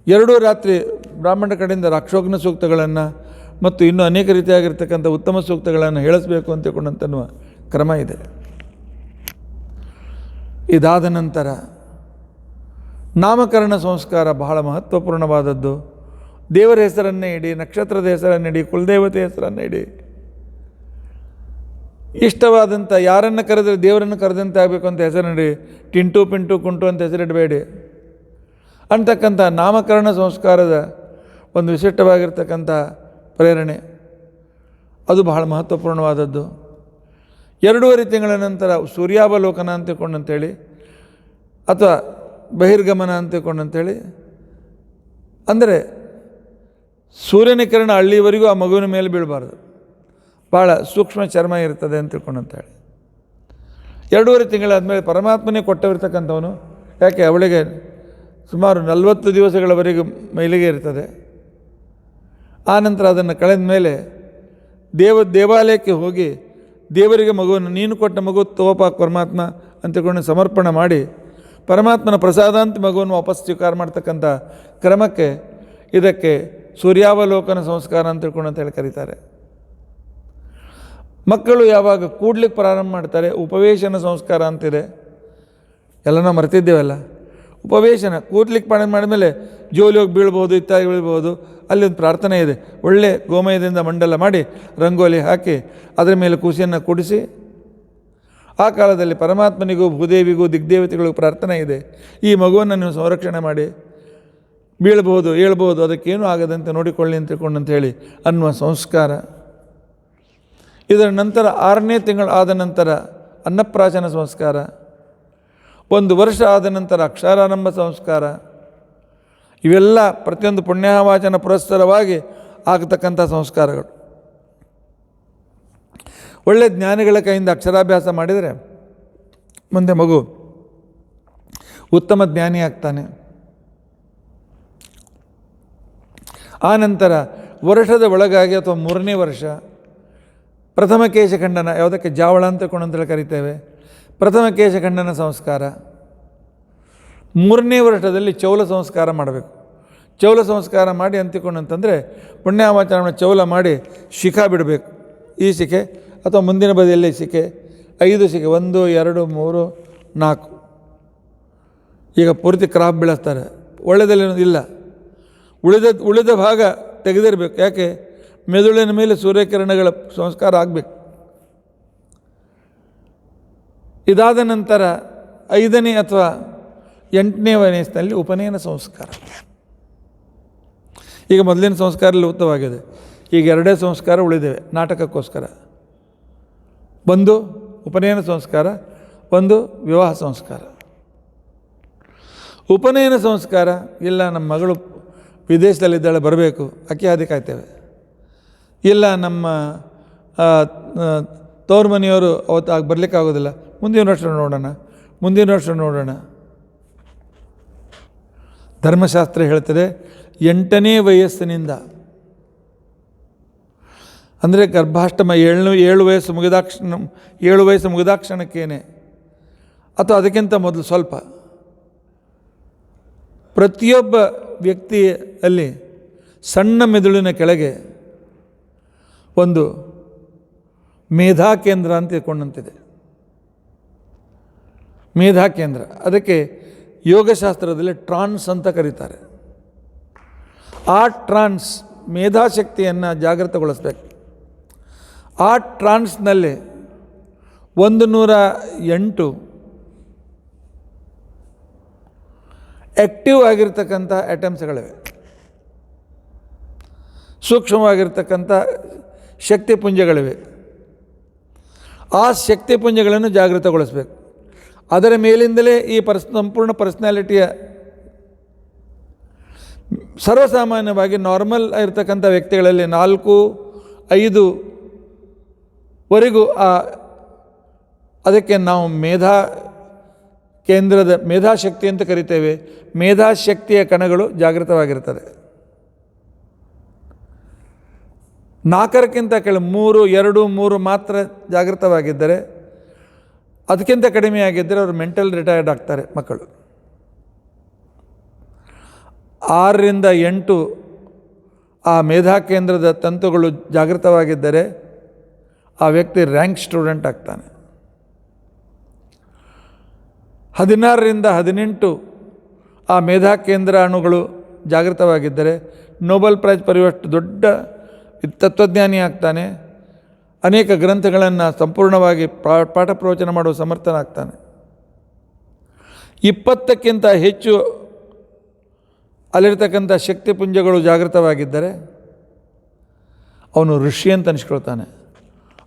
2 ರಾತ್ರಿ ಬ್ರಾಹ್ಮಣ ಕಡೆಯಿಂದ ರಾಕ್ಷೋಗ್ನ ಸೂಕ್ತಗಳನ್ನು ಮತ್ತು ಇನ್ನೂ ಅನೇಕ ರೀತಿಯಾಗಿರ್ತಕ್ಕಂಥ ಉತ್ತಮ ಸೂಕ್ತಗಳನ್ನು ಹೇಳಿಸ್ಬೇಕು ಅಂತ ತಿಳ್ಕೊಂಡಂತನ್ನುವ ಕ್ರಮ ಇದೆ. ಇದಾದ ನಂತರ ನಾಮಕರಣ ಸಂಸ್ಕಾರ ಬಹಳ ಮಹತ್ವಪೂರ್ಣವಾದದ್ದು. ದೇವರ ಹೆಸರನ್ನೇ ಇಡಿ, ನಕ್ಷತ್ರದ ಹೆಸರನ್ನಿಡಿ, ಕುಲದೇವತೆ ಹೆಸರನ್ನು ಇಡಿ. ಇಷ್ಟವಾದಂಥ ಯಾರನ್ನು ಕರೆದರೆ ದೇವರನ್ನು ಕರೆದಂತೆ ಆಗಬೇಕು ಅಂತ ಹೆಸರಿಡಿ. ಟಿಂಟು ಪಿಂಟು ಕುಂಟು ಅಂತ ಹೆಸರಿಡಬೇಡಿ ಅಂತಕ್ಕಂಥ ನಾಮಕರಣ ಸಂಸ್ಕಾರದ ಒಂದು ವಿಶಿಷ್ಟವಾಗಿರ್ತಕ್ಕಂಥ ಪ್ರೇರಣೆ ಅದು ಬಹಳ ಮಹತ್ವಪೂರ್ಣವಾದದ್ದು. 2.5 ತಿಂಗಳ ನಂತರ ಸೂರ್ಯಾವಲೋಕನ ಅಂತ ತಿಳ್ಕೊಂಡಂತೇಳಿ ಅಥವಾ ಬಹಿರ್ಗಮನ ಅಂತ ತಿಳ್ಕೊಂಡಂತೇಳಿ, ಅಂದರೆ ಸೂರ್ಯನ ಕಿರಣ ಅಲ್ಲಿವರೆಗೂ ಆ ಮಗುವಿನ ಮೇಲೆ ಬೀಳಬಾರ್ದು, ಭಾಳ ಸೂಕ್ಷ್ಮ ಚರ್ಮ ಇರ್ತದೆ ಅಂತ ತಿಳ್ಕೊಂಡಂತೇಳಿ 2.5 ತಿಂಗಳಾದಮೇಲೆ ಪರಮಾತ್ಮನೇ ಕೊಟ್ಟಿರ್ತಕ್ಕಂಥವನು. ಯಾಕೆ ಅವಳಿಗೆ ಸುಮಾರು 40 ದಿವಸಗಳವರೆಗೂ ಮೈಲಿಗೆ ಇರ್ತದೆ. ಆನಂತರ ಅದನ್ನು ಕಳೆದ ಮೇಲೆ ದೇವಾಲಯಕ್ಕೆ ಹೋಗಿ ದೇವರಿಗೆ ಮಗುವನ್ನು ನೀನು ಕೊಟ್ಟ ಮಗು ತೋಪ ಪರಮಾತ್ಮ ಅಂತ ತಿಳ್ಕೊಂಡು ಸಮರ್ಪಣೆ ಮಾಡಿ ಪರಮಾತ್ಮನ ಪ್ರಸಾದ ಅಂತ ಮಗುವನ್ನು ವಾಪಸ್ ಸ್ವೀಕಾರ ಮಾಡ್ತಕ್ಕಂಥ ಕ್ರಮಕ್ಕೆ ಇದಕ್ಕೆ ಸೂರ್ಯಾವಲೋಕನ ಸಂಸ್ಕಾರ ಅಂತ ತಿಳ್ಕೊಂಡು ಕರೀತಾರೆ. ಮಕ್ಕಳು ಯಾವಾಗ ಕೂಡ್ಲಿಕ್ಕೆ ಪ್ರಾರಂಭ ಮಾಡ್ತಾರೆ ಉಪವೇಶನ ಸಂಸ್ಕಾರ ಅಂತಿದೆ, ಎಲ್ಲ ನಾವು ಮರ್ತಿದ್ದೇವಲ್ಲ. ಉಪವೇಶನ ಕೂಡ್ಲಿಕ್ಕೆ ಪ್ರಾರಂಭ ಮಾಡಿದ್ಮೇಲೆ ಜೋಲಿ ಹೋಗಿ ಬೀಳ್ಬೋದು, ಇತ್ಯಾದಿ ಬೀಳ್ಬೋದು. ಅಲ್ಲಿ ಒಂದು ಪ್ರಾರ್ಥನೆ ಇದೆ, ಒಳ್ಳೆ ಗೋಮಯದಿಂದ ಮಂಡಲ ಮಾಡಿ ರಂಗೋಲಿ ಹಾಕಿ ಅದರ ಮೇಲೆ ಕೂಸಿಯನ್ನು ಕುಡಿಸಿ, ಆ ಕಾಲದಲ್ಲಿ ಪರಮಾತ್ಮನಿಗೂ ಭೂದೇವಿಗೂ ದಿಗ್ದೇವತೆಗಳಿಗೂ ಪ್ರಾರ್ಥನೆ ಇದೆ, ಈ ಮಗುವನ್ನು ನೀವು ಸಂರಕ್ಷಣೆ ಮಾಡಿ, ಬೀಳ್ಬೋದು ಏಳ್ಬೋದು ಅದಕ್ಕೇನೂ ಆಗದಂತೆ ನೋಡಿಕೊಳ್ಳಿ ಅಂತ ತಿಳ್ಕೊಂಡು ಹೇಳಿ ಅನ್ನುವ ಸಂಸ್ಕಾರ. ಇದರ ನಂತರ 6ನೇ ತಿಂಗಳು ಆದ ನಂತರ ಅನ್ನಪ್ರಾಶನ ಸಂಸ್ಕಾರ, 1 ವರ್ಷ ಆದ ನಂತರ ಅಕ್ಷರಾರಂಭ ಸಂಸ್ಕಾರ. ಇವೆಲ್ಲ ಪ್ರತಿಯೊಂದು ಪುಣ್ಯವಾಚನ ಪುರಸ್ಸರವಾಗಿ ಆಗತಕ್ಕಂಥ ಸಂಸ್ಕಾರಗಳು. ಒಳ್ಳೆ ಜ್ಞಾನಿಗಳ ಕೈಯಿಂದ ಅಕ್ಷರಾಭ್ಯಾಸ ಮಾಡಿದರೆ ಮುಂದೆ ಮಗು ಉತ್ತಮ ಜ್ಞಾನಿ ಆಗ್ತಾನೆ. ಆ ನಂತರ ವರ್ಷದ ಒಳಗಾಗಿ ಅಥವಾ 3ನೇ ವರ್ಷ ಪ್ರಥಮ ಕೇಶಖಂಡನ, ಯಾವುದಕ್ಕೆ ಜಾವಳ ಅಂತ ತಿಳ್ಕೊಂಡಂತೇಳಿ ಕರಿತೇವೆ, ಪ್ರಥಮ ಕೇಶಖಂಡನ ಸಂಸ್ಕಾರ. 3ನೇ ವರ್ಷದಲ್ಲಿ ಚೌಲ ಸಂಸ್ಕಾರ ಮಾಡಬೇಕು. ಚೌಲ ಸಂಸ್ಕಾರ ಮಾಡಿ ಅಂತಿಕೊಂಡಂತಂದರೆ ಪುಣ್ಯಾವಾಚನ ಚೌಲ ಮಾಡಿ ಶಿಖಾ ಬಿಡಬೇಕು. ಈ ಶಿಖೆ ಅಥವಾ ಮುಂದಿನ ಬದಿಯಲ್ಲಿ ಶಿಖೆ 5 ಶಿಖೆ 1 2 3 4. ಈಗ ಪೂರ್ತಿ ಕ್ರಾಪ್ ಬೆಳೆಸ್ತಾರೆ, ಒಳ್ಳೆಯದಲ್ಲಿ ಇಲ್ಲ, ಉಳಿದ ಭಾಗ ತೆಗೆದಿರಬೇಕು. ಯಾಕೆ? ಮೆದುಳಿನ ಮೇಲೆ ಸೂರ್ಯಕಿರಣಗಳ ಸಂಸ್ಕಾರ ಆಗಬೇಕು. ಇದಾದ ನಂತರ 5ನೇ ಅಥವಾ 8ನೇ ವಯಸ್ಸಿನಲ್ಲಿ ಉಪನಯನ ಸಂಸ್ಕಾರ. ಈಗ ಮೊದಲಿನ ಸಂಸ್ಕಾರದಲ್ಲಿ ಉತ್ತಮವಾಗಿದೆ, ಈಗ 2 ಸಂಸ್ಕಾರ ಉಳಿದಿವೆ ನಾಟಕಕ್ಕೋಸ್ಕರ. ಒಂದು ಉಪನಯನ ಸಂಸ್ಕಾರ, ಒಂದು ವಿವಾಹ ಸಂಸ್ಕಾರ. ಉಪನಯನ ಸಂಸ್ಕಾರ ಇಲ್ಲ ನಮ್ಮ ಮಗಳು ವಿದೇಶದಲ್ಲಿದ್ದಾಳೆ ಬರಬೇಕು, ಅಕ್ಕಿ ಹಾದಿ ಕಾಯ್ತೇವೆ. ಇಲ್ಲ ನಮ್ಮ ತವ್ರ ಮನೆಯವರು ಅವತ್ತು ಆಗ ಬರಲಿಕ್ಕಾಗೋದಿಲ್ಲ, ಮುಂದಿನ ವರ್ಷ ನೋಡೋಣ. ಧರ್ಮಶಾಸ್ತ್ರ ಹೇಳ್ತದೆ 8ನೇ ವಯಸ್ಸಿನಿಂದ, ಅಂದರೆ ಗರ್ಭಾಷ್ಟಮ 7 ವಯಸ್ಸು ಮುಗಿದಾಕ್ಷಣಕ್ಕೇನೆ ಅಥವಾ ಅದಕ್ಕಿಂತ ಮೊದಲು ಸ್ವಲ್ಪ ಪ್ರತಿಯೊಬ್ಬ ವ್ಯಕ್ತಿಯಲ್ಲಿ ಸಣ್ಣ ಮೆದುಳಿನ ಕೆಳಗೆ ಒಂದು ಮೇಧಾ ಕೇಂದ್ರ ಅಂತ ತಿಳ್ಕೊಂಡಂತಿದೆ. ಮೇಧಾ ಕೇಂದ್ರ, ಅದಕ್ಕೆ ಯೋಗಶಾಸ್ತ್ರದಲ್ಲಿ ಟ್ರಾನ್ಸ್ ಅಂತ ಕರೀತಾರೆ. ಆ ಟ್ರಾನ್ಸ್ ಮೇಧಾಶಕ್ತಿಯನ್ನು ಜಾಗೃತಗೊಳಿಸ್ಬೇಕು. ಆ ಟ್ರಾನ್ಸ್ನಲ್ಲಿ 108 ಆ್ಯಕ್ಟಿವ್ ಆಗಿರ್ತಕ್ಕಂಥ ಆಟಮ್ಸ್ಗಳಿವೆ, ಸೂಕ್ಷ್ಮವಾಗಿರ್ತಕ್ಕಂಥ ಶಕ್ತಿಪುಂಜಗಳಿವೆ. ಆ ಶಕ್ತಿಪುಂಜಗಳನ್ನು ಜಾಗೃತಗೊಳಿಸಬೇಕು. ಅದರ ಮೇಲಿಂದಲೇ ಈ ಸಂಪೂರ್ಣ ಪರ್ಸ್ನಾಲಿಟಿಯ ಸರ್ವಸಾಮಾನ್ಯವಾಗಿ ನಾರ್ಮಲ್ ಇರತಕ್ಕಂಥ ವ್ಯಕ್ತಿಗಳಲ್ಲಿ 4-5 ವರೆಗೂ ಅದಕ್ಕೆ ನಾವು ಮೇಧಾಶಕ್ತಿ ಅಂತ ಕರಿತೇವೆ. ಮೇಧಾಶಕ್ತಿಯ ಕಣಗಳು ಜಾಗೃತವಾಗಿರ್ತದೆ. 4ಕ್ಕಿಂತ ಕೆಳ 3, 2, 3 ಮಾತ್ರ ಜಾಗೃತವಾಗಿದ್ದರೆ ಅದಕ್ಕಿಂತ ಕಡಿಮೆ ಆಗಿದ್ದರೆ ಅವರು ಮೆಂಟಲ್ ರಿಟೈರ್ಡ್ ಆಗ್ತಾರೆ ಮಕ್ಕಳು. 6 ರಿಂದ 8 ಆ ಮೇಧಾ ಕೇಂದ್ರದ ತಂತುಗಳು ಜಾಗೃತವಾಗಿದ್ದರೆ ಆ ವ್ಯಕ್ತಿ ರ್ಯಾಂಕ್ ಸ್ಟೂಡೆಂಟ್ ಆಗ್ತಾನೆ. 16 ರಿಂದ 18 ಆ ಮೇಧಾ ಕೇಂದ್ರ ಅಣುಗಳು ಜಾಗೃತವಾಗಿದ್ದರೆ ನೊಬೆಲ್ ಪ್ರೈಸ್ ಪಡೆಯುವಷ್ಟು ದೊಡ್ಡ ತತ್ವಜ್ಞಾನಿ ಆಗ್ತಾನೆ. ಅನೇಕ ಗ್ರಂಥಗಳನ್ನು ಸಂಪೂರ್ಣವಾಗಿ ಪಾಠ ಪ್ರವಚನ ಮಾಡುವ ಸಮರ್ಥನಾಗ್ತಾನೆ. 20ಕ್ಕಿಂತ ಹೆಚ್ಚು ಅಲ್ಲಿರ್ತಕ್ಕಂಥ ಶಕ್ತಿಪುಂಜಗಳು ಜಾಗೃತವಾಗಿದ್ದರೆ ಅವನು ಋಷಿ ಅಂತ ಅನಿಸ್ಕೊಳ್ತಾನೆ.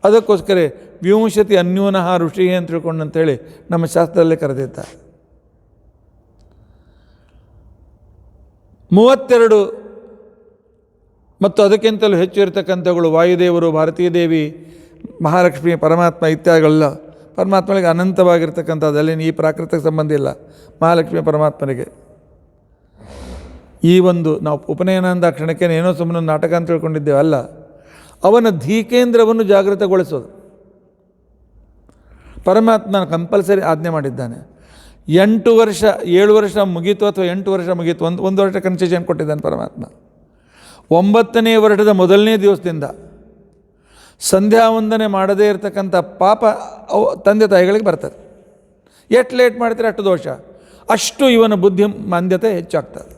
ಅದಕ್ಕೋಸ್ಕರ ವಿಂಶತಿ ಅನ್ಯೂನಃ ಋಷಿ ಅಂತ ತಿಳ್ಕೊಂಡಂತೇಳಿ ನಮ್ಮ ಶಾಸ್ತ್ರದಲ್ಲೇ ಕರೆದಿದ್ದಾರೆ. 32 ಮತ್ತು ಅದಕ್ಕಿಂತಲೂ ಹೆಚ್ಚು ಇರತಕ್ಕಂಥಗಳು ವಾಯುದೇವರು, ಭಾರತೀ ದೇವಿ, ಮಹಾಲಕ್ಷ್ಮಿ, ಪರಮಾತ್ಮ ಇತ್ಯಾದಿಗಳೆಲ್ಲ ಪರಮಾತ್ಮನಿಗೆ ಅನಂತವಾಗಿರ್ತಕ್ಕಂಥದ್ದು. ಈ ಪ್ರಾಕೃತಿಕ ಸಂಬಂಧ ಇಲ್ಲ ಮಹಾಲಕ್ಷ್ಮಿ ಪರಮಾತ್ಮನಿಗೆ. ಈ ಒಂದು ನಾವು ಉಪನಯನ ಅಂದ ಕ್ಷಣಕ್ಕೆ ಏನೋ ಸುಮ್ಮನೆ ನಾಟಕ ಅಂತ ತಿಳ್ಕೊಂಡಿದ್ದೇವೆ, ಅಲ್ಲ. ಅವನ ಧೀಕೇಂದ್ರವನ್ನು ಜಾಗೃತಗೊಳಿಸೋದು ಪರಮಾತ್ಮ ಕಂಪಲ್ಸರಿ ಆಜ್ಞೆ ಮಾಡಿದ್ದಾನೆ. 8 ವರ್ಷ 7 ವರ್ಷ ಮುಗೀತು ಅಥವಾ 8 ವರ್ಷ ಮುಗೀತು, ಒಂದು ವರ್ಷ ಕನ್ಸೆಷನ್ ಕೊಟ್ಟಿದ್ದಾನೆ ಪರಮಾತ್ಮ. 9ನೇ ವರ್ಷದ ಮೊದಲನೇ ದಿವಸದಿಂದ ಸಂಧ್ಯಾ ವಂದನೆ ಮಾಡದೇ ಇರತಕ್ಕಂಥ ಪಾಪ ಅವು ತಂದೆ ತಾಯಿಗಳಿಗೆ ಬರ್ತದೆ. ಎಷ್ಟು ಲೇಟ್ ಮಾಡ್ತಾರೆ ಅಷ್ಟು ದೋಷ, ಅಷ್ಟು ಇವನ ಬುದ್ಧಿ ಮಾಂದ್ಯತೆ ಹೆಚ್ಚಾಗ್ತದೆ.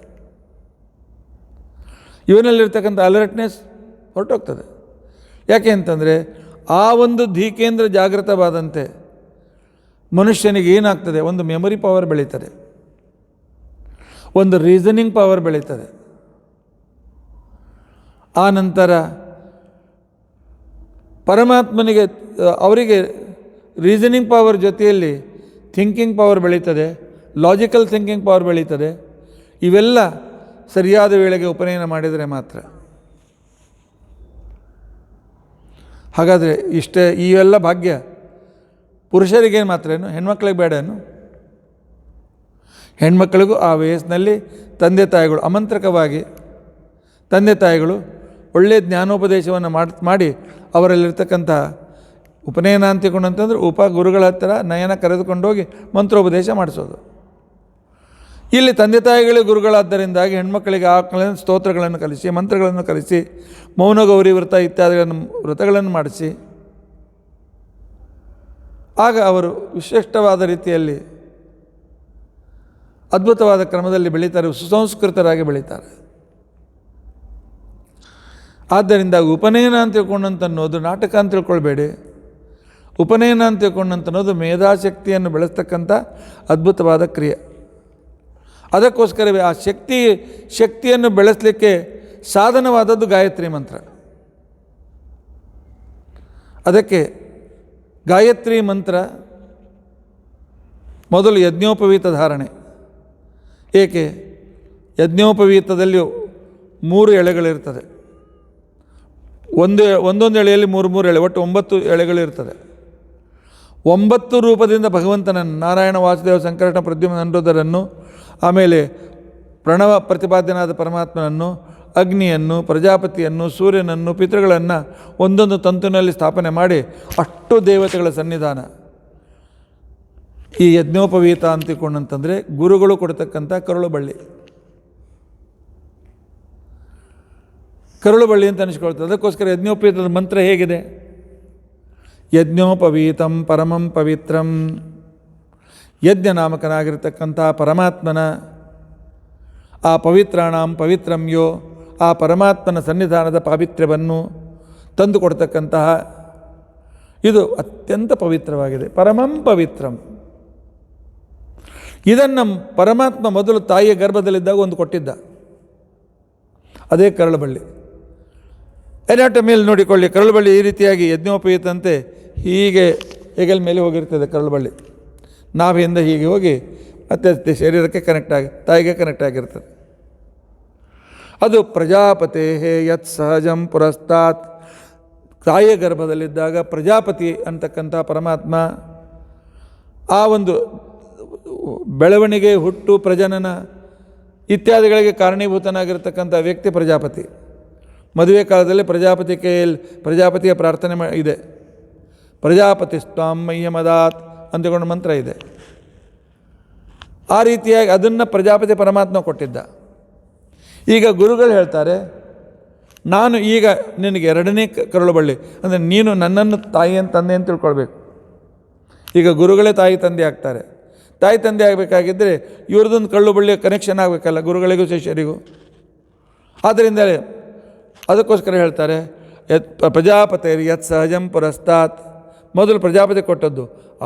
ಇವನಲ್ಲಿರ್ತಕ್ಕಂಥ ಅಲರ್ಟ್ನೆಸ್ ಹೊರಟೋಗ್ತದೆ. ಯಾಕೆ ಅಂತಂದರೆ ಆ ಒಂದು ಧೀಕೇಂದ್ರ ಜಾಗೃತವಾದಂತೆ ಮನುಷ್ಯನಿಗೆ ಏನಾಗ್ತದೆ, ಒಂದು ಮೆಮೊರಿ ಪವರ್ ಬೆಳೀತದೆ, ಒಂದು ರೀಸನಿಂಗ್ ಪವರ್ ಬೆಳೀತದೆ. ಆ ನಂತರ ಪರಮಾತ್ಮನಿಗೆ ಅವರಿಗೆ ರೀಸನಿಂಗ್ ಪವರ್ ಜೊತೆಯಲ್ಲಿ ಥಿಂಕಿಂಗ್ ಪವರ್ ಬೆಳೀತದೆ, ಲಾಜಿಕಲ್ ಥಿಂಕಿಂಗ್ ಪವರ್ ಬೆಳೀತದೆ. ಇವೆಲ್ಲ ಸರಿಯಾದ ವೇಳೆಗೆ ಉಪನಯನ ಮಾಡಿದರೆ ಮಾತ್ರ. ಹಾಗಾದರೆ ಇವೆಲ್ಲ ಭಾಗ್ಯ ಪುರುಷರಿಗೇನು ಮಾತ್ರ, ಏನು ಹೆಣ್ಮಕ್ಳಿಗೆ ಬೇಡ? ಏನು ಹೆಣ್ಮಕ್ಳಿಗೂ ಆ ವಯಸ್ಸಿನಲ್ಲಿ ತಂದೆ ತಾಯಿಗಳು ಆಮಂತ್ರಕವಾಗಿ ತಂದೆ ತಾಯಿಗಳು ಒಳ್ಳೆಯ ಜ್ಞಾನೋಪದೇಶವನ್ನು ಮಾಡಿ ಅವರಲ್ಲಿರ್ತಕ್ಕಂಥ ಉಪನಯನ ಅಂತಿಕೊಂಡಂತಂದ್ರೆ ಗುರುಗಳ ಹತ್ತಿರ ನಯನ ಕರೆದುಕೊಂಡೋಗಿ ಮಂತ್ರೋಪದೇಶ ಮಾಡಿಸೋದು. ಇಲ್ಲಿ ತಂದೆ ತಾಯಿಗಳೇ ಗುರುಗಳಾದ್ದರಿಂದಾಗಿ ಹೆಣ್ಮಕ್ಕಳಿಗೆ ಆ ಸ್ತೋತ್ರಗಳನ್ನು ಕಲಿಸಿ, ಮಂತ್ರಗಳನ್ನು ಕಲಿಸಿ, ಮೌನಗೌರಿ ವ್ರತ ಇತ್ಯಾದಿಗಳನ್ನು ವ್ರತಗಳನ್ನು ಮಾಡಿಸಿ, ಆಗ ಅವರು ವಿಶಿಷ್ಟವಾದ ರೀತಿಯಲ್ಲಿ ಅದ್ಭುತವಾದ ಕ್ರಮದಲ್ಲಿ ಬೆಳೀತಾರೆ, ಸುಸಂಸ್ಕೃತರಾಗಿ ಬೆಳೀತಾರೆ. ಆದ್ದರಿಂದ ಉಪನಯನ ಅಂತ ತಿಳ್ಕೊಂಡಂತನ್ನೋದು ನಾಟಕ ಅಂತ ತಿಳ್ಕೊಳ್ಬೇಡಿ. ಉಪನಯನ ಅಂತ ತಿಳ್ಕೊಂಡಂತನ್ನೋದು ಮೇಧಾಶಕ್ತಿಯನ್ನು ಬೆಳೆಸ್ತಕ್ಕಂಥ ಅದ್ಭುತವಾದ ಕ್ರಿಯೆ. ಅದಕ್ಕೋಸ್ಕರವೇ ಆ ಶಕ್ತಿಯನ್ನು ಬೆಳೆಸಲಿಕ್ಕೆ ಸಾಧನವಾದದ್ದು ಗಾಯತ್ರಿ ಮಂತ್ರ. ಅದಕ್ಕೆ ಗಾಯತ್ರಿ ಮಂತ್ರ ಮೊದಲು ಯಜ್ಞೋಪವೀತ ಧಾರಣೆ. ಏಕೆ? ಯಜ್ಞೋಪವೀತದಲ್ಲಿ 3 ಎಳೆಗಳಿರ್ತದೆ. ಒಂದೊಂದು ಎಳೆಯಲ್ಲಿ 3 ಎಳೆ, ಒಟ್ಟು 9 ಎಳೆಗಳಿರ್ತದೆ. 9 ರೂಪದಿಂದ ಭಗವಂತನನ್ನು, ನಾರಾಯಣ, ವಾಸುದೇವ, ಸಂಕರ್ಷಣ, ಪ್ರದ್ಯುಮ್ನ, ಅನಿರುದ್ಧರನ್ನು, ಆಮೇಲೆ ಪ್ರಣವ ಪ್ರತಿಪಾದ್ಯನಾದ ಪರಮಾತ್ಮನನ್ನು, ಅಗ್ನಿಯನ್ನು, ಪ್ರಜಾಪತಿಯನ್ನು, ಸೂರ್ಯನನ್ನು, ಪಿತೃಗಳನ್ನು ಒಂದೊಂದು ತಂತುನಲ್ಲಿ ಸ್ಥಾಪನೆ ಮಾಡಿ ಅಷ್ಟು ದೇವತೆಗಳ ಸನ್ನಿಧಾನ. ಈ ಯಜ್ಞೋಪವೀತ ಅಂತಿಕೊಂಡಂತಂದರೆ ಗುರುಗಳು ಕೊಡ್ತಕ್ಕಂಥ ಕರುಳು ಬಳ್ಳಿ ಅಂತ ಅನಿಸ್ಕೊಳ್ತದೆ. ಅದಕ್ಕೋಸ್ಕರ ಯಜ್ಞೋಪವೀತದ ಮಂತ್ರ ಹೇಗಿದೆ? ಯಜ್ಞೋಪವೀತಂ ಪರಮಂ ಪವಿತ್ರಂ. ಯಜ್ಞ ನಾಮಕನಾಗಿರ್ತಕ್ಕಂಥ ಪರಮಾತ್ಮನ ಆ ಪವಿತ್ರಾಣಾಂ ಪವಿತ್ರಂ ಯೋ, ಆ ಪರಮಾತ್ಮನ ಸನ್ನಿಧಾನದ ಪಾವಿತ್ರ್ಯವನ್ನು ತಂದು ಕೊಡ್ತಕ್ಕಂತಹ ಇದು ಅತ್ಯಂತ ಪವಿತ್ರವಾಗಿದೆ. ಪರಮಂ ಪವಿತ್ರಂ. ಇದನ್ನು ಪರಮಾತ್ಮ ಮೊದಲು ತಾಯಿಯ ಗರ್ಭದಲ್ಲಿದ್ದಾಗ ಒಂದು ಕೊಟ್ಟಿದ್ದ, ಅದೇ ಕರಳುಬಳ್ಳಿ. ಎನಾಟಮಿಯಲ್ಲಿ ನೋಡಿಕೊಳ್ಳಿ, ಕರಳುಬಳ್ಳಿ ಈ ರೀತಿಯಾಗಿ ಯಜ್ಞೋಪವೀತಂತೆ ಹೀಗೆ ಹೆಗಲ ಮೇಲೆ ಹೋಗಿರ್ತದೆ ಕರಳುಬಳ್ಳಿ. ನಾಭಿಯಿಂದ ಹೀಗೆ ಹೋಗಿ ಮತ್ತೆ ಶರೀರಕ್ಕೆ ತಾಯಿಗೆ ಕನೆಕ್ಟ್ ಆಗಿರ್ತದೆ. ಅದು ಪ್ರಜಾಪತೆ ಯತ್ ಸಹಜಂ ಪುರಸ್ತಾತ್. ತಾಯಿಯ ಗರ್ಭದಲ್ಲಿದ್ದಾಗ ಪ್ರಜಾಪತಿ ಅಂತಕ್ಕಂಥ ಪರಮಾತ್ಮ ಆ ಒಂದು ಬೆಳವಣಿಗೆ, ಹುಟ್ಟು, ಪ್ರಜನನ ಇತ್ಯಾದಿಗಳಿಗೆ ಕಾರಣೀಭೂತನಾಗಿರ್ತಕ್ಕಂಥ ವ್ಯಕ್ತಿ ಪ್ರಜಾಪತಿ. ಮದುವೆ ಕಾಲದಲ್ಲಿ ಪ್ರಜಾಪತಿಯ ಪ್ರಾರ್ಥನೆ ಇದೆ. ಪ್ರಜಾಪತಿ ಸ್ವಾಂ ಮಹ್ಯಮದಾತ್ ಅಂತಕೊಂಡು ಮಂತ್ರ ಇದೆ. ಆ ರೀತಿಯಾಗಿ ಅದನ್ನು ಪ್ರಜಾಪತಿ ಪರಮಾತ್ಮ ಕೊಟ್ಟಿದ್ದ. ಈಗ ಗುರುಗಳು ಹೇಳ್ತಾರೆ, ನಾನು ಈಗ ನಿನಗೆ ಎರಡನೇ ಕರುಳು ಬಳ್ಳಿ, ಅಂದರೆ ನೀನು ನನ್ನನ್ನು ತಾಯಿ ಅಂತ ತಂದೆ ಅಂತ ತಿಳ್ಕೊಳ್ಬೇಕು. ಈಗ ಗುರುಗಳೇ ತಾಯಿ ತಂದೆ ಆಗ್ತಾರೆ. ತಾಯಿ ತಂದೆ ಆಗಬೇಕಾಗಿದ್ದರೆ ಇವ್ರದ್ದೊಂದು ಕಳ್ಳು ಬಳ್ಳಿಯ ಕನೆಕ್ಷನ್ ಆಗಬೇಕಲ್ಲ ಗುರುಗಳಿಗೂ ಶಿಷ್ಯರಿಗೂ. ಆದ್ದರಿಂದ ಅದಕ್ಕೋಸ್ಕರ ಹೇಳ್ತಾರೆ, ಪ್ರಜಾಪತಿರ್ ಯತ್ ಸಹಜಂ ಪುರಸ್ತಾತ್, ಮೊದಲು ಪ್ರಜಾಪತಿ ಕೊಟ್ಟದ್ದು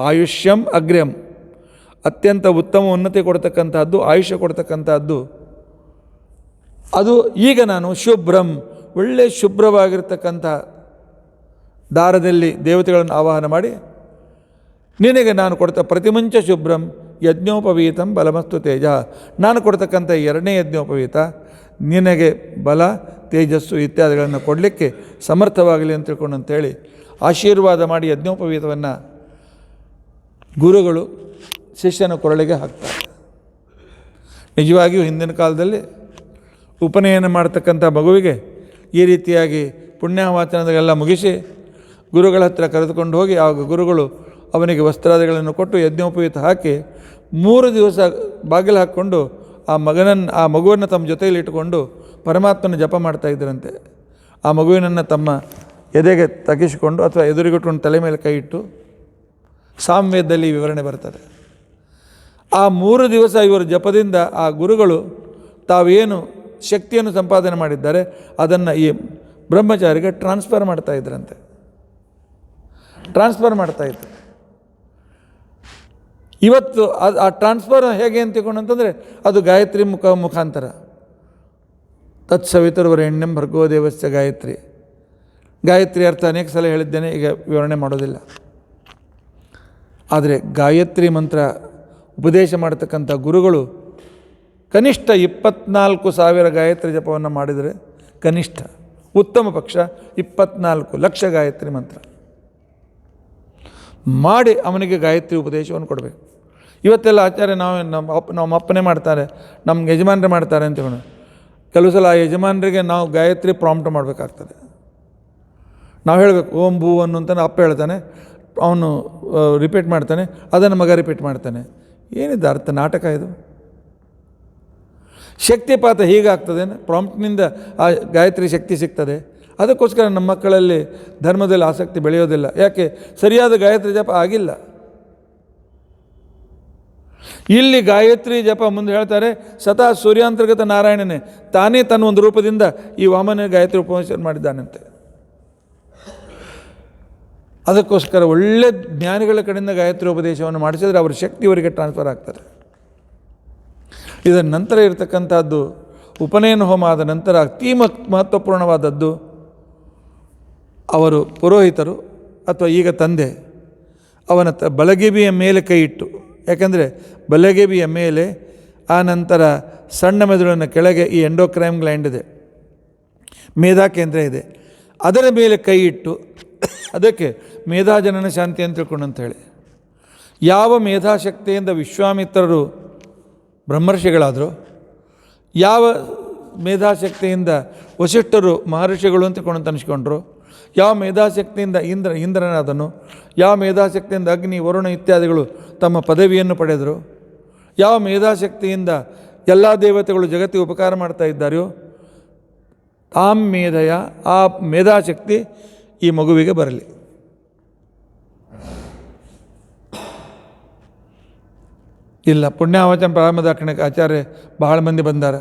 ಆಯುಷ್ಯಂ ಅಗ್ರ್ಯಂ, ಅತ್ಯಂತ ಉತ್ತಮ ಉನ್ನತಿ ಕೊಡ್ತಕ್ಕಂಥದ್ದು, ಆಯುಷ್ಯ ಕೊಡ್ತಕ್ಕಂಥದ್ದು. ಅದು ಈಗ ನಾನು ಶುಭ್ರಂ, ಒಳ್ಳೆ ಶುಭ್ರವಾಗಿರ್ತಕ್ಕಂಥ ದಾರದಲ್ಲಿ ದೇವತೆಗಳನ್ನು ಆವಾಹನ ಮಾಡಿ ನಿನಗೆ ನಾನು ಕೊಡ್ತಾ ಪ್ರತಿಮುಂಚ ಶುಭ್ರಂ ಯಜ್ಞೋಪವೀತಂ ಬಲಮಸ್ತು ತೇಜ, ನಾನು ಕೊಡ್ತಕ್ಕಂಥ ಎರಡನೇ ಯಜ್ಞೋಪವೀತ ನಿನಗೆ ಬಲ ತೇಜಸ್ಸು ಇತ್ಯಾದಿಗಳನ್ನು ಕೊಡಲಿಕ್ಕೆ ಸಮರ್ಥವಾಗಲಿ ಅಂತ ತಿಳ್ಕೊಂಡು ಅಂತೇಳಿ ಆಶೀರ್ವಾದ ಮಾಡಿ ಯಜ್ಞೋಪವೀತವನ್ನು ಗುರುಗಳು ಶಿಷ್ಯನ ಕೊರಳಿಗೆ ಹಾಕ್ತಾರೆ. ನಿಜವಾಗಿಯೂ ಹಿಂದಿನ ಕಾಲದಲ್ಲಿ ಉಪನಯನ ಮಾಡ್ತಕ್ಕಂಥ ಮಗುವಿಗೆ ಈ ರೀತಿಯಾಗಿ ಪುಣ್ಯವಾಚನದೆಲ್ಲ ಮುಗಿಸಿ ಗುರುಗಳ ಹತ್ರ ಕರೆದುಕೊಂಡು ಹೋಗಿ ಆಗ ಗುರುಗಳು ಅವನಿಗೆ ವಸ್ತ್ರಾದಿಗಳನ್ನು ಕೊಟ್ಟು ಯಜ್ಞೋಪವೀತ ಹಾಕಿ 3 ದಿವಸ ಬಾಗಿಲು ಹಾಕ್ಕೊಂಡು ಆ ಮಗುವನ್ನು ತಮ್ಮ ಜೊತೆಯಲ್ಲಿ ಇಟ್ಟುಕೊಂಡು ಪರಮಾತ್ಮನ ಜಪ ಮಾಡ್ತಾಯಿದ್ದರಂತೆ. ಆ ಮಗುವಿನನ್ನು ತಮ್ಮ ಎದೆಗೆ ತಗ್ಗಿಸಿಕೊಂಡು ಅಥವಾ ಎದುರಿಗಿಟ್ಕೊಂಡು ತಲೆ ಮೇಲೆ ಕೈ ಇಟ್ಟು ಸಾಮವೇದದಲ್ಲಿ ವಿವರಣೆ ಬರ್ತದೆ. ಆ 3 ದಿವಸ ಇವರ ಜಪದಿಂದ ಆ ಗುರುಗಳು ತಾವೇನು ಶಕ್ತಿಯನ್ನು ಸಂಪಾದನೆ ಮಾಡಿದ್ದಾರೆ ಅದನ್ನು ಈ ಬ್ರಹ್ಮಚಾರಿಗೆ ಟ್ರಾನ್ಸ್ಫರ್ ಮಾಡ್ತಾಯಿದ್ರಂತೆ. ಟ್ರಾನ್ಸ್ಫರ್ ಮಾಡ್ತಾಯಿದ್ರು. ಇವತ್ತು ಆ ಟ್ರಾನ್ಸ್ಫರ್ ಹೇಗೆ ಅಂತ ತಿಳ್ಕೊಂಡು ಅಂತಂದರೆ ಅದು ಗಾಯತ್ರಿ ಮುಖಾಂತರ. ತತ್ಸವಿತುರ್ವರೆಣ್ಯಂ ಭರ್ಗೋ ದೇವಸ್ಯ ಗಾಯತ್ರಿ. ಗಾಯತ್ರಿ ಅರ್ಥ ಅನೇಕ ಸಲ ಹೇಳಿದ್ದೇನೆ, ಈಗ ವಿವರಣೆ ಮಾಡೋದಿಲ್ಲ. ಆದರೆ ಗಾಯತ್ರಿ ಮಂತ್ರ ಉಪದೇಶ ಮಾಡತಕ್ಕಂಥ ಗುರುಗಳು ಕನಿಷ್ಠ 24,000 ಗಾಯತ್ರಿ ಜಪವನ್ನು ಮಾಡಿದರೆ, ಕನಿಷ್ಠ ಉತ್ತಮ ಪಕ್ಷ 24 ಲಕ್ಷ ಗಾಯತ್ರಿ ಮಂತ್ರ ಮಾಡಿ ಅವನಿಗೆ ಗಾಯತ್ರಿ ಉಪದೇಶವನ್ನು ಕೊಡಬೇಕು. ಇವತ್ತೆಲ್ಲ ಆಚಾರ್ಯ ನಮ್ಮ ಅಪ್ಪನೇ ಮಾಡ್ತಾರೆ, ನಮ್ಮ ಯಜಮಾನರೇ ಮಾಡ್ತಾರೆ ಅಂತ ಹೇಳೋಣ. ಕೆಲವು ಸಲ ಆ ಯಜಮಾನರಿಗೆ ನಾವು ಗಾಯತ್ರಿ ಪ್ರಾಂಪ್ಟ್ ಮಾಡಬೇಕಾಗ್ತದೆ. ನಾವು ಹೇಳಬೇಕು ಓಂ ಭೂ ಅನ್ನುವಂತ ಅಪ್ಪ ಹೇಳ್ತಾನೆ, ಅವನು ರಿಪೀಟ್ ಮಾಡ್ತಾನೆ, ಅದನ್ನು ಮಗ ರಿಪೀಟ್ ಮಾಡ್ತಾನೆ. ಏನಿದೆ ಅರ್ಥ? ನಾಟಕ ಇದು. ಶಕ್ತಿಪಾತ ಹೀಗಾಗ್ತದೆ, ಪ್ರಾಂಪ್ಟ್ನಿಂದ ಆ ಗಾಯತ್ರಿ ಶಕ್ತಿ ಸಿಗ್ತದೆ. ಅದಕ್ಕೋಸ್ಕರ ನಮ್ಮ ಮಕ್ಕಳಲ್ಲಿ ಧರ್ಮದಲ್ಲಿ ಆಸಕ್ತಿ ಬೆಳೆಯೋದಿಲ್ಲ. ಯಾಕೆ? ಸರಿಯಾದ ಗಾಯತ್ರಿ ಜಪ ಆಗಿಲ್ಲ. ಇಲ್ಲಿ ಗಾಯತ್ರಿ ಜಪ ಮುಂದೆ ಹೇಳ್ತಾರೆ, ಸದಾ ಸೂರ್ಯಾಂತರ್ಗತ ನಾರಾಯಣನೇ ತಾನೇ ತನ್ನ ಒಂದು ರೂಪದಿಂದ ಈ ವಾಮನ ಗಾಯತ್ರಿ ಉಪದೇಶ ಮಾಡಿದ್ದಾನಂತೆ. ಅದಕ್ಕೋಸ್ಕರ ಒಳ್ಳೆ ಜ್ಞಾನಿಗಳ ಕಡೆಯಿಂದ ಗಾಯತ್ರಿ ಉಪದೇಶವನ್ನು ಮಾಡಿಸಿದರೆ ಅವರ ಶಕ್ತಿ ಅವರಿಗೆ ಟ್ರಾನ್ಸ್ಫರ್ ಆಗ್ತಾರೆ. ಇದರ ನಂತರ ಇರತಕ್ಕಂಥದ್ದು ಉಪನಯನ ಹೋಮ ಆದ ನಂತರ ಅತಿ ಮಹತ್ವಪೂರ್ಣವಾದದ್ದು, ಅವರು ಪುರೋಹಿತರು ಅಥವಾ ಈಗ ತಂದೆ ಅವನ ಬಲಗೆಬಿಯ ಮೇಲೆ ಕೈ ಇಟ್ಟು, ಯಾಕೆಂದರೆ ಬಲಗೆಬಿಯ ಮೇಲೆ ಆ ನಂತರ ಸಣ್ಣ ಮೆದುಳಿನ ಕೆಳಗೆ ಈ ಎಂಡೋಕ್ರೈನ್ ಗ್ಲ್ಯಾಂಡ್ ಇದೆ, ಮೇಧಾ ಕೇಂದ್ರ ಇದೆ, ಅದರ ಮೇಲೆ ಕೈ ಇಟ್ಟು ಅದಕ್ಕೆ ಮೇಧಾಜನನ ಶಾಂತಿ ಅಂತ ತಿಳ್ಕೊಂಡು ಅಂತ ಹೇಳಿ, ಯಾವ ಮೇಧಾಶಕ್ತಿಯಿಂದ ವಿಶ್ವಾಮಿತ್ರರು ಬ್ರಹ್ಮರ್ಷಿಗಳಾದರು, ಯಾವ ಮೇಧಾಶಕ್ತಿಯಿಂದ ವಸಿಷ್ಠರು ಮಹರ್ಷಿಗಳು ಅಂತ ತಿಳ್ಕೊಂಡು ಅನಿಸ್ಕೊಂಡ್ರು, ಯಾವ ಮೇಧಾಶಕ್ತಿಯಿಂದ ಇಂದ್ರನಾದನು, ಯಾವ ಮೇಧಾಶಕ್ತಿಯಿಂದ ಅಗ್ನಿ ವರುಣ ಇತ್ಯಾದಿಗಳು ತಮ್ಮ ಪದವಿಯನ್ನು ಪಡೆದರು, ಯಾವ ಮೇಧಾಶಕ್ತಿಯಿಂದ ಎಲ್ಲ ದೇವತೆಗಳು ಜಗತ್ತಿಗೆ ಉಪಕಾರ ಮಾಡ್ತಾ ಇದ್ದಾರೆಯೋ ತಾಂ ಮೇಧಯ, ಆ ಮೇಧಾಶಕ್ತಿ ಈ ಮಗುವಿಗೆ ಬರಲಿ. ಇಲ್ಲ ಪುಣ್ಯಾವಚನ ಪ್ರಾರಂಭದಾಕ್ಷಣಕ್ಕೆ ಆಚಾರ್ಯ ಬಹಳ ಮಂದಿ ಬಂದಾರ,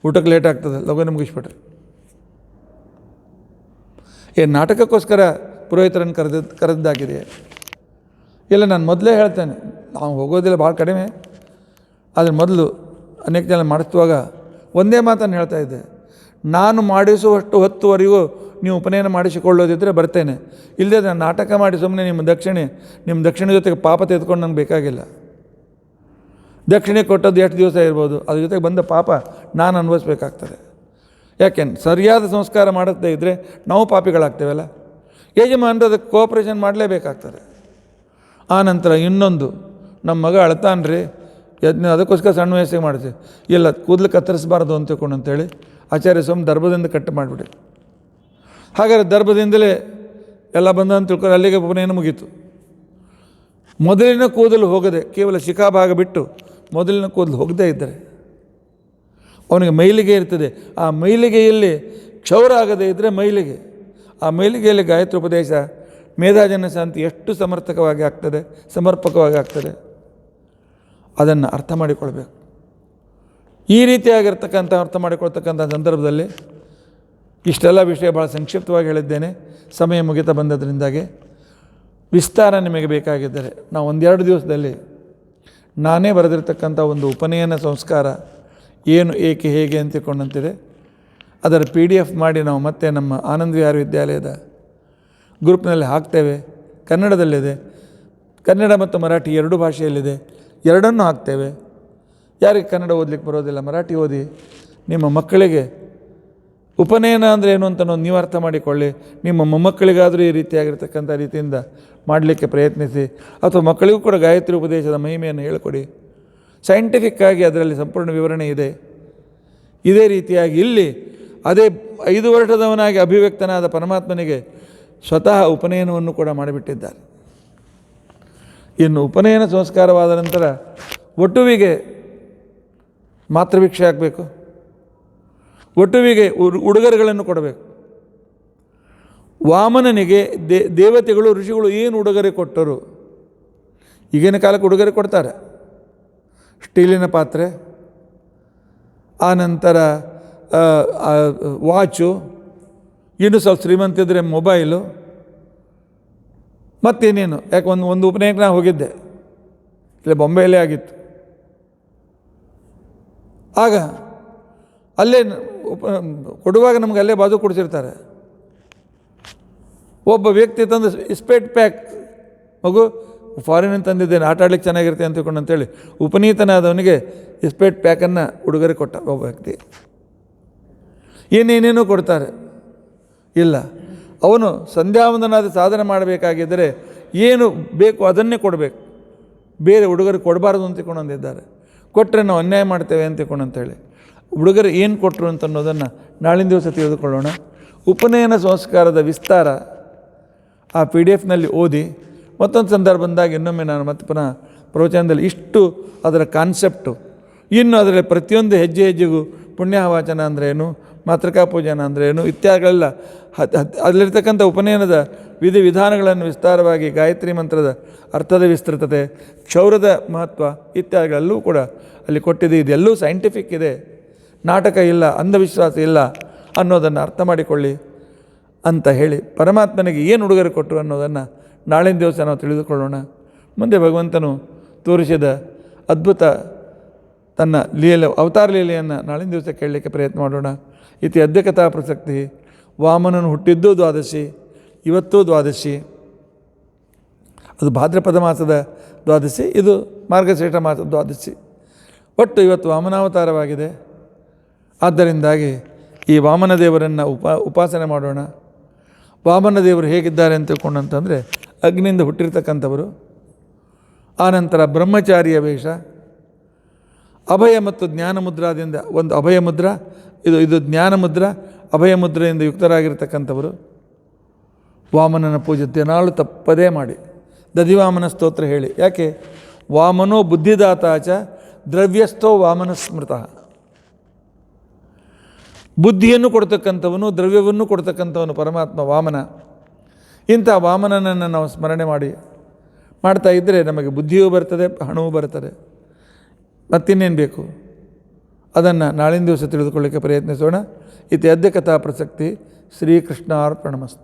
ಊಟಕ್ಕೆ ಲೇಟ್ ಆಗ್ತದೆ, ಲಘುನ ಮುಗಿಸ್ಬಿಟ್ರೆ. ನಾಟಕಕ್ಕೋಸ್ಕರ ಪುರೋಹಿತರನ್ನು ಕರೆದಿದ್ದಾಗಿದೆ. ಇಲ್ಲ, ನಾನು ಮೊದಲೇ ಹೇಳ್ತೇನೆ, ನಾವು ಹೋಗೋದಿಲ್ಲ ಭಾಳ ಕಡಿಮೆ, ಆದರೆ ಮೊದಲು ಅನೇಕ ಜನ ಮಾಡಿಸುವಾಗ ಒಂದೇ ಮಾತನ್ನು ಹೇಳ್ತಾ ಇದ್ದೆ, ನಾನು ಮಾಡಿಸುವಷ್ಟು ಹೊತ್ತುವರೆಗೂ ನೀವು ಉಪನಯನ ಮಾಡಿಸಿಕೊಳ್ಳೋದಿದ್ದರೆ ಬರ್ತೇನೆ, ಇಲ್ಲದೆ ನಾನು ನಾಟಕ ಮಾಡಿ ಸುಮ್ಮನೆ ನಿಮ್ಮ ದಕ್ಷಿಣೆ ಜೊತೆಗೆ ಪಾಪ ತೆಗೆದುಕೊಂಡು ನಂಗೆ ಬೇಕಾಗಿಲ್ಲ. ದಕ್ಷಿಣೆ ಕೊಟ್ಟದ್ದು ಎಷ್ಟು ದಿವಸ ಇರ್ಬೋದು, ಅದ್ರ ಜೊತೆಗೆ ಬಂದ ಪಾಪ ನಾನು ಅನುಭವಿಸ್ಬೇಕಾಗ್ತದೆ. ಯಾಕೆ? ಸರಿಯಾದ ಸಂಸ್ಕಾರ ಮಾಡದೇ ಇದ್ದರೆ ನಾವು ಪಾಪಿಗಳಾಗ್ತೇವಲ್ಲ. ಯಜಮಾನರು ಅದಕ್ಕೆ ಕೋಆಪ್ರೇಷನ್ ಮಾಡಲೇಬೇಕಾಗ್ತದೆ. ಆ ನಂತರ ಇನ್ನೊಂದು, ನಮ್ಮ ಮಗ ಅಳ್ತಾನ್ರಿ, ಅದಕ್ಕೋಸ್ಕರ ಸಣ್ಣ ವಯಸ್ಸಿಗೆ ಮಾಡ್ತೀವಿ, ಇಲ್ಲ ಕೂದಲು ಕತ್ತರಿಸಬಾರ್ದು ಅಂತ ತಿಳ್ಕೊಂಡು ಅಂತೇಳಿ ಆಚಾರ್ಯ ಸ್ವಾಮಿ ದರ್ಭದಿಂದ ಕಟ್ಟು ಮಾಡಿಬಿಡಿ. ಹಾಗಾದರೆ ದರ್ಭದಿಂದಲೇ ಎಲ್ಲ ಬಂದ ಅಂತ ತಿಳ್ಕೊಂಡು ಅಲ್ಲಿಗೆ ಉಪನಯನ ಮುಗೀತು. ಮೊದಲಿನ ಕೂದಲು ಹೋಗದೆ ಕೇವಲ ಶಿಖಾಭಾಗ ಬಿಟ್ಟು ಮೊದಲಿನ ಕೂದಲು ಹೋಗದೇ ಇದ್ದರೆ ಅವನಿಗೆ ಮೈಲಿಗೆ ಇರ್ತದೆ. ಆ ಮೈಲಿಗೆಯಲ್ಲಿ ಕ್ಷೌರ ಆಗದೇ ಇದ್ದರೆ ಮೈಲಿಗೆ, ಆ ಮೈಲಿಗೆಯಲ್ಲಿ ಗಾಯತ್ರಿ ಉಪದೇಶ ಮೇಧಾಜನ ಶಾಂತಿ ಎಷ್ಟು ಸಮರ್ಥಕವಾಗಿ ಆಗ್ತದೆ, ಸಮರ್ಪಕವಾಗಿ ಆಗ್ತದೆ, ಅದನ್ನು ಅರ್ಥ ಮಾಡಿಕೊಳ್ಬೇಕು. ಈ ರೀತಿಯಾಗಿರ್ತಕ್ಕಂಥ ಅರ್ಥ ಮಾಡಿಕೊಳ್ತಕ್ಕಂಥ ಸಂದರ್ಭದಲ್ಲಿ ಇಷ್ಟೆಲ್ಲ ವಿಷಯ ಭಾಳ ಸಂಕ್ಷಿಪ್ತವಾಗಿ ಹೇಳಿದ್ದೇನೆ. ಸಮಯ ಮುಗಿತಾ ಬಂದದ್ರಿಂದಾಗಿ ವಿಸ್ತಾರ ನಿಮಗೆ ಬೇಕಾಗಿದ್ದರೆ ನಾವು ಒಂದೆರಡು ದಿವಸದಲ್ಲಿ ನಾನೇ ಬರೆದಿರ್ತಕ್ಕಂಥ ಒಂದು ಉಪನಯನ ಸಂಸ್ಕಾರ ಏನು ಏಕೆ ಹೇಗೆ ಅಂತ ತಿಳ್ಕೊಂಡಂತಿದೆ, ಅದರ PDF ಮಾಡಿ ನಾವು ಮತ್ತೆ ನಮ್ಮ ಆನಂದ ವಿಹಾರ ವಿದ್ಯಾಲಯದ ಗ್ರೂಪ್ನಲ್ಲಿ ಹಾಕ್ತೇವೆ. ಕನ್ನಡದಲ್ಲಿದೆ, ಕನ್ನಡ ಮತ್ತು ಮರಾಠಿ ಎರಡೂ ಭಾಷೆಯಲ್ಲಿದೆ, ಎರಡನ್ನೂ ಹಾಕ್ತೇವೆ. ಯಾರಿಗೆ ಕನ್ನಡ ಓದಲಿಕ್ಕೆ ಬರೋದಿಲ್ಲ ಮರಾಠಿ ಓದಿ. ನಿಮ್ಮ ಮಕ್ಕಳಿಗೆ ಉಪನಯನ ಅಂದರೆ ಏನು ಅಂತ ನೀವು ಅರ್ಥ ಮಾಡಿಕೊಳ್ಳಿ. ನಿಮ್ಮ ಮೊಮ್ಮಕ್ಕಳಿಗಾದರೂ ಈ ರೀತಿಯಾಗಿರ್ತಕ್ಕಂಥ ರೀತಿಯಿಂದ ಮಾಡಲಿಕ್ಕೆ ಪ್ರಯತ್ನಿಸಿ. ಅಥವಾ ಮಕ್ಕಳಿಗೂ ಕೂಡ ಗಾಯತ್ರಿ ಉಪದೇಶದ ಮಹಿಮೆಯನ್ನು ಹೇಳಿಕೊಡಿ. ಸೈಂಟಿಫಿಕ್ಕಾಗಿ ಅದರಲ್ಲಿ ಸಂಪೂರ್ಣ ವಿವರಣೆ ಇದೆ. ಇದೇ ರೀತಿಯಾಗಿ ಇಲ್ಲಿ ಅದೇ 5 ವರ್ಷದವನಾಗಿ ಅಭಿವ್ಯಕ್ತನಾದ ಪರಮಾತ್ಮನಿಗೆ ಸ್ವತಃ ಉಪನಯನವನ್ನು ಕೂಡ ಮಾಡಿಬಿಟ್ಟಿದ್ದಾರೆ. ಇನ್ನು ಉಪನಯನ ಸಂಸ್ಕಾರವಾದ ನಂತರ ವಟುವಿಗೆ ಮಾತೃಭಿಕ್ಷೆ ಆಗಬೇಕು, ವಟುವಿಗೆ ಉಡುಗೊರೆಗಳನ್ನು ಕೊಡಬೇಕು. ವಾಮನನಿಗೆ ದೇವತೆಗಳು ಋಷಿಗಳು ಏನು ಉಡುಗೊರೆ ಕೊಟ್ಟರು? ಈಗಿನ ಕಾಲಕ್ಕೆ ಉಡುಗೊರೆ ಕೊಡ್ತಾರೆ, ಸ್ಟೀಲಿನ ಪಾತ್ರೆ, ಆನಂತರ ವಾಚು, ಇನ್ನು ಸ್ವಲ್ಪ ಶ್ರೀಮಂತಿದ್ರೆ ಮೊಬೈಲು, ಮತ್ತೇನೇನು. ಯಾಕೆ ಒಂದು ಉಪನಯನಕ್ಕೆ ನಾನು ಹೋಗಿದ್ದೆ, ಇಲ್ಲ ಬೊಂಬೆಯಲ್ಲೇ ಆಗಿತ್ತು. ಆಗ ಅಲ್ಲೇ ಕೊಡುವಾಗ ನಮ್ಗೆ ಅಲ್ಲೇ ಬಾಜು ಕೊಡಿಸಿರ್ತಾರೆ. ಒಬ್ಬ ವ್ಯಕ್ತಿ ತಂದು ಸ್ಪೇಟ್ ಪ್ಯಾಕ್, ಮಗು ಫಾರಿನಿಂದ ತಂದಿದ್ದೇನೆ ಆಟ ಆಡ್ಲಿಕ್ಕೆ ಚೆನ್ನಾಗಿರುತ್ತೆ ಅಂತ ತಿಳ್ಕೊಂಡು ಅಂತೇಳಿ ಉಪನೀತನಾದವನಿಗೆ ಸ್ಪೇಟ್ ಪ್ಯಾಕನ್ನು ಉಡುಗೊರೆ ಕೊಟ್ಟ ಒಬ್ಬ ವ್ಯಕ್ತಿ. ಏನೇನೇನೋ ಕೊಡ್ತಾರೆ. ಇಲ್ಲ, ಅವನು ಸಂಧ್ಯಾವಂದನಾದ ಸಾಧನೆ ಮಾಡಬೇಕಾಗಿದ್ದರೆ ಏನು ಬೇಕು ಅದನ್ನೇ ಕೊಡಬೇಕು, ಬೇರೆ ಉಡುಗೊರೆ ಕೊಡಬಾರ್ದು ಅಂತ ತಿಳ್ಕೊಂಡಂದಿದ್ದಾರೆ. ಕೊಟ್ಟರೆ ನಾವು ಅನ್ಯಾಯ ಮಾಡ್ತೇವೆ ಅಂತ ತಿಳ್ಕೊಂಡು ಅಂತೇಳಿ ಉಡುಗೊರೆ ಏನು ಕೊಟ್ಟರು ಅಂತ ಅನ್ನೋದನ್ನು ನಾಳಿನ ದಿವಸ ತಿಳಿದುಕೊಳ್ಳೋಣ. ಉಪನಯನ ಸಂಸ್ಕಾರದ ವಿಸ್ತಾರ ಆ PDF ಓದಿ. ಮತ್ತೊಂದು ಸಂದರ್ಭ ಬಂದಾಗ ಇನ್ನೊಮ್ಮೆ ನಾನು ಮತ್ತೆ ಪುನಃ ಪ್ರವಚನದಲ್ಲಿ ಇಷ್ಟು ಅದರ ಕಾನ್ಸೆಪ್ಟು, ಇನ್ನು ಅದರಲ್ಲಿ ಪ್ರತಿಯೊಂದು ಹೆಜ್ಜೆ ಹೆಜ್ಜೆಗೂ ಪುಣ್ಯವಾಚನ ಅಂದ್ರೇನು, ಮಾತೃಕಾ ಪೂಜನ ಅಂದ್ರೇನು ಇತ್ಯಾದಿಗಳೆಲ್ಲ ಅದರಲ್ಲಿರ್ತಕ್ಕಂಥ ಉಪನಯನದ ವಿಧಾನಗಳನ್ನು ವಿಸ್ತಾರವಾಗಿ, ಗಾಯತ್ರಿ ಮಂತ್ರದ ಅರ್ಥದ ವಿಸ್ತೃತತೆ, ಕ್ಷೌರದ ಮಹತ್ವ ಇತ್ಯಾದಿಗಳೆಲ್ಲವೂ ಕೂಡ ಅಲ್ಲಿ ಕೊಟ್ಟಿದೆ. ಇದೆಲ್ಲವೂ ಸೈಂಟಿಫಿಕ್ ಇದೆ, ನಾಟಕ ಇಲ್ಲ, ಅಂಧವಿಶ್ವಾಸ ಇಲ್ಲ ಅನ್ನೋದನ್ನು ಅರ್ಥ ಮಾಡಿಕೊಳ್ಳಿ ಅಂತ ಹೇಳಿ ಪರಮಾತ್ಮನಿಗೆ ಏನು ಉಡುಗೊರೆ ಕೊಟ್ಟರು ಅನ್ನೋದನ್ನು ನಾಳಿನ ದಿವಸ ನಾವು ತಿಳಿದುಕೊಳ್ಳೋಣ. ಮುಂದೆ ಭಗವಂತನು ತೋರಿಸಿದ ಅದ್ಭುತ ತನ್ನ ಅವತಾರ ಲೀಲೆಯನ್ನು ನಾಳಿನ ದಿವಸ ಕೇಳಲಿಕ್ಕೆ ಪ್ರಯತ್ನ ಮಾಡೋಣ. ಇತಿ ಅದ್ಯಕಥಾ ಪ್ರಸಕ್ತಿ. ವಾಮನನು ಹುಟ್ಟಿದ್ದು ದ್ವಾದಶಿ, ಇವತ್ತು ದ್ವಾದಶಿ, ಅದು ಭಾದ್ರಪದ ಮಾಸದ ದ್ವಾದಶಿ, ಇದು ಮಾರ್ಗಶ್ರೇಷ್ಠ ಮಾಸದ ದ್ವಾದಶಿ. ಒಟ್ಟು ಇವತ್ತು ವಾಮನಾವತಾರವಾಗಿದೆ. ಆದ್ದರಿಂದಾಗಿ ಈ ವಾಮನ ದೇವರನ್ನು ಉಪಾಸನೆ ಮಾಡೋಣ. ವಾಮನ ದೇವರು ಹೇಗಿದ್ದಾರೆ ಅಂತ ತಿಳ್ಕೊಂಡಂತಂದರೆ ಅಗ್ನಿಯಿಂದ ಹುಟ್ಟಿರ್ತಕ್ಕಂಥವರು, ಆನಂತರ ಬ್ರಹ್ಮಚಾರಿಯ ವೇಷ, ಅಭಯ ಮತ್ತು ಜ್ಞಾನ ಮುದ್ರಾದಿಂದ ಒಂದು ಅಭಯ ಮುದ್ರಾ, ಇದು ಜ್ಞಾನ ಮುದ್ರಾ, ಅಭಯ ಮುದ್ರೆಯಿಂದ ಯುಕ್ತರಾಗಿರ್ತಕ್ಕಂಥವರು. ವಾಮನನ ಪೂಜೆ ದಿನಾಳು ತಪ್ಪದೇ ಮಾಡಿ ದಧಿವಾಮನ ಸ್ತೋತ್ರ ಹೇಳಿ. ಯಾಕೆ? ವಾಮನೋ ಬುದ್ಧಿದಾತಾಚ ದ್ರವ್ಯಸ್ಥೋ ವಾಮನ ಸ್ಮೃತಃ. ಬುದ್ಧಿಯನ್ನು ಕೊಡ್ತಕ್ಕಂಥವನು, ದ್ರವ್ಯವನ್ನು ಕೊಡ್ತಕ್ಕಂಥವನು ಪರಮಾತ್ಮ ವಾಮನ. ಇಂಥ ವಾಮನನನ್ನು ನಾವು ಸ್ಮರಣೆ ಮಾಡ್ತಾ ಇದ್ದರೆ ನಮಗೆ ಬುದ್ಧಿಯೂ ಬರ್ತದೆ, ಹಣವೂ ಬರ್ತದೆ, ಮತ್ತಿನ್ನೇನು ಬೇಕು ಅದನ್ನು ನಾಳಿನ ದಿವಸ ತಿಳಿದುಕೊಳ್ಳಿಕ್ಕೆ ಪ್ರಯತ್ನಿಸೋಣ. ಇತಿ ಅದ್ಯ ಕಥಾ ಪ್ರಸಕ್ತಿ. ಶ್ರೀಕೃಷ್ಣಾರ್ಪಣಮಸ್ತು.